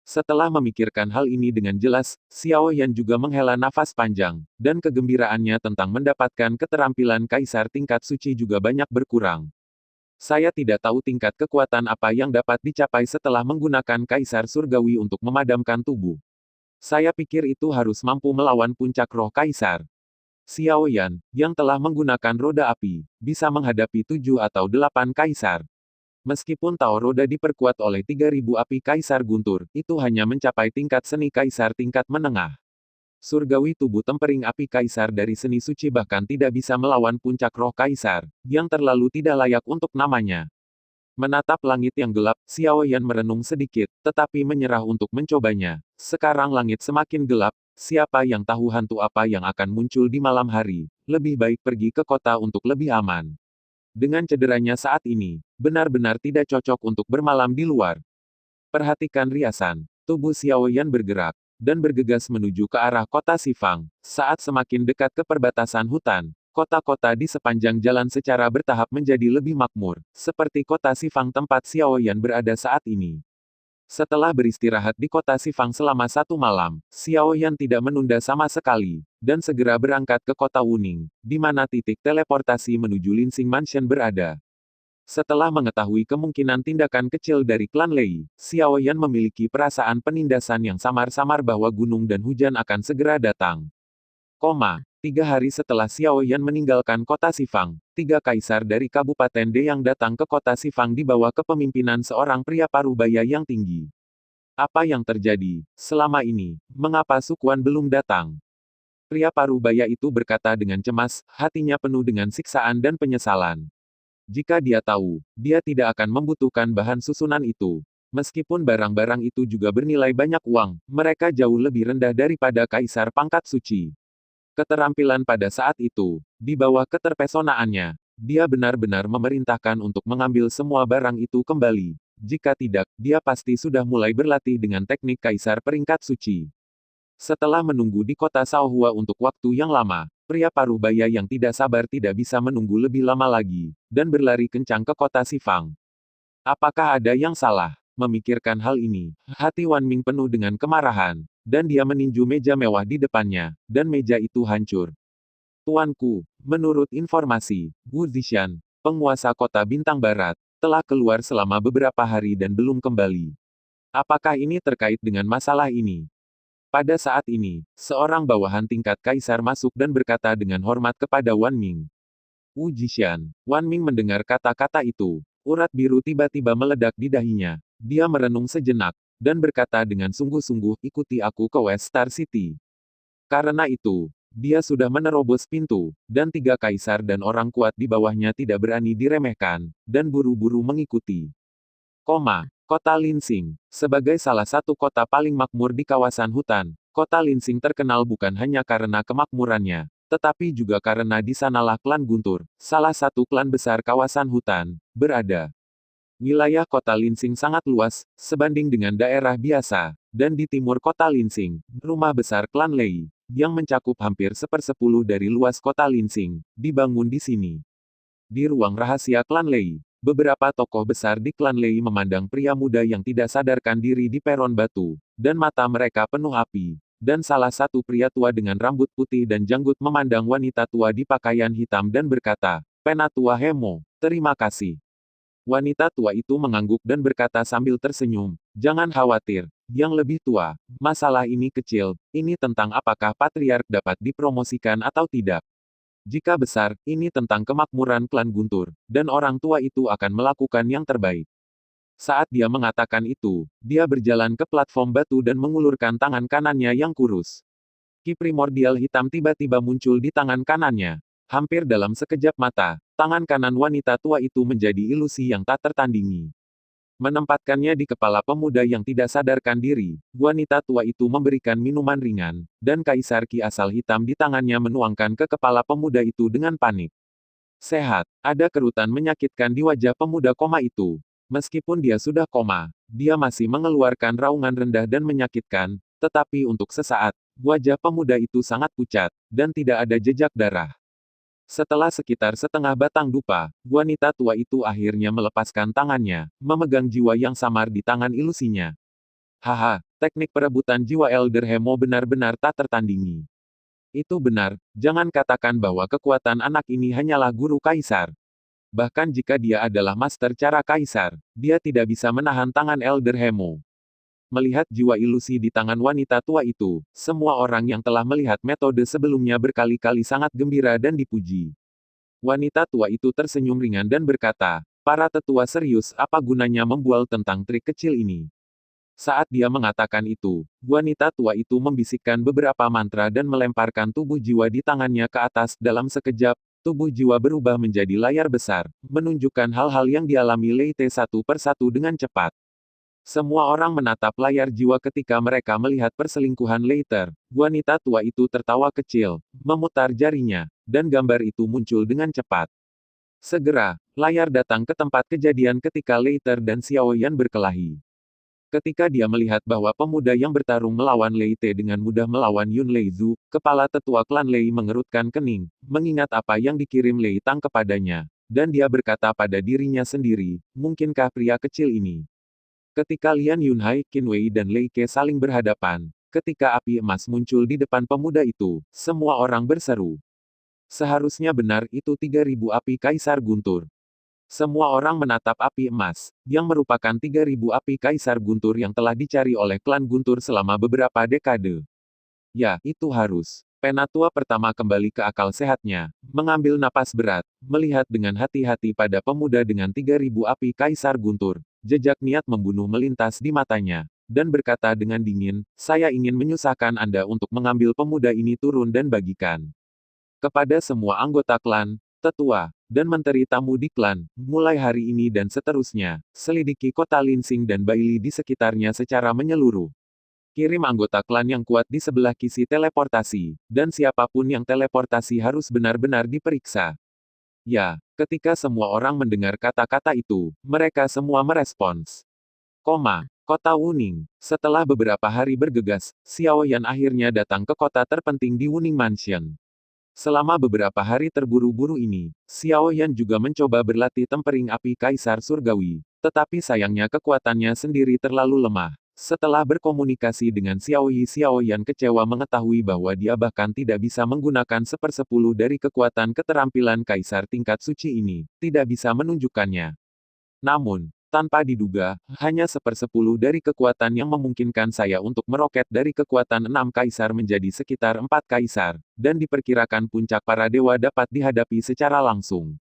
Setelah memikirkan hal ini dengan jelas, Xiao Yan juga menghela nafas panjang, dan kegembiraannya tentang mendapatkan keterampilan kaisar tingkat suci juga banyak berkurang. Saya tidak tahu tingkat kekuatan apa yang dapat dicapai setelah menggunakan kaisar surgawi untuk memadamkan tubuh. Saya pikir itu harus mampu melawan puncak roh kaisar. Xiao Yan, yang telah menggunakan roda api, bisa menghadapi 7 atau 8 kaisar. Meskipun Tao Roda diperkuat oleh 3.000 api kaisar guntur, itu hanya mencapai tingkat seni kaisar tingkat menengah. Surgawi tubuh tempering api kaisar dari seni suci bahkan tidak bisa melawan puncak roh kaisar, yang terlalu tidak layak untuk namanya. Menatap langit yang gelap, Xiao Yan merenung sedikit, tetapi menyerah untuk mencobanya. Sekarang langit semakin gelap, siapa yang tahu hantu apa yang akan muncul di malam hari. Lebih baik pergi ke kota untuk lebih aman. Dengan cederanya saat ini, benar-benar tidak cocok untuk bermalam di luar. Perhatikan riasan. Tubuh Xiao Yan bergerak, dan bergegas menuju ke arah kota Sifang. Saat semakin dekat ke perbatasan hutan, kota-kota di sepanjang jalan secara bertahap menjadi lebih makmur, seperti kota Sifang tempat Xiao Yan berada saat ini. Setelah beristirahat di kota Sifang selama 1 malam, Xiao Yan tidak menunda sama sekali, dan segera berangkat ke kota Wuning, di mana titik teleportasi menuju Linsing Mansion berada. Setelah mengetahui kemungkinan tindakan kecil dari klan Lei, Xiao Yan memiliki perasaan penindasan yang samar-samar bahwa gunung dan hujan akan segera datang. 3 hari setelah Xiao Yan meninggalkan kota Sifang, 3 kaisar dari Kabupaten De yang datang ke kota Sifang di bawah kepemimpinan seorang pria parubaya yang tinggi. Apa yang terjadi selama ini? Mengapa Sukuan belum datang? Pria parubaya itu berkata dengan cemas, hatinya penuh dengan siksaan dan penyesalan. Jika dia tahu, dia tidak akan membutuhkan bahan susunan itu. Meskipun barang-barang itu juga bernilai banyak uang, mereka jauh lebih rendah daripada kaisar pangkat suci. Keterampilan pada saat itu, di bawah keterpesonaannya, dia benar-benar memerintahkan untuk mengambil semua barang itu kembali. Jika tidak, dia pasti sudah mulai berlatih dengan teknik kaisar peringkat suci. Setelah menunggu di kota Shaohua untuk waktu yang lama, pria parubaya yang tidak sabar tidak bisa menunggu lebih lama lagi, dan berlari kencang ke kota Sifang. Apakah ada yang salah? Memikirkan hal ini, hati Wan Ming penuh dengan kemarahan, dan dia meninju meja mewah di depannya, dan meja itu hancur. Tuanku, menurut informasi, Wu Zishan, penguasa kota Bintang Barat, telah keluar selama beberapa hari dan belum kembali. Apakah ini terkait dengan masalah ini? Pada saat ini, seorang bawahan tingkat kaisar masuk dan berkata dengan hormat kepada Wan Ming. Wu Zishan. Wan Ming mendengar kata-kata itu. Urat biru tiba-tiba meledak di dahinya. Dia merenung sejenak, dan berkata dengan sungguh-sungguh, ikuti aku ke West Star City. Karena itu, dia sudah menerobos pintu, dan 3 kaisar dan orang kuat di bawahnya tidak berani diremehkan, dan buru-buru mengikuti. Kota Linsing. Sebagai salah satu kota paling makmur di kawasan hutan, kota Linsing terkenal bukan hanya karena kemakmurannya, tetapi juga karena di sanalah klan Guntur, salah satu klan besar kawasan hutan, berada. Wilayah kota Linsing sangat luas, sebanding dengan daerah biasa, dan di timur kota Linsing, rumah besar klan Lei, yang mencakup hampir 1/10 dari luas kota Linsing, dibangun di sini. Di ruang rahasia klan Lei, beberapa tokoh besar di klan Lei memandang pria muda yang tidak sadarkan diri di peron batu, dan mata mereka penuh api. Dan salah satu pria tua dengan rambut putih dan janggut memandang wanita tua di pakaian hitam dan berkata, Penatua Hemo, terima kasih. Wanita tua itu mengangguk dan berkata sambil tersenyum, jangan khawatir, yang lebih tua, masalah ini kecil, ini tentang apakah patriark dapat dipromosikan atau tidak. Jika besar, ini tentang kemakmuran klan Guntur, dan orang tua itu akan melakukan yang terbaik. Saat dia mengatakan itu, dia berjalan ke platform batu dan mengulurkan tangan kanannya yang kurus. Ki primordial hitam tiba-tiba muncul di tangan kanannya. Hampir dalam sekejap mata, tangan kanan wanita tua itu menjadi ilusi yang tak tertandingi. Menempatkannya di kepala pemuda yang tidak sadarkan diri, wanita tua itu memberikan minuman ringan, dan kaisar Ki asal hitam di tangannya menuangkan ke kepala pemuda itu dengan panik. Sehat, ada kerutan menyakitkan di wajah pemuda koma itu. Meskipun dia sudah koma, dia masih mengeluarkan raungan rendah dan menyakitkan, tetapi untuk sesaat, wajah pemuda itu sangat pucat, dan tidak ada jejak darah. Setelah sekitar setengah batang dupa, wanita tua itu akhirnya melepaskan tangannya, memegang jiwa yang samar di tangan ilusinya. Haha, teknik perebutan jiwa Elder Hemo benar-benar tak tertandingi. Itu benar, jangan katakan bahwa kekuatan anak ini hanyalah guru kaisar. Bahkan jika dia adalah master cara kaisar, dia tidak bisa menahan tangan Elder Hemo. Melihat jiwa ilusi di tangan wanita tua itu, semua orang yang telah melihat metode sebelumnya berkali-kali sangat gembira dan dipuji. Wanita tua itu tersenyum ringan dan berkata, para tetua serius, apa gunanya membual tentang trik kecil ini? Saat dia mengatakan itu, wanita tua itu membisikkan beberapa mantra dan melemparkan tubuh jiwa di tangannya ke atas dalam sekejap, tubuh jiwa berubah menjadi layar besar, menunjukkan hal-hal yang dialami Lei Te satu persatu dengan cepat. Semua orang menatap layar jiwa ketika mereka melihat perselingkuhan Leiter. Wanita tua itu tertawa kecil, memutar jarinya, dan gambar itu muncul dengan cepat. Segera, layar datang ke tempat kejadian ketika Leiter dan Xiao Yan berkelahi. Ketika dia melihat bahwa pemuda yang bertarung melawan Lei Te dengan mudah melawan Yun Leizu, kepala tetua klan Lei mengerutkan kening, mengingat apa yang dikirim Lei Tang kepadanya. Dan dia berkata pada dirinya sendiri, mungkinkah pria kecil ini? Ketika Lian Yunhai, Qin Wei dan Lei Ke saling berhadapan, ketika api emas muncul di depan pemuda itu, semua orang berseru. Seharusnya benar itu 3.000 api Kaisar Guntur. Semua orang menatap api emas, yang merupakan 3.000 api Kaisar Guntur yang telah dicari oleh klan Guntur selama beberapa dekade. Ya, itu harus. Penatua pertama kembali ke akal sehatnya, mengambil napas berat, melihat dengan hati-hati pada pemuda dengan 3.000 api Kaisar Guntur. Jejak niat membunuh melintas di matanya, dan berkata dengan dingin, saya ingin menyusahkan Anda untuk mengambil pemuda ini turun dan bagikan kepada semua anggota klan, tetua, dan menteri tamu di klan, mulai hari ini dan seterusnya, selidiki kota Linsing dan Baili di sekitarnya secara menyeluruh. Kirim anggota klan yang kuat di sebelah kisi teleportasi, dan siapapun yang teleportasi harus benar-benar diperiksa. Ya, ketika semua orang mendengar kata-kata itu, mereka semua merespons. Kota Wuning. Setelah beberapa hari bergegas, Xiao Yan akhirnya datang ke kota terpenting di Wuning Mansion. Selama beberapa hari terburu-buru ini, Xiao Yan juga mencoba berlatih tempering api Kaisar Surgawi, tetapi sayangnya kekuatannya sendiri terlalu lemah. Setelah berkomunikasi dengan Xiao Yi, Xiao Yan kecewa mengetahui bahwa dia bahkan tidak bisa menggunakan 1/10 dari kekuatan keterampilan Kaisar tingkat suci ini, tidak bisa menunjukkannya. Namun, tanpa diduga, hanya 1/10 dari kekuatan yang memungkinkan saya untuk meroket dari kekuatan 6 kaisar menjadi sekitar 4 kaisar, dan diperkirakan puncak para dewa dapat dihadapi secara langsung.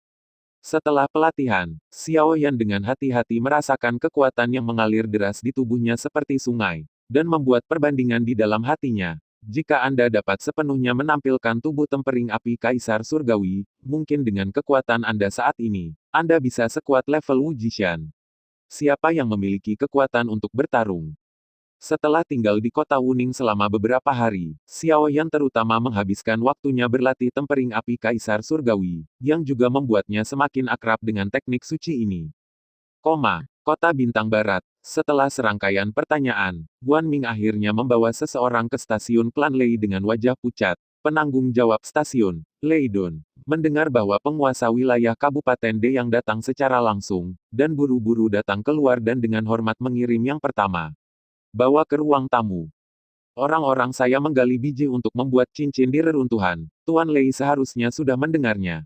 Setelah pelatihan, Xiao Yan dengan hati-hati merasakan kekuatan yang mengalir deras di tubuhnya seperti sungai, dan membuat perbandingan di dalam hatinya. Jika Anda dapat sepenuhnya menampilkan tubuh tempering api Kaisar Surgawi, mungkin dengan kekuatan Anda saat ini, Anda bisa sekuat level Wu Jishan. Siapa yang memiliki kekuatan untuk bertarung? Setelah tinggal di kota Wuning selama beberapa hari, Xiao Yan terutama menghabiskan waktunya berlatih tempering api Kaisar Surgawi, yang juga membuatnya semakin akrab dengan teknik suci ini. Kota Bintang Barat. Setelah serangkaian pertanyaan, Guan Ming akhirnya membawa seseorang ke stasiun klan Lei dengan wajah pucat. Penanggung jawab stasiun, Lei Dun, mendengar bahwa penguasa wilayah Kabupaten D yang datang secara langsung, dan buru-buru datang keluar dan dengan hormat mengirim yang pertama. Bawa ke ruang tamu. Orang-orang saya menggali biji untuk membuat cincin di reruntuhan. Tuan Lei seharusnya sudah mendengarnya.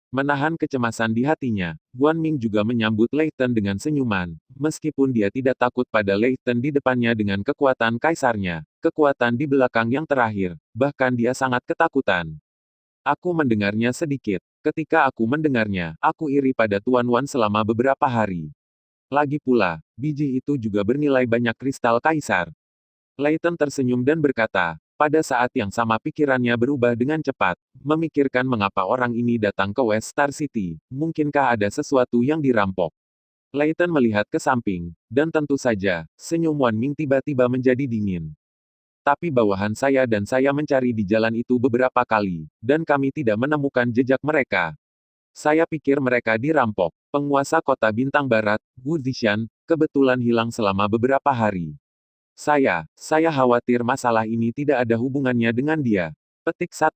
Menahan kecemasan di hatinya, Guan Ming juga menyambut Lei Ten dengan senyuman, meskipun dia tidak takut pada Lei Ten di depannya dengan kekuatan kaisarnya, kekuatan di belakang yang terakhir, bahkan dia sangat ketakutan. Aku mendengarnya sedikit. Ketika aku mendengarnya, aku iri pada Tuan Wan selama beberapa hari. Lagi pula, biji itu juga bernilai banyak kristal kaisar. Lei Ten tersenyum dan berkata, pada saat yang sama pikirannya berubah dengan cepat, memikirkan mengapa orang ini datang ke West Star City, mungkinkah ada sesuatu yang dirampok. Lei Ten melihat ke samping, dan tentu saja, senyum Wan Ming tiba-tiba menjadi dingin. Tapi bawahan saya dan saya mencari di jalan itu beberapa kali, dan kami tidak menemukan jejak mereka. Saya pikir mereka dirampok. Penguasa kota Bintang Barat, Wu Zishan, kebetulan hilang selama beberapa hari. Saya khawatir masalah ini tidak ada hubungannya dengan dia. Petik 1.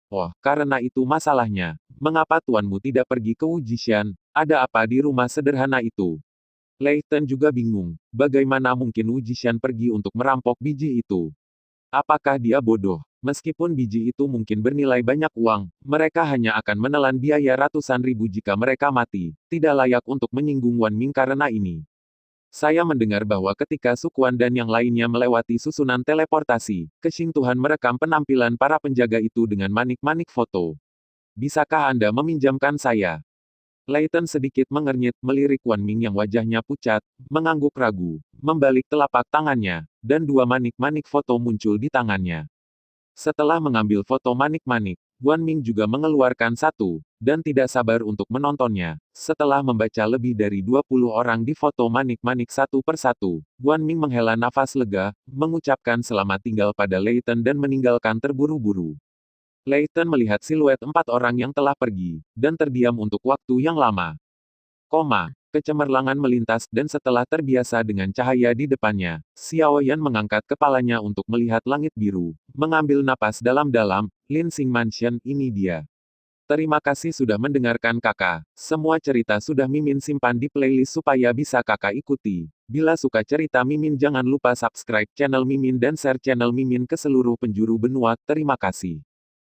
Oh, karena itu masalahnya. Mengapa tuanmu tidak pergi ke Wu Jishan? Ada apa di rumah sederhana itu? Lei Ten juga bingung. Bagaimana mungkin Wu Jishan pergi untuk merampok biji itu? Apakah dia bodoh? Meskipun biji itu mungkin bernilai banyak uang, mereka hanya akan menelan biaya ratusan ribu jika mereka mati. Tidak layak untuk menyinggung Wan Ming karena ini. Saya mendengar bahwa ketika Sukuan dan yang lainnya melewati susunan teleportasi, Keqing Tuhan merekam penampilan para penjaga itu dengan manik-manik foto. Bisakah Anda meminjamkan saya? Lei Ten sedikit mengernyit, melirik Wan Ming yang wajahnya pucat, mengangguk ragu, membalik telapak tangannya, dan dua manik-manik foto muncul di tangannya. Setelah mengambil foto manik-manik, Guan Ming juga mengeluarkan satu, dan tidak sabar untuk menontonnya. Setelah membaca lebih dari 20 orang di foto manik-manik satu persatu, Guan Ming menghela nafas lega, mengucapkan selamat tinggal pada Lei Ten dan meninggalkan terburu-buru. Lei Ten melihat siluet 4 orang yang telah pergi, dan terdiam untuk waktu yang lama. Kecemerlangan melintas, dan setelah terbiasa dengan cahaya di depannya, Xiao Yan mengangkat kepalanya untuk melihat langit biru. Mengambil napas dalam-dalam, Lin Xing Mansion, ini dia. Terima kasih sudah mendengarkan kakak. Semua cerita sudah Mimin simpan di playlist supaya bisa kakak ikuti. Bila suka cerita Mimin jangan lupa subscribe channel Mimin dan share channel Mimin ke seluruh penjuru benua. Terima kasih.